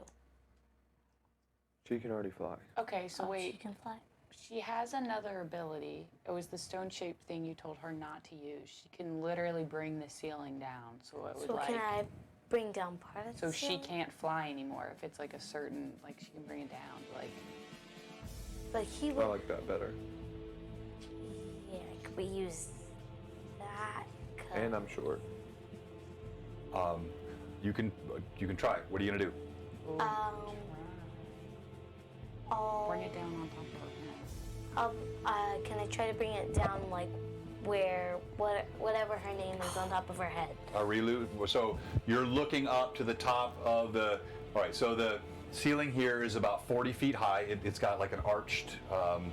She can already fly. Okay, so She wait. can fly. She has another ability. It was the stone-shaped thing you told her not to use. She can literally bring the ceiling down. So it would So like. can I bring down part of So the she ceiling? can't fly anymore if it's like a certain, like she can bring it down. Like. But he I would. like that better. Yeah, could we use that? And I'm short. You can try it. What are you gonna do? Bring it down on top of her head. Can I try to bring it down like where whatever her name is on top of her head? Arilu. So you're looking up to the top of the. All right. So the ceiling here is about 40 feet high. It's got like an arched, kind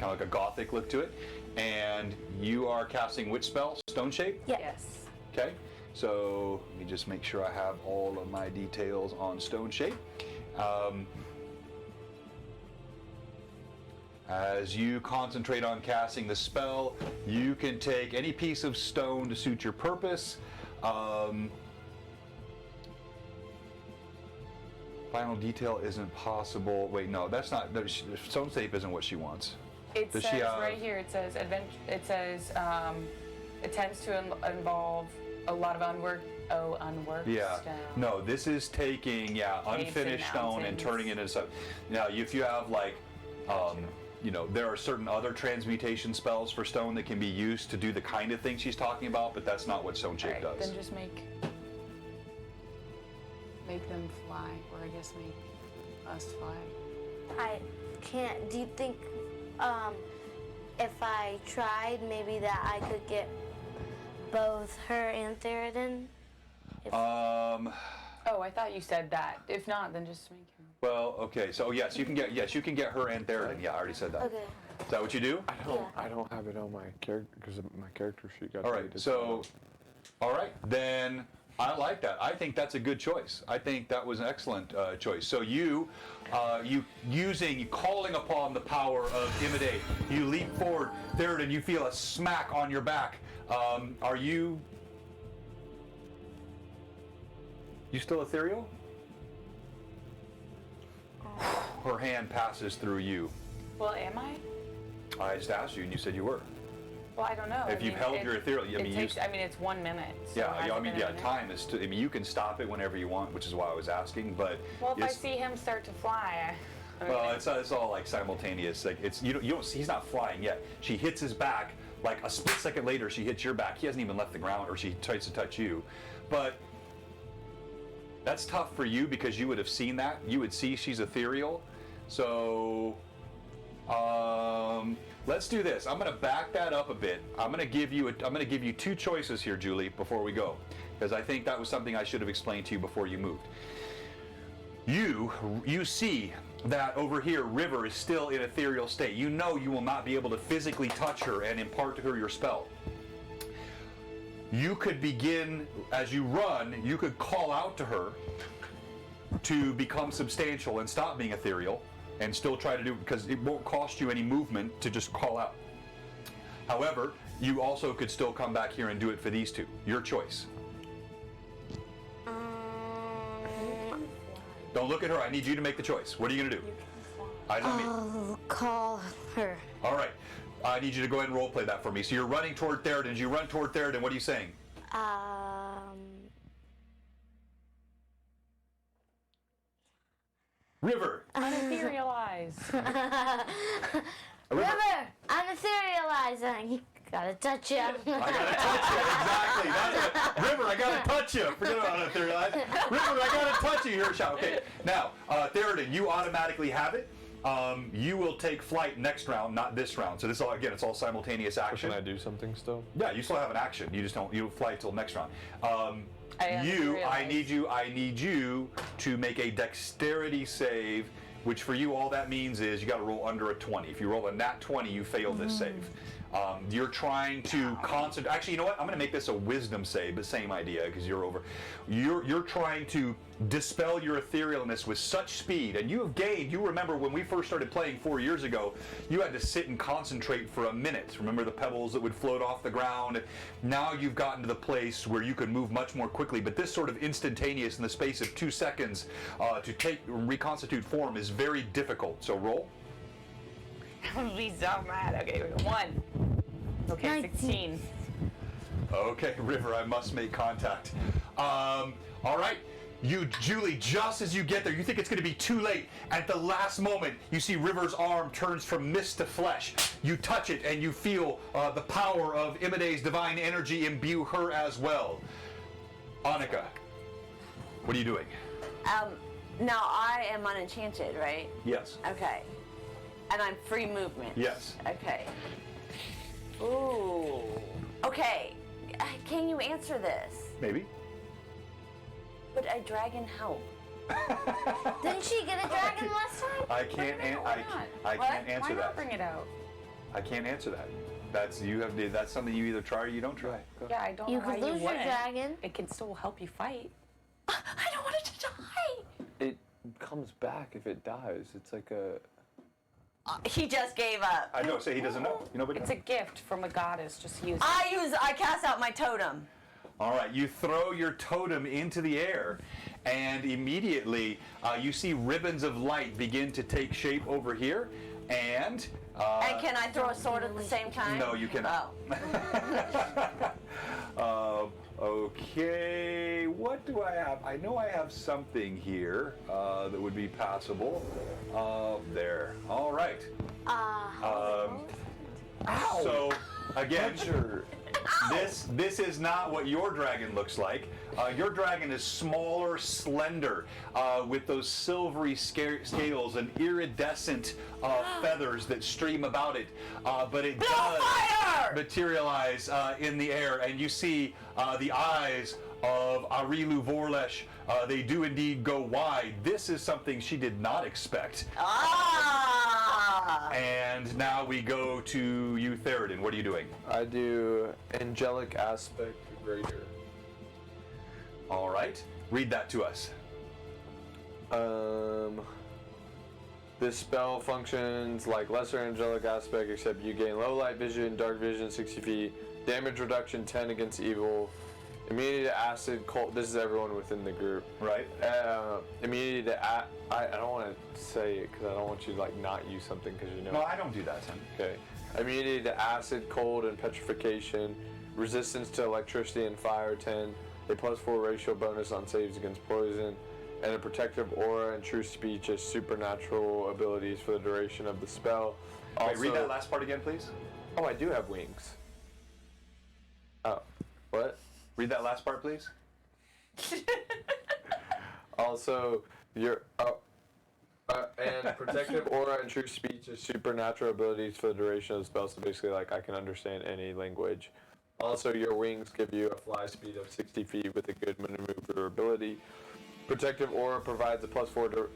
of like a gothic look to it. And you are casting which spell? Stone shape. Yeah. Yes. Okay. So let me just make sure I have all of my details on stone shape. As you concentrate on casting the spell, you can take any piece of stone to suit your purpose. Final detail isn't possible. Wait, no, that's not. Stone shape isn't what she wants. It Does says she have- right here. It says it tends to involve a lot of unworked Yeah. stone. No, this is taking Caves and unfinished stone and mountains. turning it into stuff. Now, if you have like, there are certain other transmutation spells for stone that can be used to do the kind of thing she's talking about, but that's not what stone shape Alright, does. then just make them fly, or I guess make us fly. I can't. Do you think if I tried, maybe that I could get both her and Theoden? Oh, I thought you said that. If not, then just make him. Well, okay, so yes, you can get her and Theoden. Yeah, I already said that. Okay. Is that what you do? Yeah. I don't have it on my character because my character sheet got All right, deleted. so, all right, then I like that. I think that's a good choice. I think that was an excellent choice. So you calling upon the power of Imitate, you leap forward, Theoden, you feel a smack on your back. Are you still ethereal? Her hand passes through you. Well, am I? I just asked you, and you said you were. Well, I don't know. If you've held your ethereal, it's 1 minute. So Yeah, has it been a minute? time is. You can stop it whenever you want, which is why I was asking. But Well, if I it's- see him start to fly, well, it's all like simultaneous. Like you don't see, he's not flying yet. She hits his back. Like a split second later, she hits your back. He hasn't even left the ground, or she tries to touch you. But that's tough for you because you would have seen that. You would see she's ethereal. So let's do this. I'm going to back that up a bit. I'm going to give you 2 choices here, Julie, before we go, because I think that was something I should have explained to you before you moved. You see that over here, River is still in ethereal state. You know you will not be able to physically touch her and impart to her your spell. You could begin, as you run, you could call out to her to become substantial and stop being ethereal, and still try to do, because it won't cost you any movement to just call out. However, you also could still come back here and do it for these 2. Your choice. Don't look at her. I need you to make the choice. What are you going to do? I'll call her. All right. I need you to go ahead and role play that for me. So you're running toward Theroden. As you run toward Theroden, what are you saying? River. Unetherealize. River, I'm etherealizing. Gotta touch you. I gotta touch you, exactly. That's it. River, I gotta touch you. Forget about etherealize. River, I gotta touch you. Here, shout. Okay. Now, Theroden, you automatically have it. You will take flight next round, not this round. So this all again, it's all simultaneous action. Can I do something still? Yeah, you still have an action. You just don't. You fly till next round. I need you to make a dexterity save, which for you all that means is you got to roll under a 20. If you roll a nat 20, you fail this save. You're trying to concentrate. Actually, you know what? I'm going to make this a wisdom save, but same idea because you're over. You're trying to dispel your etherealness with such speed, and you have gained. You remember when we first started playing 4 years ago, you had to sit and concentrate for a minute. Remember the pebbles that would float off the ground? Now you've gotten to the place where you can move much more quickly, but this sort of instantaneous in the space of 2 seconds to reconstitute form is very difficult. So roll. I would be so mad. Okay, 1. Okay, 16. Okay, River, I must make contact. All right. Julie, just as you get there, you think it's going to be too late. At the last moment, you see River's arm turns from mist to flesh. You touch it, and you feel the power of Imide's divine energy imbue her as well. Annika, what are you doing? Now I am unenchanted, right? Yes. Okay. And I'm free movement. Yes. Okay. Ooh. Okay. Can you answer this? Maybe. Would a dragon help? Didn't she get a dragon last time? I can't. I can't answer Why not that. bring it out? I can't answer that. That's something you either try or you don't try. Go. Yeah, I don't You know why could lose you your wouldn't. dragon. It can still help you fight. I don't want it to die. It comes back if it dies. It's like a. He just gave up. I know. Say he doesn't know. Nobody. It's a gift from a goddess. Just use it. I cast out my totem. All right, you throw your totem into the air, and immediately you see ribbons of light begin to take shape over here, and... and can I throw a sword at the same time? No, you cannot. Oh. Okay, what do I have? I know I have something here that would be passable. There. All right. So, again... This is not what your dragon looks like. Your dragon is smaller, slender, with those silvery scales and iridescent feathers that stream about it. But it does materialize in the air, and you see the eyes of Arilu Vorlesh. They do indeed go wide. This is something she did not expect. And now we go to you, Theroden. What are you doing? I do angelic aspect greater. All right. Read that to us. This spell functions like lesser angelic aspect, except you gain low light vision, dark vision, 60 feet, damage reduction 10 against evil, immunity to acid, cold. This is everyone within the group. Right. Immunity to I don't want to say it because I don't want you to like not use something because you know. No, I don't do that, Tim. Okay. Immunity to acid, cold, and petrification. Resistance to electricity and fire 10. A +4 ratio bonus on saves against poison. And a protective aura and true speech as supernatural abilities for the duration of the spell. Wait, read that last part again, please. Oh, I do have wings. Oh, what? Read that last part, please. Also, your and protective aura and true speech as supernatural abilities for the duration of the spell. So basically, like I can understand any language. Also, your wings give you a fly speed of 60 feet with a good maneuverability. Protective aura provides a +4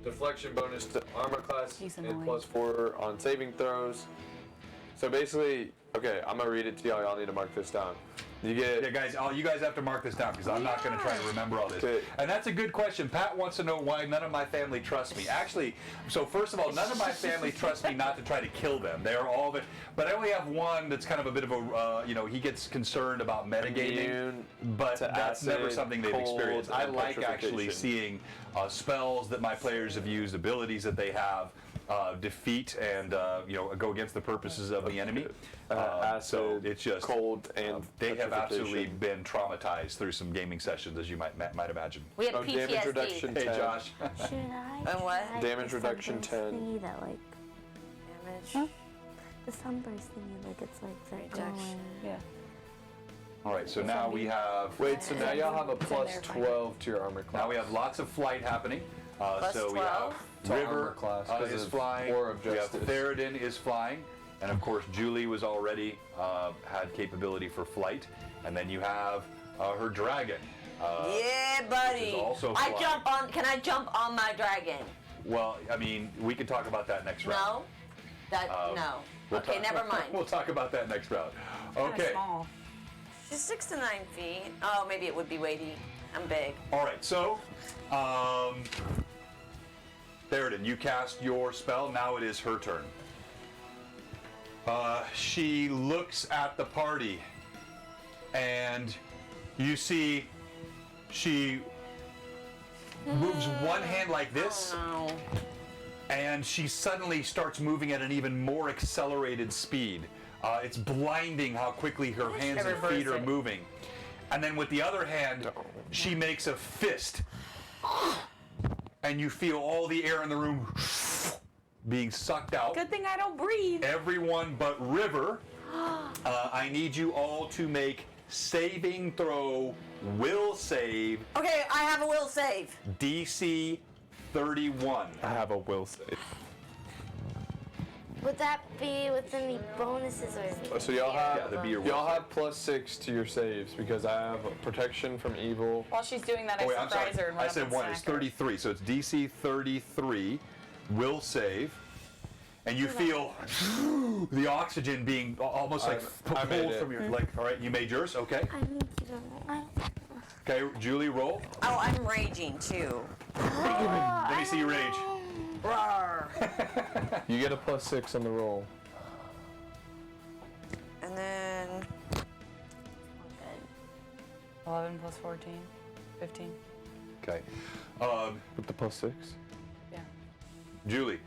deflection bonus to armor class and +4 on saving throws. So basically, okay, I'm gonna read it to y'all. Y'all need to mark this down. You get Yeah, guys, you guys have to mark this down because I'm not going to try to remember all this. Okay. And that's a good question. Pat wants to know why none of my family trusts me. Actually, so first of all, none of my family trusts me not to try to kill them. They are all, but I only have one that's kind of a bit of a, he gets concerned about metagaming, but that's acid, never something they've cold, experienced. I and like actually petrification. seeing spells that my players have used, abilities that they have. defeat and go against the purposes of the enemy. Acid, so it's just cold, and they have absolutely petrification. been traumatized through some gaming sessions, as you might imagine. We have Damage PTSD. reduction Hey 10. Josh. Should I? And what? try Damage the reduction sunburst 10. Thingy that like Damage. the sunburst thingy, like it's like they're Reduction. glowing. Yeah. All right, so now we have Wait, so now y'all have a It's in plus there, fine. 12 to your armor class. now we have lots of flight happening. Plus so we 12? have To armor River class, 'cause is of flying. War of We have Justice. Theoden is flying, and of course Julie was already had capability for flight, and then you have her dragon. Yeah, buddy. also I flying. jump on. Can I jump on my dragon? Well, I mean, we can talk about that next round. No. That no. We'll Okay, talk- never mind. We'll talk about that next round. Kinda Okay. small. She's 6 to 9 feet. Oh, maybe it would be weighty. I'm big. All right. So, Theoden, you cast your spell. Now it is her turn. She looks at the party, and you see she moves one hand like this, No. and she suddenly starts moving at an even more accelerated speed. It's blinding how quickly her hands and reverse feet are it. moving. And then with the other hand, she makes a fist, and you feel all the air in the room being sucked out. Good thing I don't breathe. Everyone but River, I need you all to make saving throw, will save, Okay, I have a will save. DC 31. I have a will save. Would that be with any bonuses or? So y'all have Yeah, that'd be your will y'all save. have +6 to your saves because I have protection from evil. While she's doing that, I Oh, wait, I'm sorry. surprise her and run I up said and one. It's smack her. 33, so it's DC 33. Will save, and you feel the oxygen being almost like I made pulled it. from your leg. All right, you made yours. Okay. I need you to. Okay, Julie, roll. Oh, I'm raging too. Let me see your rage. Rawr. You get a +6 on the roll. And then. Oh, good. 11 plus 14, 15. Okay. With the +6. Yeah. Julie.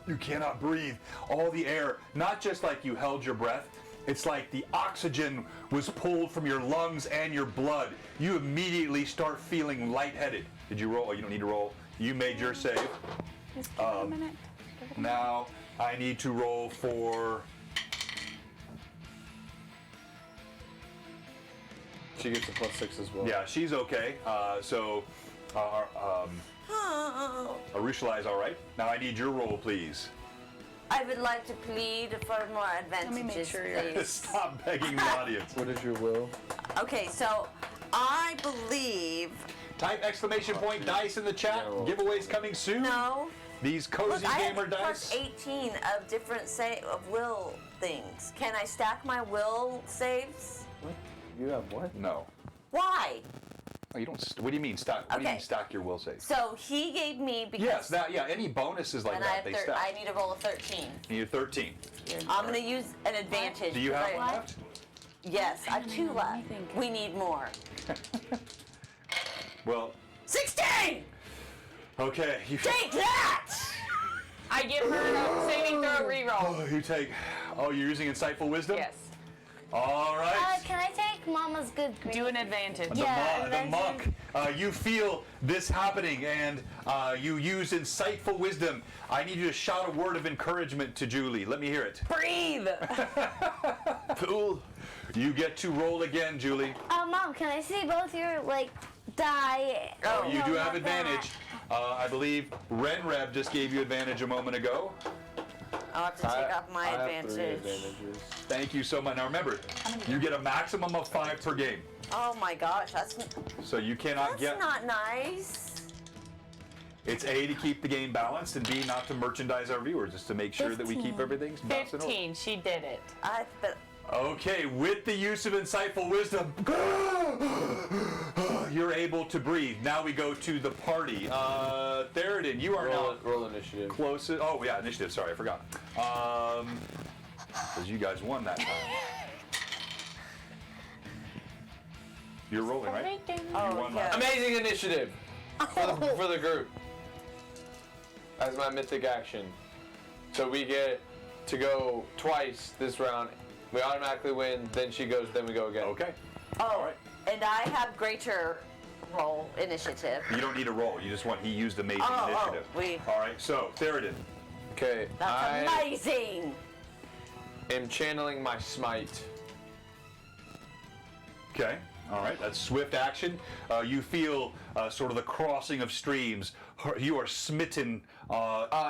You cannot breathe. All the air, not just like you held your breath, it's like the oxygen was pulled from your lungs and your blood. You immediately start feeling lightheaded. Did you roll? Oh, you don't need to roll. You made your save. Just give it a minute. Now I need to roll for. She gets a +6 as well. Yeah, she's okay. Arushala is all right. Now I need your roll, please. I would like to plead for more me make advantages, sure you're- please. Stop begging the audience. What is your will? Okay, so I believe. Type exclamation point dice in the chat. No. Giveaways coming soon. No. These cozy Look, I gamer have plus dice. 18 of different of will things. Can I stack my will saves? You have what? No. Why? Oh, you don't. What do you mean stack? What do you Okay. mean stack your will save? So he gave me because. Yes, that. Yeah, any bonuses like and I that have they I stack. need to roll a 13. You need a 13. I'm gonna use an advantage. Do you have because one left? Yes, I have 2 left. think. We need more. Well, 16! okay. You, Take that! I give her a saving throw reroll. you take. Oh, you're using insightful wisdom. Yes. All right. Can I take Mama's good grade? Do an advantage. The, Yeah, the and then monk, you feel this happening, and you use insightful wisdom. I need you to shout a word of encouragement to Julie. Let me hear it. Breathe. Cool. You get to roll again, Julie. Mom, can I see both your die? Oh, You No, do not have advantage. I believe Renreb just gave you advantage a moment ago. I'll have to take off my I have 3 advantage. advantages. Thank you so much. Now remember, you get a maximum of 5 per game, Oh my gosh, that's so you cannot get. not nice. It's A, to keep the game balanced, and B, not to merchandise our viewers, just to make sure that we keep 15. everything balanced in order. 15. She did it. But Okay, with the use of insightful wisdom, you're able to breathe. Now we go to the party. Theoden, you are now Roll initiative. closest. Oh yeah, initiative. Sorry, I forgot. Because you guys won that time. You're rolling, right? oh, won yeah. last. Amazing initiative. For the group. As my mythic action. So we get to go twice this round. We automatically win, then she goes, then we go again. Okay. Oh, All right. and I have greater roll initiative. You don't need a roll. You just want he used amazing initiative. we- All right. So Theoden. Okay, That's amazing. am channeling my smite. Okay. All right. That's swift action. You feel sort of the crossing of streams. You are smitten.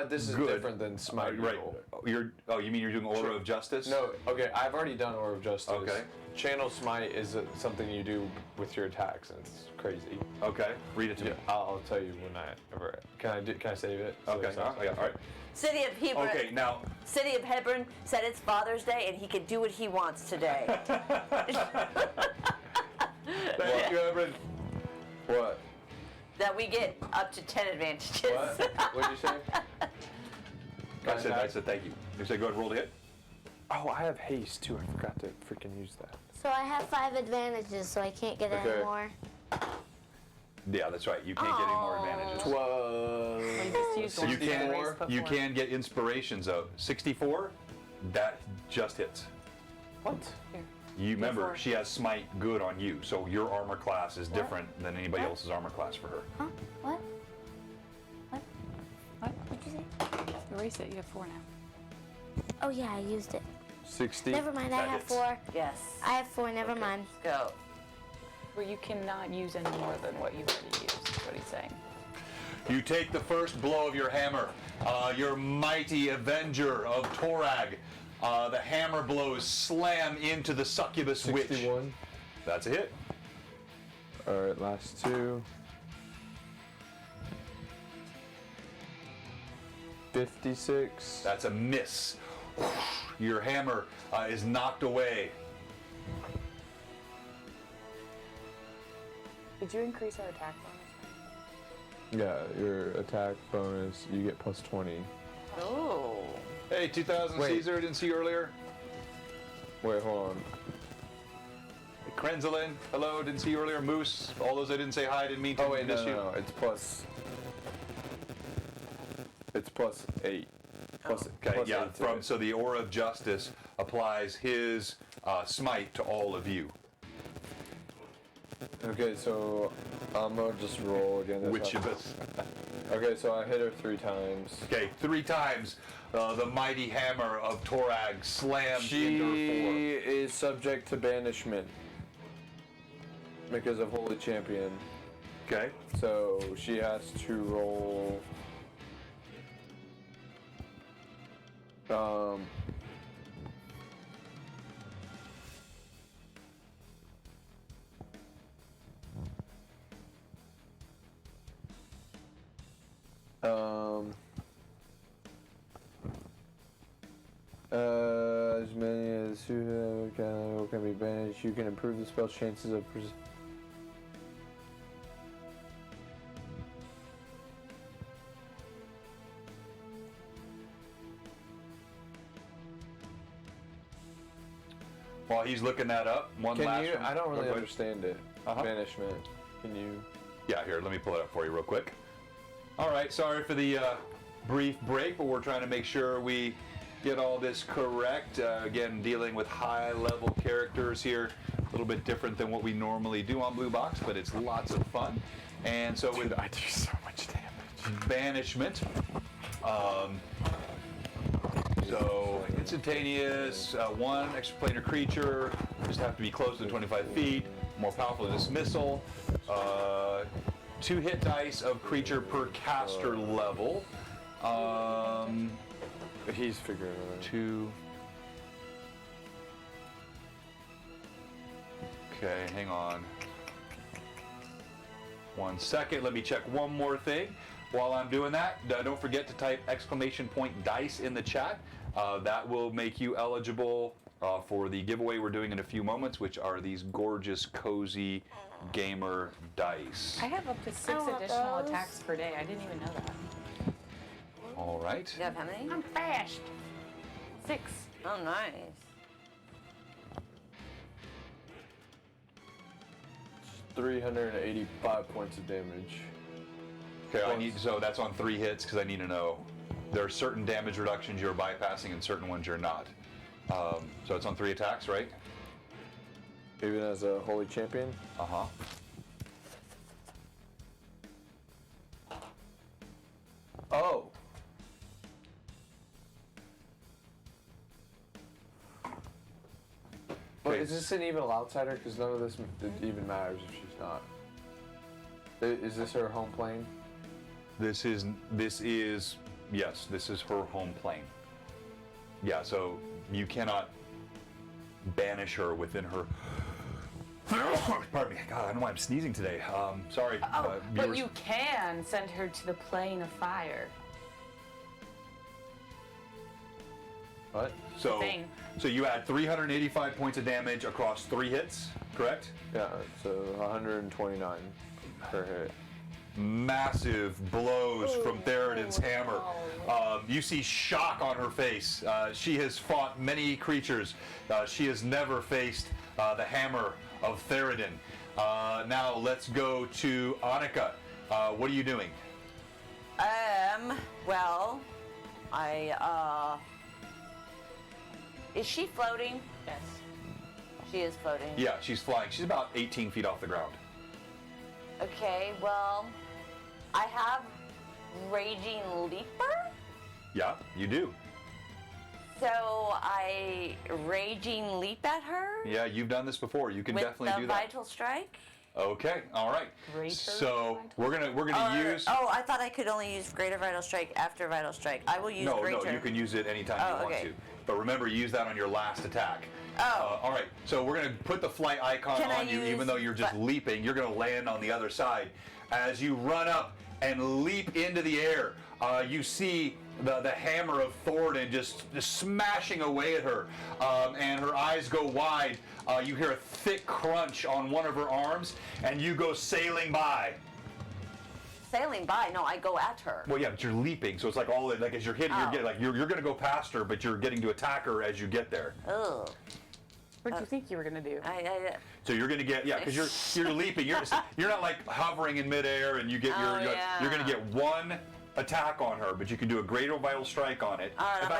This is good. different than smite. Right. You mean you're doing Aura of Justice? No, okay, I've already done Aura of Justice. Okay. Channel Smite is something you do with your attacks, and it's crazy. Okay. Read it to me. I'll tell you when I ever. Can I save it? So Okay. it's not- All right. City of Hebron. Okay. Now. City of Hebron said it's Father's Day and he can do what he wants today. Thank you, Evan. What? That we get up to 10 advantages. What? What'd you say? I said thank you. You said go ahead and roll the hit. Oh, I have haste too. I forgot to freaking use that. So I have 5 advantages, so I can't get Okay. any more. Yeah, that's right. You can't get any more advantages. 12. You just used one. You can. Erase You before. can get inspirations though. 64. That just hits. What? Here. You remember for it. she has smite good on you, so your armor class is different than anybody else's armor class for her. Huh? What? What? What? What'd you say? Erase it. You have 4 now. Oh yeah, I used it. 60. Never mind, I That have hits. 4. Yes. I have 4, never mind. Go. Where you cannot use any more than what you've already used. Is what he's saying. You take the first blow of your hammer. Your mighty avenger of Torag. The hammer blows slam into the succubus witch. 61. That's a hit. All right, last 2. 56. That's a miss. Your hammer is knocked away. Did you increase our attack bonus? Yeah, your attack bonus, you get plus 20. Oh. Hey, 2000 Wait. Caesar, I didn't see you earlier. Wait, hold on. Krenzalin, hello, didn't see you earlier. Moose, all those I didn't say hi, didn't mean to Oh wait, miss no, you. no, it's plus. It's plus 8. Plus, Okay, plus yeah. 8 to it. So the Aura of Justice applies his smite to all of you, Okay, so I'm gonna just roll again. That's which how- of us? Okay, so I hit her 3 times. Okay, 3 times the mighty hammer of Torag slams into She her form. is subject to banishment because of Holy Champion. Okay. So she has to roll. As many as who can be banished, you can improve the spell's chances of. While he's looking that up, one Can last you? one. I don't really Go ahead. understand it. Uh-huh. Banishment. Can you? Yeah, here, let me pull it up for you real quick. All right, sorry for the brief break, but we're trying to make sure we get all this correct. Again, dealing with high-level characters here, a little bit different than what we normally do on Blue Box, but it's lots of fun. And so with I do so much damage. banishment, so instantaneous, 1 extraplanar creature, just have to be close to 25 feet, more powerful than dismissal, 2 hit dice of creature per caster level, He's figuring it out. 2. Okay, hang on. 1 second, let me check one more thing. While I'm doing that, don't forget to type !dice in the chat. That will make you eligible for the giveaway we're doing in a few moments, which are these gorgeous, cozy gamer dice. I have up to 6 want additional those. attacks per day. I didn't even know that. All right. You have how many? I'm fast. 6. Oh, nice. It's 385 points of damage. Okay, so that's on 3 hits because I need to know. There are certain damage reductions you're bypassing and certain ones you're not. So it's on 3 attacks, right? Even as a holy champion? Uh-huh. Oh. But Okay. is this an evil outsider? Because none of this even matters if she's not. Is this her home plane? This is yes, this is her home plane. Yeah, so you cannot banish her within her. Pardon me. God, I don't know why I'm sneezing today. Sorry. Oh, but viewers. you can send her to the plane of fire. What? So, thing. so you add 385 points of damage across 3 hits, correct? Yeah, so 129 per hit. Massive blows from Theroden's hammer. You see shock on her face. She has fought many creatures. She has never faced the hammer of Theroden. Now let's go to Annika. What are you doing? Well, is she floating? Yes. She is floating. Yeah, she's flying. She's about 18 feet off the ground. Okay, well, I have Raging Leaper? Yeah, you do. So I Raging Leap at her? Yeah, you've done this before. You can with definitely the do that. Vital Strike? Okay, all right. Greater So Vital we're gonna use. Oh, I thought I could only use Greater Vital Strike after Vital Strike. I will use No, Greater. you can use it anytime you want okay. to. But remember, you use that on your last attack. Oh. All right, so we're going to put the flight icon Can I on you, use even though you're just leaping. You're going to land on the other side. As you run up and leap into the air, you see the hammer of Thoradin just smashing away at her, and her eyes go wide. You hear a thick crunch on one of her arms, and you go sailing by. Sailing by? No, I go at her. Well, yeah, but you're leaping, so it's like all like as you're hitting, Oh. you're going to go past her, but you're getting to attack her as you get there. Ugh. What do you think you were gonna do? So you're going to get because you're leaping. You're not like hovering in midair, and you get you're going to get one attack on her, but you can do a greater vital strike on it. All right,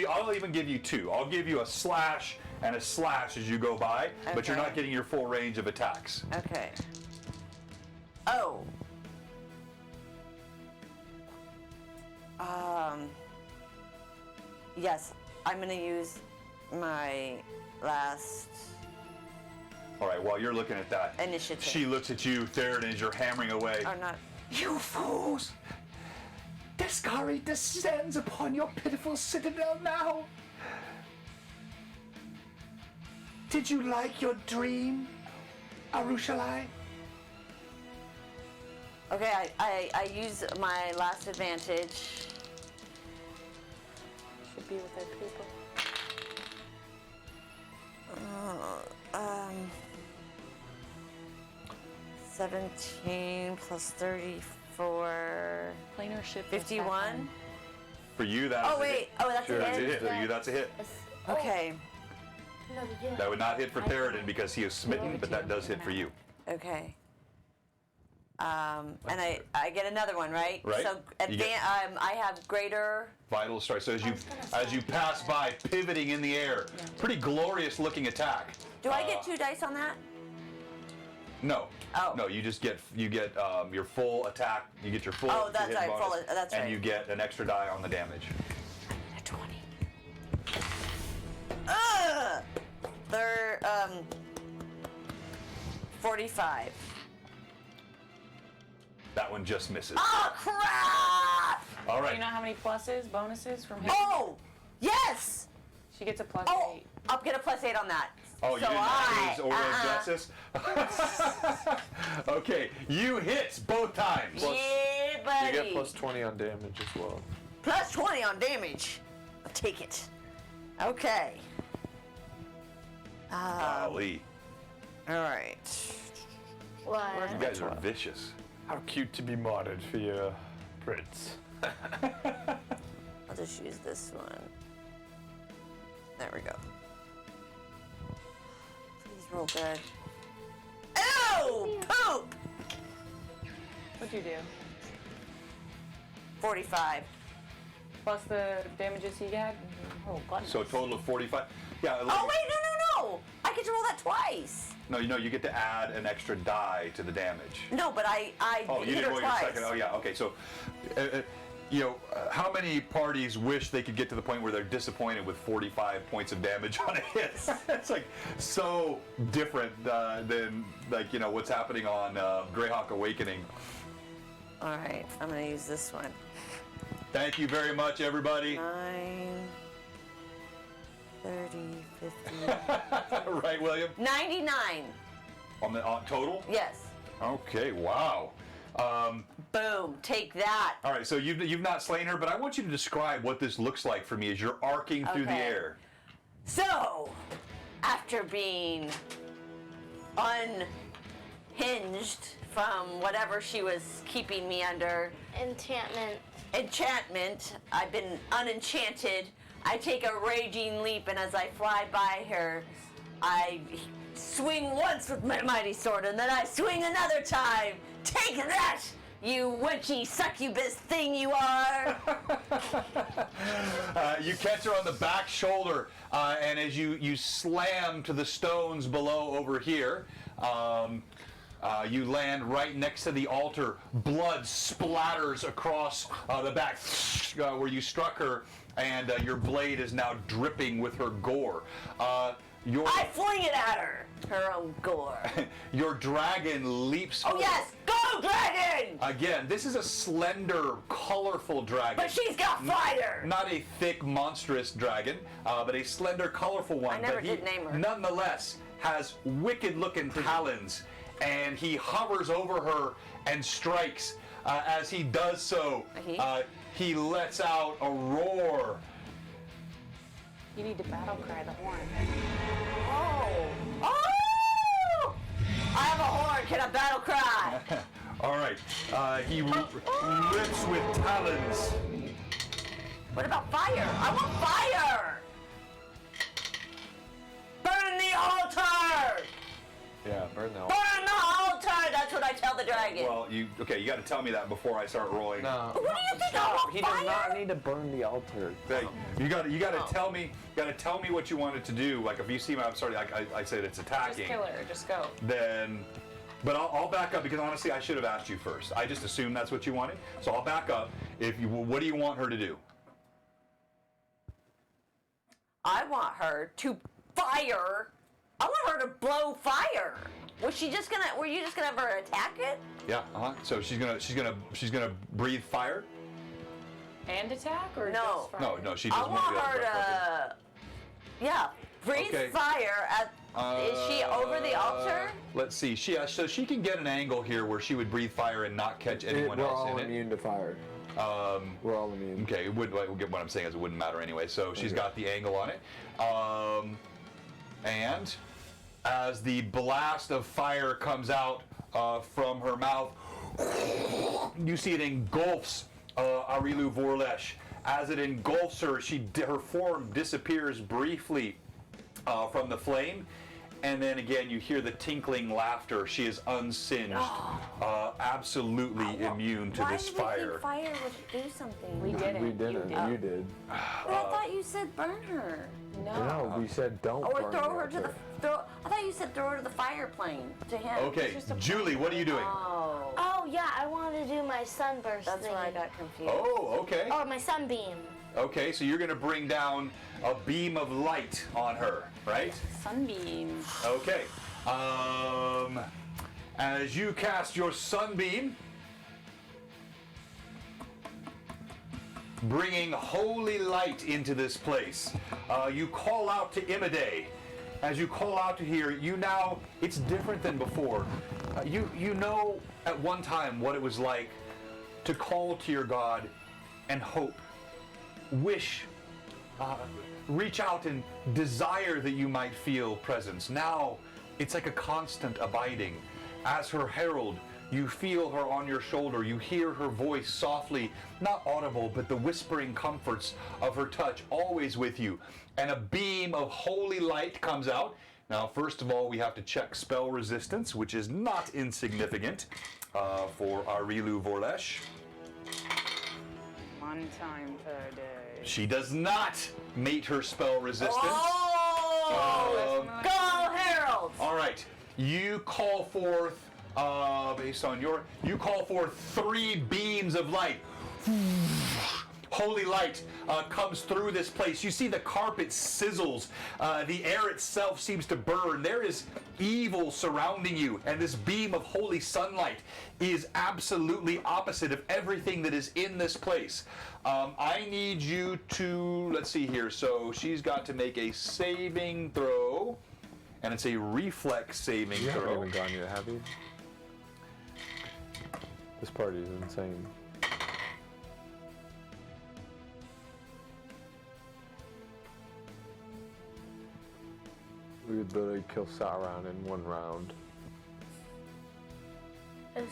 I'll even give you 2. I'll give you a slash and a slash as you go by, but you're Okay. not getting your full range of attacks. Okay. Oh. Yes, I'm gonna use my last All right, while you're looking at that, initiative. she looks at you, Theroden, as you're hammering away. Or not. You fools! Descari descends upon your pitiful citadel now! Did you like your dream, Arushalai? Okay, I use my last advantage. Should be with our people. 17 plus 34. Planar ship. 51. For you, that Oh is a wait. hit. Oh, that's Sure, a That's a hit. hit. For you, that's a hit. Okay. No, they did. That would not hit for Theroden because he is smitten, but that does hit for you. Okay. And I get another one, right? Right. So You get- I have greater. Vital strike. So as you pass by, pivoting in the air, pretty glorious looking attack. Do I get 2 dice on that? No. Oh. No, you just get your full attack. You get your full. Oh, that's hit right, bonus, full- that's and right. you get an extra die on the damage. A 20. They're 45. That one just misses. Oh crap! All Do right. you know how many pluses, bonuses from him? Oh, yes! She gets a plus Oh, 8. I'll get a +8 on that. Oh, you So didn't have to use Order of uh-uh. Justice? Okay, you hit both times. Yeah, buddy. You get plus 20 on damage as well. Plus 20 on damage. I'll take it. Okay. Golly. All right. What? You guys are vicious. How cute to be modded for your prince. I'll just use this one. There we go. Please roll good. Ew! Poop! What'd you do? 45. Plus the damages he had. Oh, goodness. So a total of 45. Yeah. Oh, wait, no. I get to roll that twice. No, you get to add an extra die to the damage. No, but I Oh, you hit didn't her roll your twice. second. Oh, yeah. Okay, so, how many parties wish they could get to the point where they're disappointed with 45 points of damage on a hit? It's like so different than what's happening on Greyhawk Awakening. All right, I'm going to use this one. Thank you very much, everybody. 9, 30, 50. Right, William? 99. On the total? Yes. Okay. Wow. Boom. Take that. All right, so you've not slain her, but I want you to describe what this looks like for me as you're arcing through the Okay. air. So, after being unhinged from whatever she was keeping me under, enchantment, I've been unenchanted. I take a raging leap, and as I fly by her, I swing once with my mighty sword, and then I swing another time. Take that, you witchy succubus thing you are! You catch her on the back shoulder, and as you slam to the stones below over here, you land right next to the altar. Blood splatters across the back where you struck her, and your blade is now dripping with her gore. I fling it at her! Her own gore. Your dragon leaps Oh forward. yes! Go, dragon! Again, this is a slender, colorful dragon. But she's got fire! Not a thick, monstrous dragon, but a slender, colorful one. I never but he, did name her. Nonetheless, has wicked-looking talons, and he hovers over her and strikes. As he does so, he lets out a roar. You need to battle cry the horn. Oh! Oh! I have a horn. Can I battle cry? All right. He rips with talons. What about fire? I want fire! Burn the altar! Yeah, burn the altar. Burn the altar! That's what I tell the dragon. Well, you got to tell me that before I start rolling. No. What do you think? I want He fire? does not need to burn the altar. Hey, you got to tell me. You got to tell me what you want it to do. Like if you see my, I'm sorry, I said it's Just attacking. kill her. Just go. Then, but I'll back up because honestly, I should have asked you first. I just assumed that's what you wanted, so I'll back up. What do you want her to do? I want her to fire. I want her to blow fire. Were you just gonna have her attack it? Yeah. So she's gonna breathe fire. And attack or No. just fire? No, she I doesn't want want her to, breathe Okay. fire at. Is she over the altar? Let's see. So she can get an angle here where she would breathe fire and not catch anyone We're else all in it. immune to fire. We're all immune. Okay, what I'm saying is it wouldn't matter anyway. So she's got the angle on it, and as the blast of fire comes out from her mouth, you see it engulfs Arilu Vorlesh. As it engulfs her, her form disappears briefly from the flame. And then again, you hear the tinkling laughter. She is unsinged, absolutely immune to this Why did fire. we think fire would do something? We didn't. We didn't. You did. But I thought you said burn her. No, we said don't Or burn throw the her to altar. I thought you said throw her to the fire plane to him. Okay, Julie, what are you doing? Oh. Oh yeah, I want to do my sunburst That's thing. where I got confused. Oh, okay. Or my sunbeam. Okay, so you're going to bring down a beam of light on her, right? Sunbeam. Okay. As you cast your sunbeam, bringing holy light into this place, you call out to Imade. As you call out to here, it's different than before. You know at one time what it was like to call to your God and hope, wish, reach out and desire that you might feel presence. Now, it's like a constant abiding. As her herald, you feel her on your shoulder. You hear her voice softly, not audible, but the whispering comforts of her touch always with you. And a beam of holy light comes out. Now, first of all, we have to check spell resistance, which is not insignificant for Arilu Vorlesh. one time per day. She does not mate her spell resistance. Oh! Go, Harold! All right. You call forth, based on you call forth 3 beams of light. Holy light comes through this place. You see the carpet sizzles. The air itself seems to burn. There is evil surrounding you, and this beam of holy sunlight is absolutely opposite of everything that is in this place. I need you to, let's see here. So she's got to make a saving throw, and it's a reflex saving You haven't throw. even gone yet, have you? This party is insane. We would literally kill Sauron in 1 round. Oh,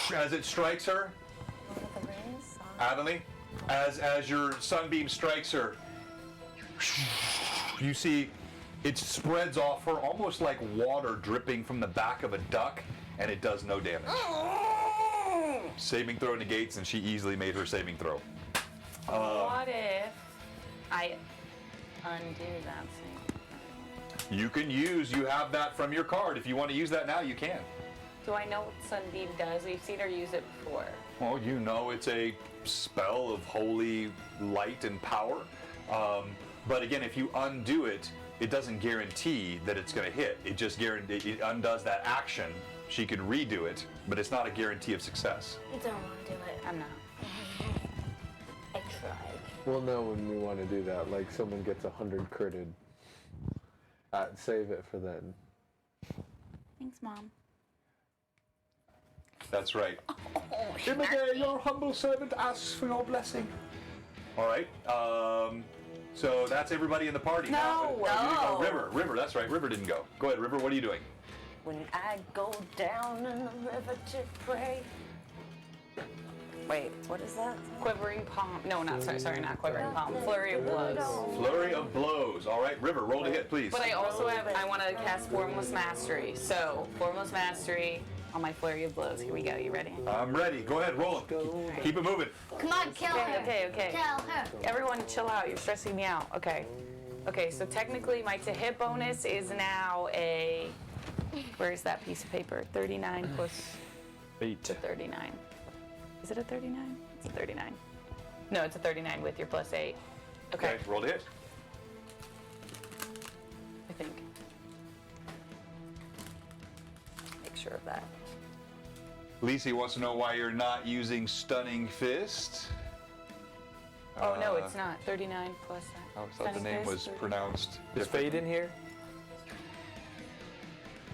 sour. As it strikes her, Adelie, as your sunbeam strikes her, you see it spreads off her almost like water dripping from the back of a duck, and it does no damage. Saving throw negates, and she easily made her saving throw. What if I undo that thing? You have that from your card. If you want to use that now, you can. Do I know what Sunbeam does? We've seen her use it before. Well, you know it's a spell of holy light and power. But again, if you undo it, it doesn't guarantee that it's going to hit. It just it undoes that action. She could redo it, but it's not a guarantee of success. I don't want to do it. I'm not. I tried. We'll know when we want to do that. Like someone gets 100 critted. Save it for then. Thanks, Mom. That's right. Imogen, your humble servant asks for your blessing. All right. So that's everybody in the party. No. You didn't go. River. That's right. River didn't go. Go ahead, River. What are you doing? When I go down in the river to pray. Wait, what is that? Quivering palm. No, not sorry, not quivering palm. Flurry of blows. Flurry of blows. All right, River, roll to hit, please. But I also I want to cast Formless Mastery. So Formless Mastery on my flurry of blows. Here we go. You ready? I'm ready. Go ahead, roll it. Keep it moving. Come on, kill her. Okay. Kill her. Everyone, chill out. You're stressing me out. Okay. So technically, my to hit bonus is now a. Where's that piece of paper? 39 plus 8. 39. Is it a 39? It's a 39. No, it's a 39 with your plus 8. Okay. Roll to hit. I think. Make sure of that. Lisi wants to know why you're not using Stunning Fist. Oh, no, it's not. 39 plus that. I always thought the name was pronounced Is different. Fade in here?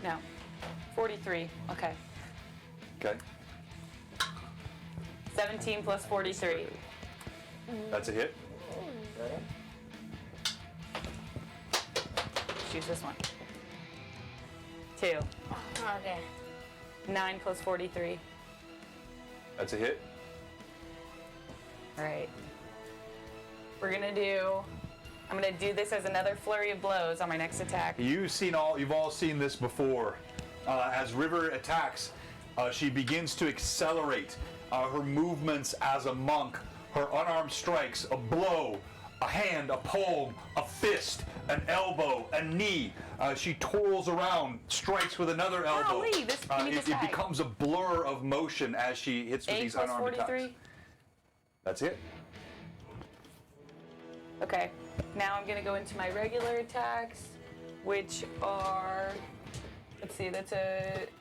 No. 43. Okay. Okay, 17 plus 43. that's a hit. Choose this one. 2. Okay. 9 plus 43. That's a hit. All right. I'm gonna do this as another flurry of blows on my next attack. You've all seen this before. As River attacks, she begins to accelerate her movements as a monk. Her unarmed strikes, a blow, a hand, a palm, a fist, an elbow, a knee. She twirls around, strikes with another elbow. Golly, give me this It die. becomes a blur of motion as she hits with 8 these plus unarmed 43. attacks. That's it. Okay. Now I'm gonna go into my regular attacks, which are. Let's see.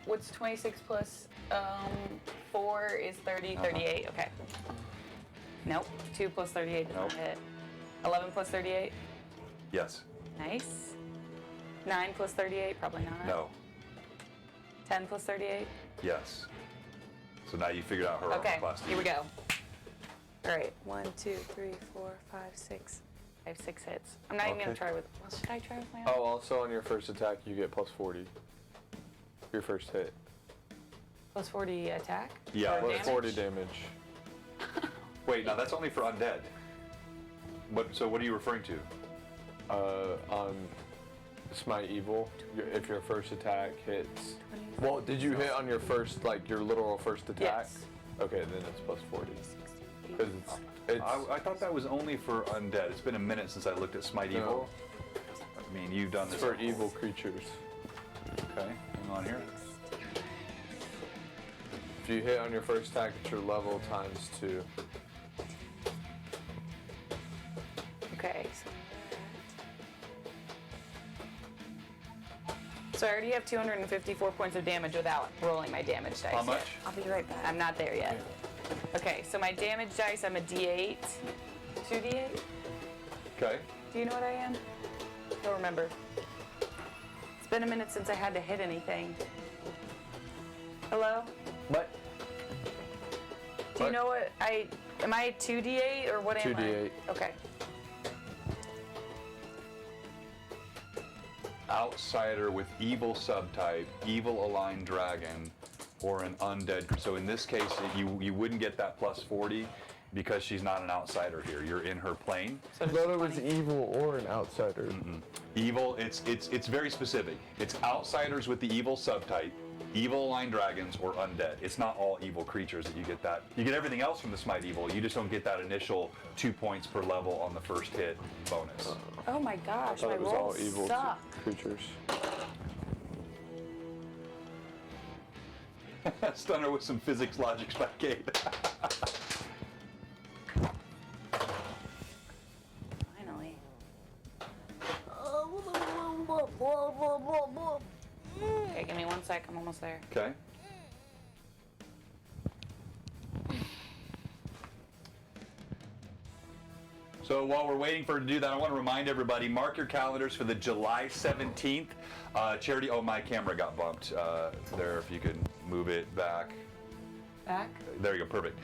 What's 26 plus 4 is 30. 38. Okay. Nope. 2 plus 38 does not hit. 11 plus 38. Yes. Nice. 9 plus 38. Probably not. No. 10 plus 38. Yes. So now you figured out her Okay. armor class. Here we go. All right. 1, 2, 3, 4, 5, 6. I have 6 hits. I'm not even gonna Okay. try with. Well, should I try with my own? Oh, also on your first attack, you get plus 40. Your first hit. Plus 40 attack? Yeah. Or Plus damage? 40 damage. Wait, now that's only for undead. So what are you referring to? On Smite Evil, if your first attack hits. Well, did you hit on your first, like your literal first attack? Yes. Okay, then it's plus 40. Because it's I thought that was only for undead. It's been a minute since I looked at Smite No. Evil. I mean, you've done this for evil creatures. Okay, hang on here. If you hit on your first attack at your level times 2. Okay. So I already have 254 points of damage without rolling my damage dice. How much? Yet. I'll be right back. I'm not there yet. Okay, so my damage dice, I'm a D8. 2D8? Okay. Do you know what I am? Don't remember. It's been a minute since I had to hit anything. Hello? What? Do you know what am I a 2D8 or what am I? 2d8. Okay. Outsider with evil subtype, evil aligned dragon, or an undead. So in this case, you wouldn't get that plus 40 because she's not an outsider here. You're in her plane. So I thought it was evil or an outsider. Evil, it's very specific. It's outsiders with the evil subtype, evil aligned dragons, or undead. It's not all evil creatures that you get that. You get everything else from the Smite Evil. You just don't get that initial 2 points per level on the first hit bonus. Oh my I gosh, thought my it was rolls all evil suck. creatures. Stunner with some physics logic spaghetti. Finally. Okay, give me 1 sec. I'm almost there. Okay. So while we're waiting for her to do that, I want to remind everybody, mark your calendars for the July 17th charity. Oh, my camera got bumped there. If you could move it back. Back? There you go, perfect.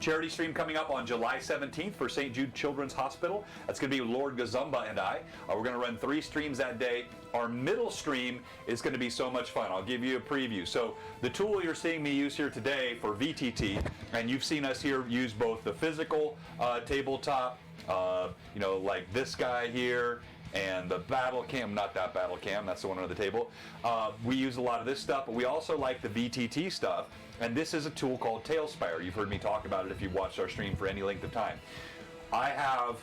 Charity stream coming up on July 17th for St. Jude Children's Hospital. That's going to be Lord Gazumba and I. We're going to run 3 streams that day. Our middle stream is going to be so much fun. I'll give you a preview. So the tool you're seeing me use here today for VTT, and you've seen us here use both the physical tabletop, like this guy here, and the battle cam, not that battle cam, that's the one under the table. We use a lot of this stuff, but we also like the VTT stuff. And this is a tool called Tailspire. You've heard me talk about it if you've watched our stream for any length of time. I have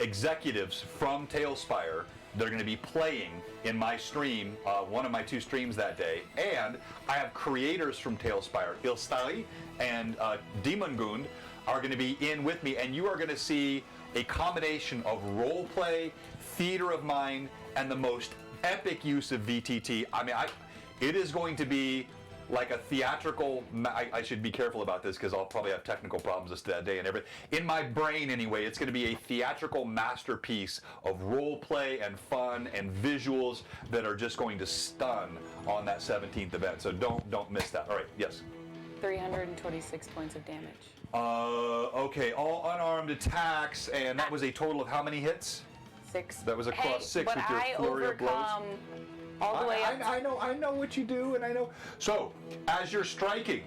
executives from Tailspire that are going to be playing in my stream, one of my 2 streams that day. And I have creators from Tailspire, Ilstari and Demongund, are going to be in with me. And you are going to see a combination of role play, theater of mind, and the most epic use of VTT. I mean, it is going to be like a theatrical, I should be careful about this because I'll probably have technical problems that day and everything. In my brain anyway, it's going to be a theatrical masterpiece of role play and fun and visuals that are just going to stun on that 17th event. So don't miss that. All right, yes? 326 points of damage. Okay, all unarmed attacks, and that was a total of how many hits? 6. That was across 6 but with your I flurry of blows. overcome all the way up. I know what you do, and I know. So, as you're striking,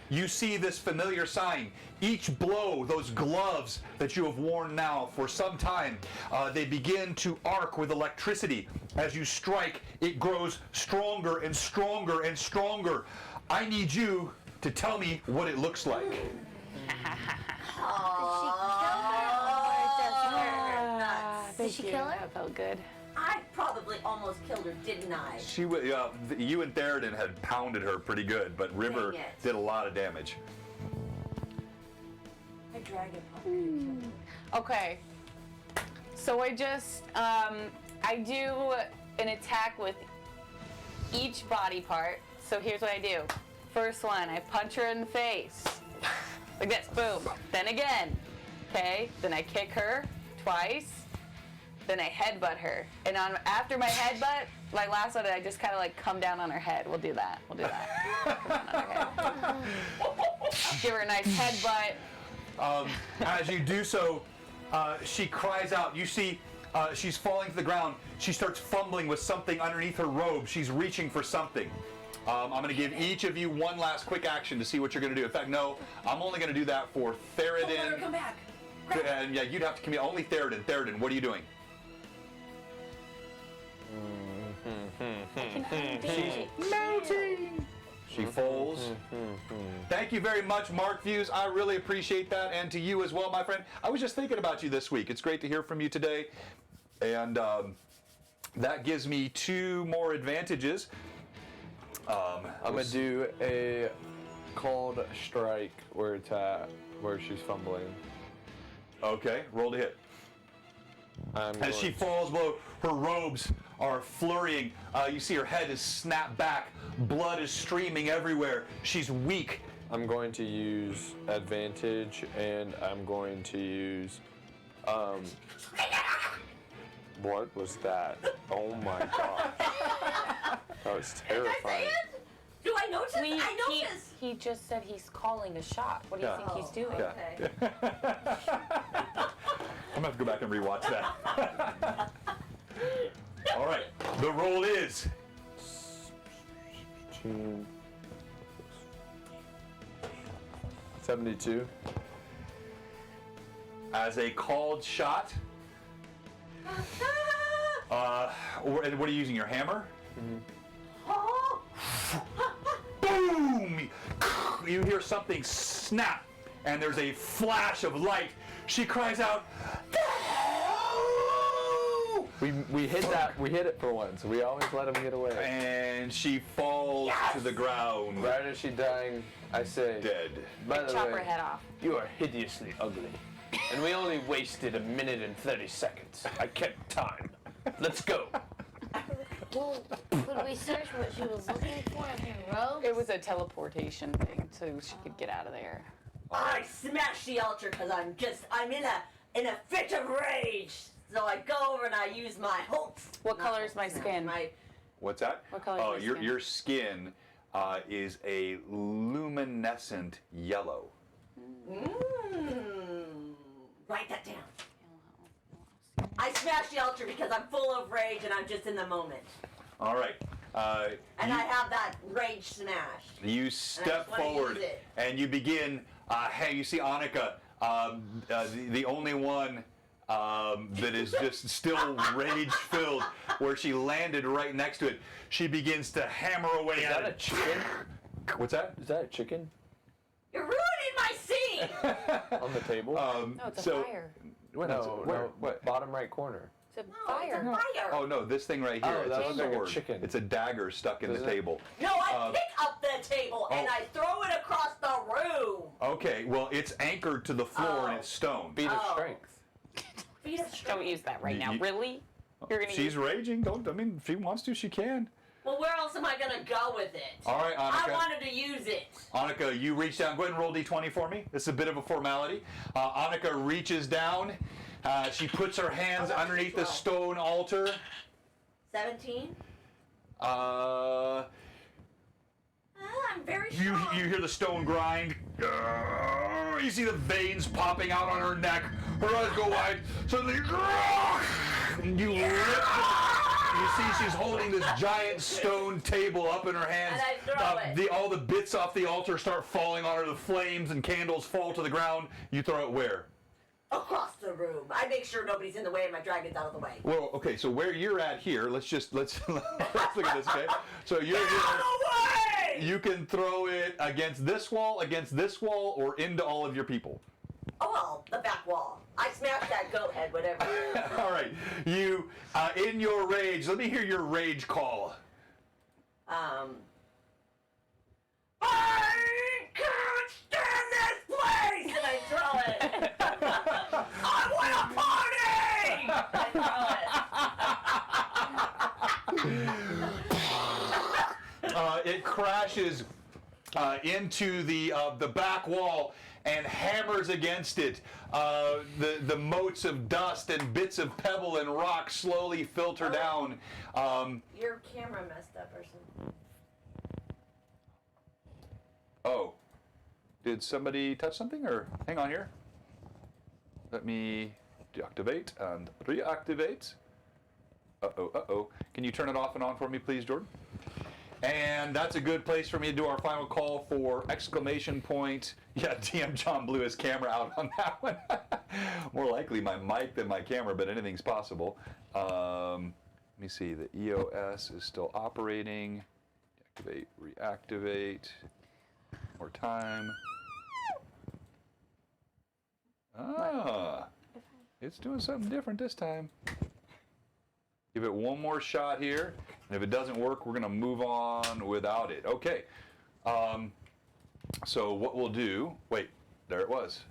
you see this familiar sign. Each blow, those gloves that you have worn now for some time, they begin to arc with electricity. As you strike, it grows stronger and stronger and stronger. I need you to tell me what it looks like. Did she kill her? That felt good. I probably almost killed her, didn't I? She, you and Theoden had pounded her pretty good, but River Dang it. did a lot of damage. My dragon probably. Okay. So I just, I do an attack with each body part. So here's what I do. First one, I punch her in the face. Like this, boom. Then again. Okay, then I kick her twice. Then I headbutt her. And after my headbutt, my last one, I just kind of like come down on her head. We'll do that. Come down on her head. Give her a nice headbutt. As you do so, she cries out. You see, she's falling to the ground. She starts fumbling with something underneath her robe. She's reaching for something. I'm going to give each of you one last quick action to see what you're going to do. In fact, no, I'm only going to do that for Theoden. Don't let her come back. And yeah, you'd have to commit only Theoden. Theoden, what are you doing? She falls. Thank you very much, Mark Views. I really appreciate that, and to you as well, my friend. I was just thinking about you this week. It's great to hear from you today, and that gives me 2 more advantages. I'm gonna do a called strike where it's at, where she's fumbling. Okay, roll to hit. As she falls below, her robes are flurrying. You see her head is snapped back. Blood is streaming everywhere. She's weak. I'm going to use advantage, and I'm going to use, what was that? Oh my gosh. That was terrifying. Do I notice? I notice. He just said he's calling a shot. What do you think he's doing? Okay. I'm gonna have to go back and rewatch that. All right, the roll is 72. As a called shot. And what are you using? Your hammer? Boom! You hear something snap, and there's a flash of light. She cries out, We hit that. We hit it for once. We always let him get away. and she falls to the ground, Right as she's dying, I say, dead. by the Chop way, her head off. you are hideously ugly. And we only wasted 1 minute and 30 seconds. I kept time. Let's go. Well, could we search what she was looking for in her robe? It was a teleportation thing, so she could get out of there. I smash the altar because I'm in a fit of rage. So I go over and I use my hope. What color is my skin? What's that? What color is my your skin is a luminescent yellow. Write that down. I smash the altar because I'm full of rage and I'm just in the moment. All right. And I have that rage smash. You step wanna forward use it. and you begin. Hey, you see Annika, the only one that is just still rage-filled, where she landed right next to it. She begins to hammer away Is at that it. a chicken? What's that? Is that a chicken You're ruining my scene! on the table? No, it's a fire. no, What? bottom right corner. It's a It's fire. a fire. Oh no, this thing right here. Oh, it's that a looks like a sword. chicken. It's a dagger stuck in Does the it? table. No, I pick up the table and oh. I throw it across the room. Okay, well it's anchored to the floor and it's stone. Beat of strength. Don't use that right now. You- Really? You're gonna She's use raging. If she wants to, she can. Well, where else am I gonna go with it? All right, Annika. I wanted to use it. Annika, you reach down. Go ahead and roll d20 for me. This is a bit of a formality. Annika reaches down. She puts her hands that's underneath the 12. stone altar. 17? Uh, I'm very you strong. you hear the stone grind. You see the veins popping out on her neck. Her eyes go wide. Suddenly, you lift. You see she's holding this giant stone table up in her hands. And I throw it. All the bits off the altar start falling on her. The flames and candles fall to the ground. You throw it where? Across the room. I make sure nobody's in the way and my dragon's out of the way. Well, okay, so where you're at here, let's look at this, okay? So you're Out of the way! you can throw it against this wall, or into all of your people. Oh, well, the back wall. I smashed that goat head, whatever. All right, you, in your rage, let me hear your rage call. I can't stand this place! And I throw it. I want a party! I throw it. It crashes into the back wall and hammers against it. The motes of dust and bits of pebble and rock slowly filter down. Your camera messed up or something. Oh, did somebody touch something, or hang on here? Let me deactivate and reactivate. Uh-oh. Can you turn it off and on for me, please, Jordan? And that's a good place for me to do our final call for exclamation point. Yeah, DM John blew his camera out on that one. More likely my mic than my camera, but anything's possible. Let me see, the EOS is still operating. Activate, reactivate. More time. Ah, it's doing something different this time. Give it one more shot here, and if it doesn't work, we're gonna move on without it. Okay, so what we'll do, wait, there it was.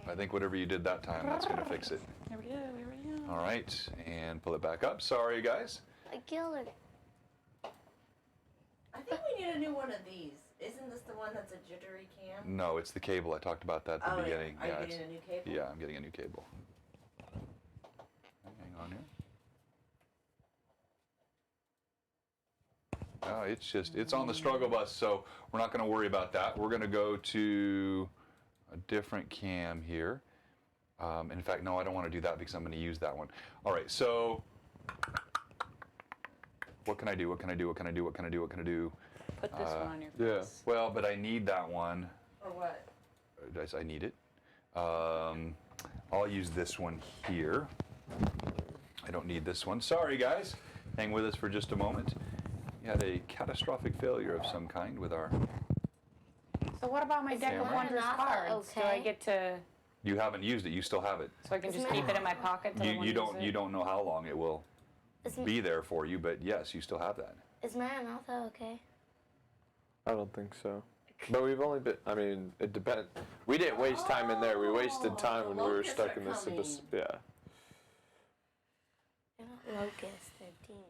I think whatever you did that time, that's gonna fix it. Here we go, here we go. All right, and pull it back up. Sorry, guys. I killed her. I think we need a new one of these. Isn't this the one that's a jittery cam? No, it's the cable. I talked about that at the beginning. Are you it's- getting a new cable? Yeah, I'm getting a new cable. Hang on here. It's on the struggle bus, so we're not going to worry about that. We're going to go to a different cam here. In fact, no, I don't want to do that because I'm going to use that one. All right, so what can I do? What can I do? What can I do? What can I do? What can I do? Put this one on your yeah. face. Well, but I need that one. Or what? I need it. I'll use this one here. I don't need this one. Sorry, guys. Hang with us for just a moment. We had a catastrophic failure of some kind with our... So what about my deck of Camera. wondrous Not cards? Do I okay. get to, You haven't used it. You still have it. so I can just keep it in my pocket till I want You to don't. use it? You don't know how long it will Is, be there for you, but yes, you still have that. is Maranatha okay? I don't think so. But we've only been, I mean, it depends. We didn't waste time in there. We wasted time when we were locusts stuck are in this abyss. coming. Yeah. They're not locusts, they're demons.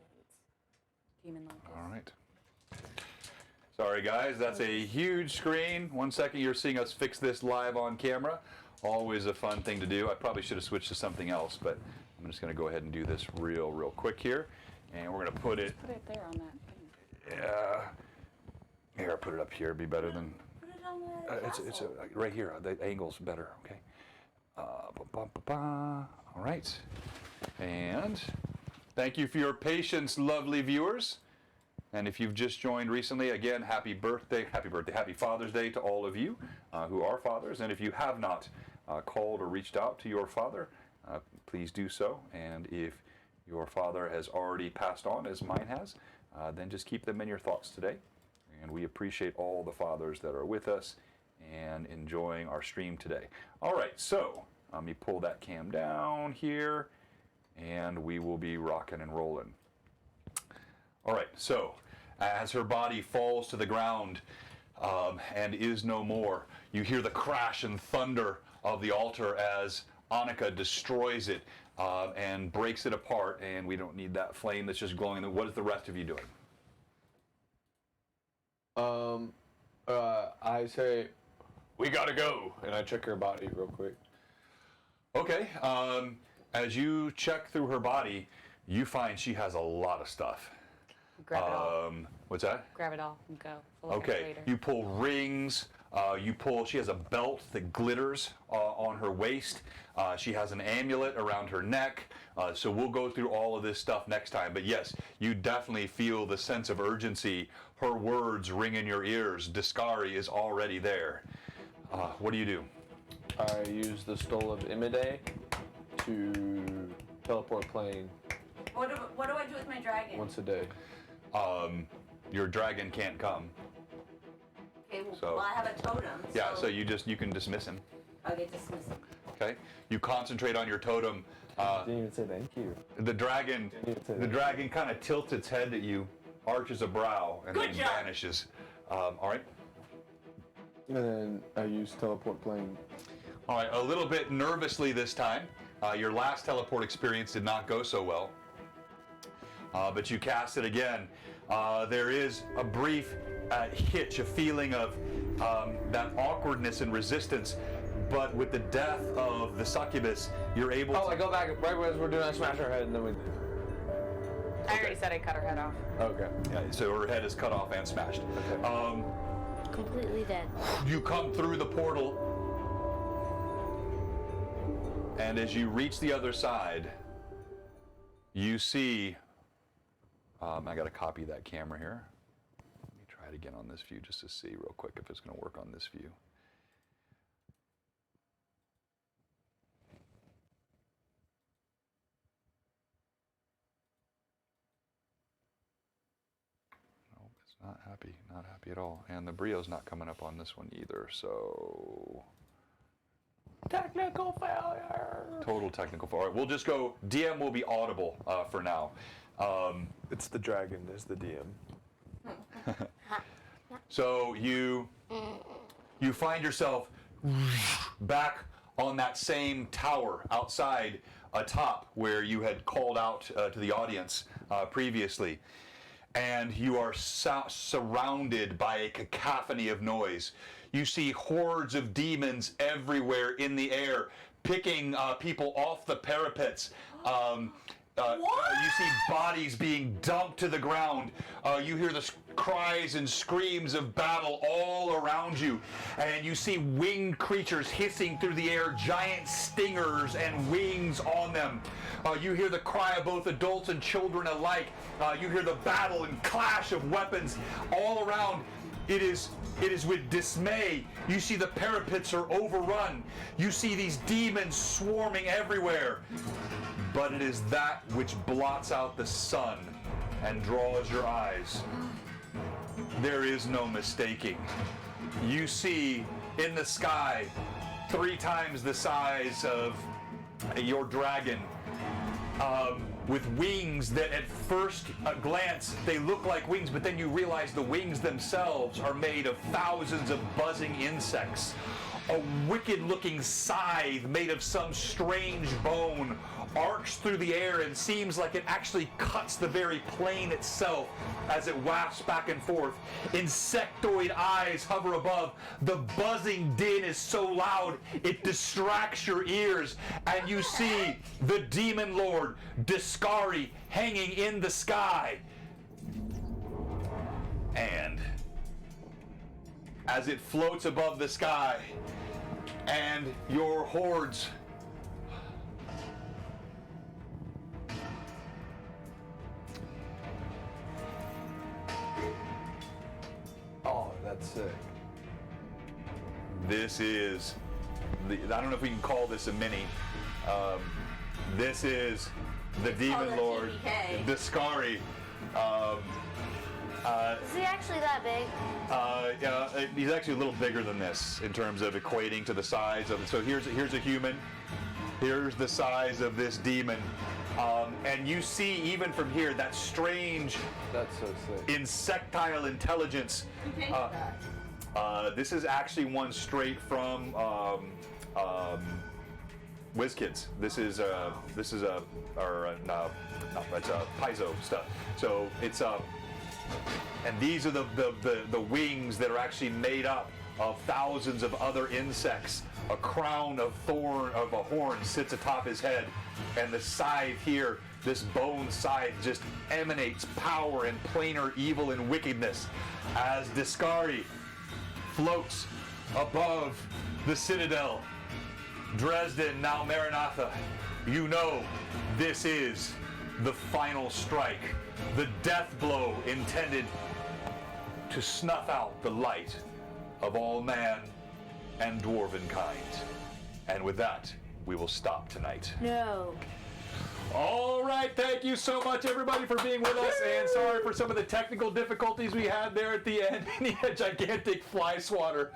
Demon locust. All right. Sorry, guys. That's a huge screen. 1 second, you're seeing us fix this live on camera. Always a fun thing to do. I probably should have switched to something else, but I'm just going to go ahead and do this real quick here. And we're going to put it, Put it there on that thing. here, I'll put it up here. It'd be better than, Put it on the it's castle. right here. The angle's better, okay? All right. And thank you for your patience, lovely viewers. And if you've just joined recently, again, happy Father's Day to all of you who are fathers. And if you have not called or reached out to your father, please do so. And if your father has already passed on, as mine has, then just keep them in your thoughts today. And we appreciate all the fathers that are with us and enjoying our stream today. All right, so let me pull that cam down here, and we will be rocking and rolling. All right, so as her body falls to the ground and is no more, you hear the crash and thunder of the altar as Annika destroys it and breaks it apart, and we don't need that flame that's just glowing. What is the rest of you doing? I say, we gotta go, and I check her body real quick. Okay, as you check through her body, you find she has a lot of stuff. Grab it all. What's that? Grab it all and go. We'll look at it Okay, later. you pull rings, she has a belt that glitters on her waist. She has an amulet around her neck. So we'll go through all of this stuff next time. But yes, you definitely feel the sense of urgency. Her words ring in your ears. Discari is already there. What do you do? I use the Stole of Imide to teleport plane What do I do with my dragon? once a day. Your dragon can't come. Okay, so- well, I have a totem. Yeah, so you can dismiss him. I get dismissed. Okay, you concentrate on your totem. Didn't even say thank you. The dragon kind of tilts its head at you, arches a brow, and Good then job. vanishes. All right. And then I use teleport plane. All right. A little bit nervously this time. Your last teleport experience did not go so well, but you cast it again. There is a brief hitch, a feeling of that awkwardness and resistance. But with the death of the succubus, you're able to... I go back right as we're doing that, smash her head, and then we... I already said I cut her head off. Okay. Yeah, so her head is cut off and smashed. Okay. Completely dead. You come through the portal, and as you reach the other side, you see... I got to copy that camera here. Let me try it again on this view just to see real quick if it's going to work on this view. Not happy. Not happy at all. And the Brio's not coming up on this one either, so... Technical failure. Total technical failure. All right, we'll just go, DM will be audible for now. It's the dragon is the DM. So you find yourself back on that same tower outside atop where you had called out to the audience previously. And you are surrounded by a cacophony of noise. You see hordes of demons everywhere in the air, picking people off the parapets. You see bodies being dumped to the ground. You hear the cries and screams of battle all around you. And you see winged creatures hissing through the air, giant stingers and wings on them. You hear the cry of both adults and children alike. You hear the battle and clash of weapons all around. It is with dismay. You see the parapets are overrun. You see these demons swarming everywhere. But it is that which blots out the sun and draws your eyes. There is no mistaking. You see in the sky 3 times the size of your dragon, with wings that at first glance they look like wings, but then you realize the wings themselves are made of thousands of buzzing insects. A wicked-looking scythe made of some strange bone arcs through the air and seems like it actually cuts the very plane itself as it wafts back and forth. Insectoid eyes hover above. The buzzing din is so loud it distracts your ears, and you see the demon lord Discari hanging in the sky. And as it floats above the sky and your hordes Oh, that's sick. This is I don't know if we can call this a mini. This is the demon lord Discari. Is he actually that big? Yeah, he's actually a little bigger than this in terms of equating to the size of it. So here's a human. Here's the size of this demon. And you see even from here that strange That's so sick. insectile intelligence. Who painted that? This is actually one straight from WizKids. This is it's Paizo stuff. So it's and these are the wings that are actually made up of thousands of other insects. A crown of a horn sits atop his head, and the scythe here, this bone scythe, just emanates power and planar evil and wickedness as Discari floats above the citadel. Dresden, now Maranatha, you know this is the final strike, the death blow intended to snuff out the light of all man and dwarven kind. And with that, we will stop tonight. No. All right, thank you so much, everybody, for being with us, and sorry for some of the technical difficulties we had there at the end. We need a gigantic fly swatter.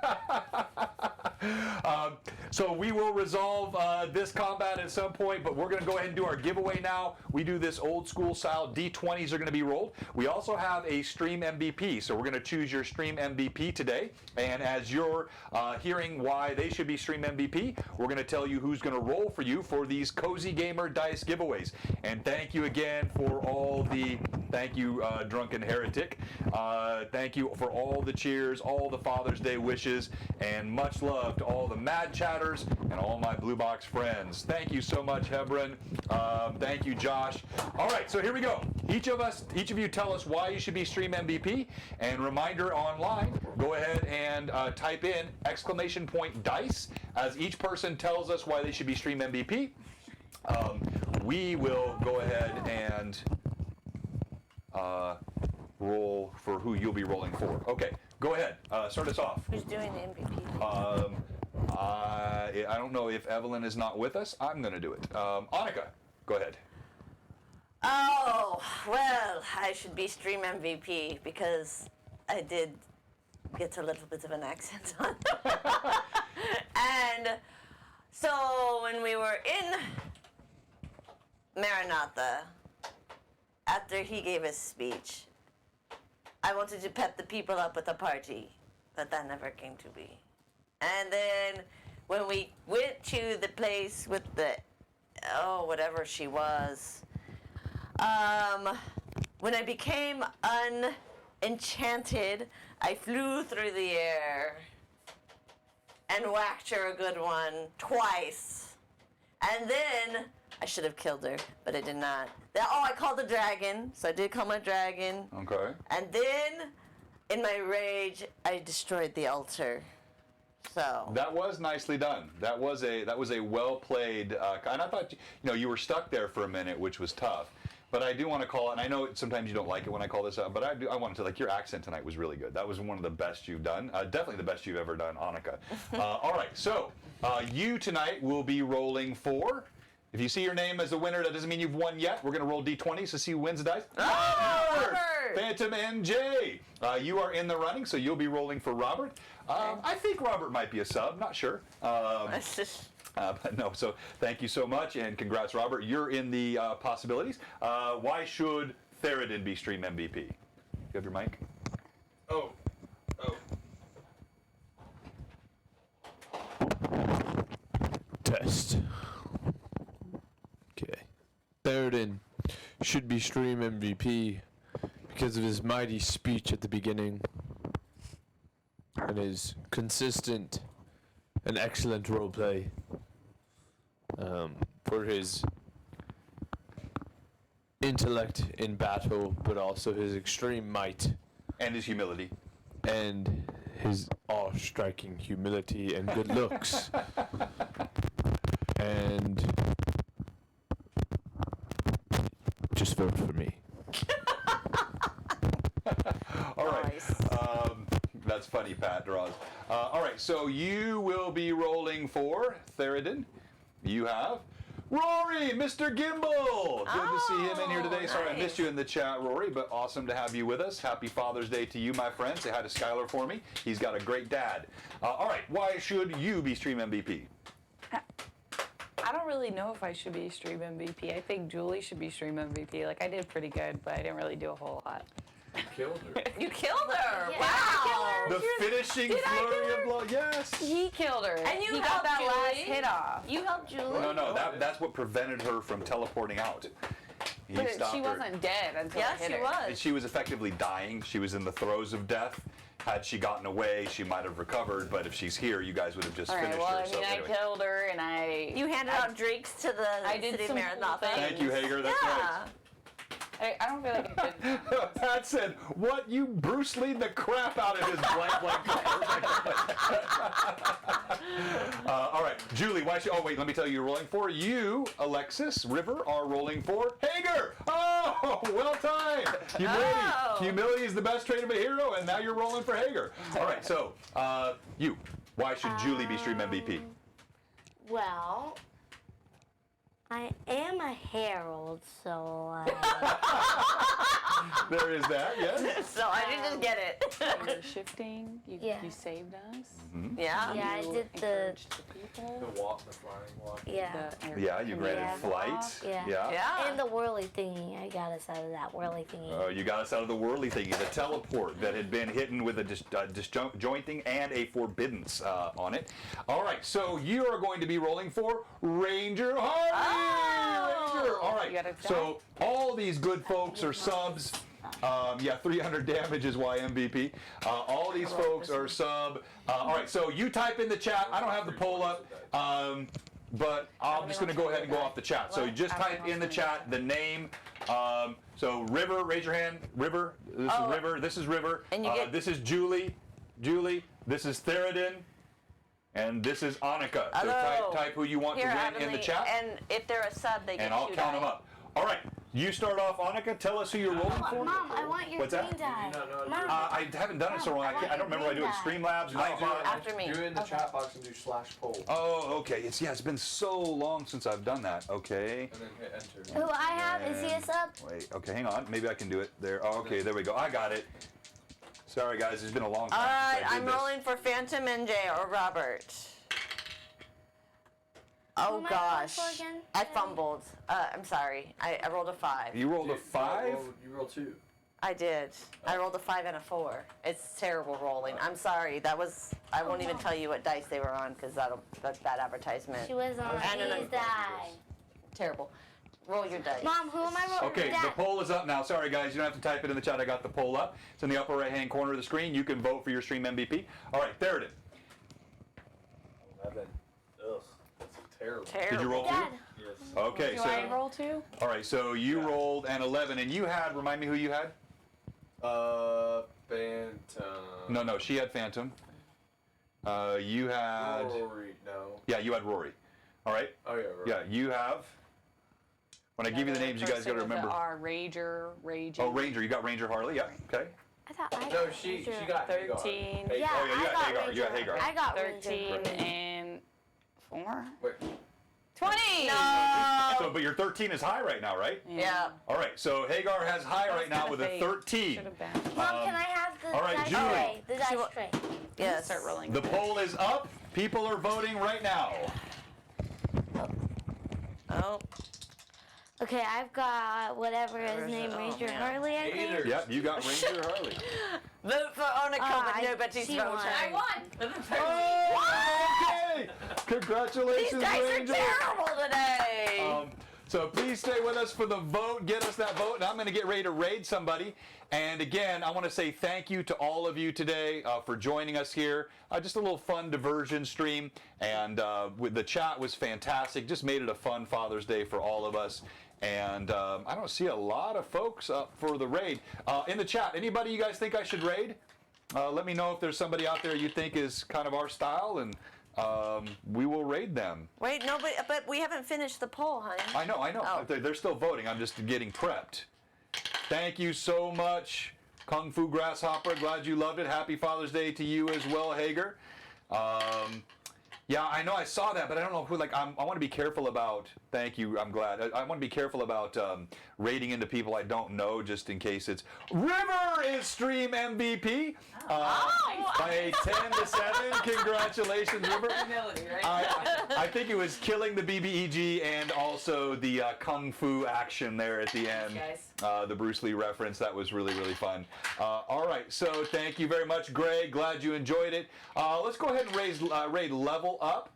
So we will resolve this combat at some point, but we're going to go ahead and do our giveaway now. We do this old school style. D20s are going to be rolled. We also have a stream MVP, so we're going to choose your stream MVP today. And as you're hearing why they should be stream MVP, we're going to tell you who's going to roll for you for these Cozy Gamer Dice giveaways. And thank you again for all the, thank you, Drunken Heretic. Thank you for all the cheers, all the Father's Day wishes, and much love to all the Mad Chatters and all my Blue Box friends. Thank you so much, Hebron. Thank you, Josh. All right, so here we go. Each of you tell us why you should be stream MVP. And reminder online, go ahead and type in !dice as each person tells us why they should be stream MVP. We will go ahead and roll for who you'll be rolling for. Okay, go ahead. Start us off. Who's doing the MVP? I don't know if Evelyn is not with us. I'm going to do it. Annika, go ahead. Oh, well, I should be stream MVP because I did get a little bit of an accent on. And so when we were in Maranatha, after he gave his speech, I wanted to pep the people up with a party, but that never came to be. And then when we went to the place with the, whatever she was, when I became enchanted, I flew through the air and whacked her a good one twice. And then I should have killed her, but I did not. I called the dragon, so I did call my dragon. Okay. And then, in my rage, I destroyed the altar. So That was nicely done. That was a well played. And I thought you were stuck there for a minute, which was tough. But I do want to call it, and I know sometimes you don't like it when I call this out, but I wanted to, your accent tonight was really good. That was one of the best you've done. Definitely the best you've ever done, Annika. All right, so you tonight will be rolling for. If you see your name as the winner, that doesn't mean you've won yet. We're going to roll D20s to see who wins the dice. Robert! Phantom NJ. You are in the running, so you'll be rolling for Robert. I think Robert might be a sub, not sure. But no, so thank you so much, and congrats, Robert. You're in the possibilities. Why should Theridin be Stream MVP? You have your mic? Oh. Test. Okay. Theridin should be Stream MVP because of his mighty speech at the beginning and his consistent and excellent roleplay. For his intellect in battle, but also his extreme might. And his humility. And his awe-striking humility and good looks. And just vote for me. All right. Nice. That's funny, Pat draws. All right, so you will be rolling for Theridin. You have Rory, Mr. Gimbal. Good to see him in here today. Sorry I missed you in the chat, Rory, but awesome to have you with us. Happy Father's Day to you, my friend. Say hi to Skylar for me. He's got a great dad. All right, why should you be Stream MVP? I don't really know if I should be Stream MVP. I think Julie should be Stream MVP. I did pretty good, but I didn't really do a whole lot. Killed her. You killed her! Yeah. Wow! The finishing flurry of blow. Yes. He killed her. And you he got helped that last Julie? hit off. You helped Julie? No, that's what prevented her from teleporting out. He But stopped she her. wasn't dead until Yeah, I hit she her. was. And she was effectively dying. She was in the throes of death. Had she gotten away, she might have recovered. But if she's here, you guys would have just All right, finished well, her. I mean, So I anyway. killed her, and I... You handed out drinks to the I did city some cool Maranatha. things. Thank you, Hager. That's right. I don't feel like I did... Pat said, "What, you Bruce Lee the crap out of his blank." All right, Julie. Why should? Oh wait, let me tell you. You're rolling for you, Alexis River are rolling for Hager. Oh, well timed. Humility. Oh. Humility is the best trait of a hero, and now you're rolling for Hager. All right, so you. Why should Julie be Stream MVP? Well, I am a herald, so There is that. Yes. So I didn't just get it. You were shifting. You Yeah. saved us. Yeah? yeah, I You did the encouraged the people. The flying walk. yeah. Yeah, you granted Yeah. flight. Yeah. Yeah. And the whirly thingy, I got us out of that whirly thingy. Oh, you got us out of the whirly thingy, the teleport that had been hidden with a disjointing and a forbiddance on it. All right, so you are going to be rolling for Ranger Harvey. Ranger. All right, You gotta so all these good folks are subs. 300 damage is why MVP. All these folks are sub. All right, so you type in the chat. I don't have the poll up, but I'm just going to go ahead and go off the chat. So you just type in the chat the name. So River, raise your hand. River. This is River. This is River. And you get- This is Julie. Julie. This is Theridin. And this is Annika. So Hello. type who you want Here, to win Adam, in the chat. And if they're a sub, they get And I'll two count them die. up. All right, you start off, Annika. Tell us who you're rolling for. Mom, I want your What's that? green dye. Mom, I haven't done it so long. I don't remember what I do at Streamlabs. After me. Do it in the chat box and do /poll. Oh, okay. It's been so long since I've done that. Okay. And then hit enter. who I have, is he a sub? Wait. Okay, hang on. Maybe I can do it there. Oh, okay, there we go. I got it. Sorry, guys. It's been a long time. All right, since I did I'm this. rolling for Phantom, NJ, or Robert. Who Oh am I rolling gosh, for again? I fumbled. I'm sorry. I rolled a 5. You rolled a 5? You rolled 2. I did. I rolled a 5 and a 4. It's terrible rolling. I'm sorry. I won't even tell you what dice they were on because that's bad advertisement. She was on And an these die. Terrible. Roll your dice. Mom, who am I rolling? Okay, Dad. the poll is up now. Sorry, guys, you don't have to type it in the chat. I got the poll up. It's in the upper right-hand corner of the screen. You can vote for your stream MVP. All right, Theoden. 11. Ugh, that's terrible. Terrible. Did you roll Dad. 2? Yes. Okay, Do so I roll 2? all right, so you rolled an 11, and you had. Remind me who you had. Phantom. No, she had Phantom. You had. Rory, no. Yeah, you had Rory. All right. Oh, yeah, Rory. Yeah, you have. When I give you the names, you guys got to remember. R, Rager, Raging. Oh, Ranger. You got Ranger Harley. Yeah. Okay. I thought I No, got she Ranger. got 13. Hagar. Yeah, Oh, yeah, you I got got Hagar. Ranger. You got Hagar. I got 13 Ranger. and 4. Wait. 20! No. So, but your 13 is high right now, right? Yeah. All right. So Hagar has high right now with a 13. Should have been. Mom, can I have the all right, dice Julie. tray? The dice tray. Yes. Start rolling. The poll is up. People are voting right now. Oh. Okay, I've got whatever his Where's name, it? Oh, Ranger man. Harley, I think. Haters. Yep, you got Ranger Harley. Vote for Onika, but nobody's she voting. won. I won. Oh, okay. Congratulations, These dice Ranger. are terrible today. So please stay with us for the vote. Get us that vote, and I'm going to get ready to raid somebody. And again, I want to say thank you to all of you today for joining us here. Just a little fun diversion stream, and with the chat was fantastic. Just made it a fun Father's Day for all of us. And I don't see a lot of folks up for the raid. In the chat, anybody you guys think I should raid? Let me know if there's somebody out there you think is kind of our style, and we will raid them. Wait, no, but we haven't finished the poll, honey. I know. Oh. They're still voting. I'm just getting prepped. Thank you so much, Kung Fu Grasshopper. Glad you loved it. Happy Father's Day to you as well, Hager. Yeah, I know I saw that, but I don't know who. Like, I want to be careful about. Thank you. I'm glad. I want to be careful about raiding into people I don't know, just in case it's River is stream MVP by a 10 to 7. Congratulations, River. Humility, right? I think it was killing the BBEG and also the Kung Fu action there at the end. The Bruce Lee reference. That was really, really fun. All right, so thank you very much, Greg. Glad you enjoyed it. Let's go ahead and raid Level Up.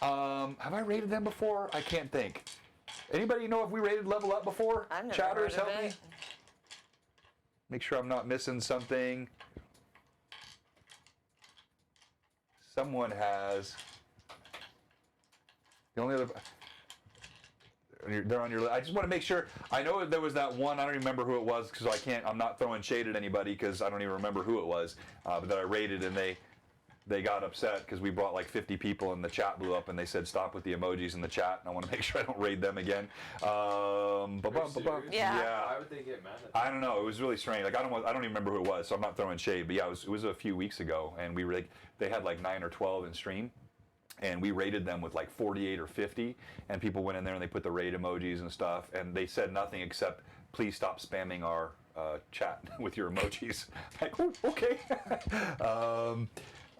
Have I rated them before? I can't think. Anybody know if we rated Level Up before? I've never Chatters, heard of help me. it. Make sure I'm not missing something. Someone has. The only other. They're on your list. I just want to make sure. I know there was that one. I don't remember who it was because I can't. I'm not throwing shade at anybody because I don't even remember who it was. But that I rated and they got upset because we brought like 50 people and the chat blew up and they said stop with the emojis in the chat. And I want to make sure I don't raid them again. Yeah. Why would they get mad at I don't know. It was really strange. Like I don't even remember who it was, so I'm not throwing shade. But yeah, it was a few weeks ago, and we were like, they had like 9 or 12 in stream, and we rated them with like 48 or 50, and people went in there and they put the raid emojis and stuff, and they said nothing except please stop spamming our chat with your emojis. Like, oh, okay.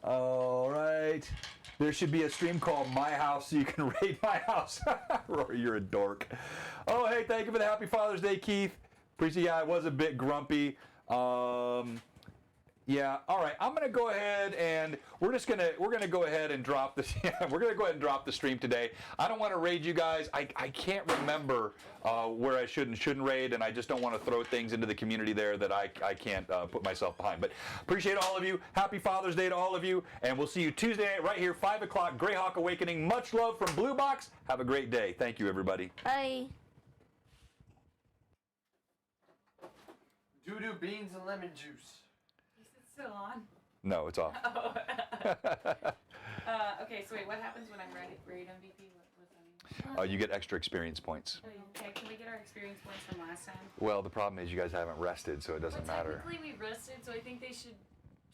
All right. There should be a stream called My House so you can raid my house. Rory, you're a dork. Oh, hey, thank you for the Happy Father's Day, Keith. Appreciate. Yeah, I was a bit grumpy. Yeah. All right. I'm gonna go ahead and we're gonna go ahead and drop this. We're gonna go ahead and drop the stream today. I don't want to raid you guys. I can't remember where I should and shouldn't raid, and I just don't want to throw things into the community there that I can't put myself behind. But appreciate all of you. Happy Father's Day to all of you, and we'll see you Tuesday night right here, 5 o'clock. Greyhawk Awakening. Much love from Blue Box. Have a great day. Thank you, everybody. Bye. Doo-doo beans and lemon juice. Is it still on? No, it's off. Oh. Okay, so wait, what happens when I'm raid MVP? What does that mean? You get extra experience points. Okay, can we get our experience points from last time? Well, the problem is you guys haven't rested, so it doesn't matter. Technically, we rested, so I think they should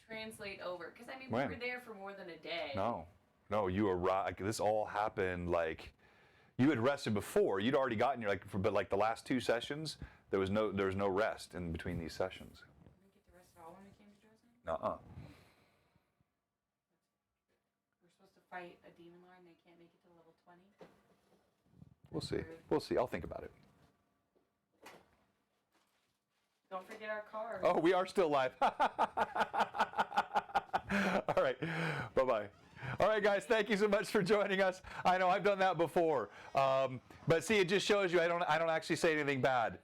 translate over. Because, I mean, When? we were there for more than a day. No, you arrived. This all happened like you had rested before. You'd already gotten your but like the last 2 sessions, there was no rest in between these sessions. We didn't get to rest at all when we came to Dresden? Uh-uh. We're supposed to fight a demon lord and they can't make it to level 20. We'll see. We'll see. I'll think about it. Don't forget our card. Oh, we are still live. All right. Bye-bye. All right, guys, thank you so much for joining us. I know I've done that before, but see, it just shows you I don't actually say anything bad.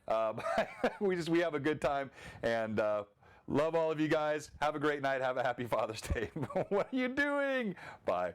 We have a good time, and love all of you guys. Have a great night. Have a happy Father's Day. What are you doing? Bye.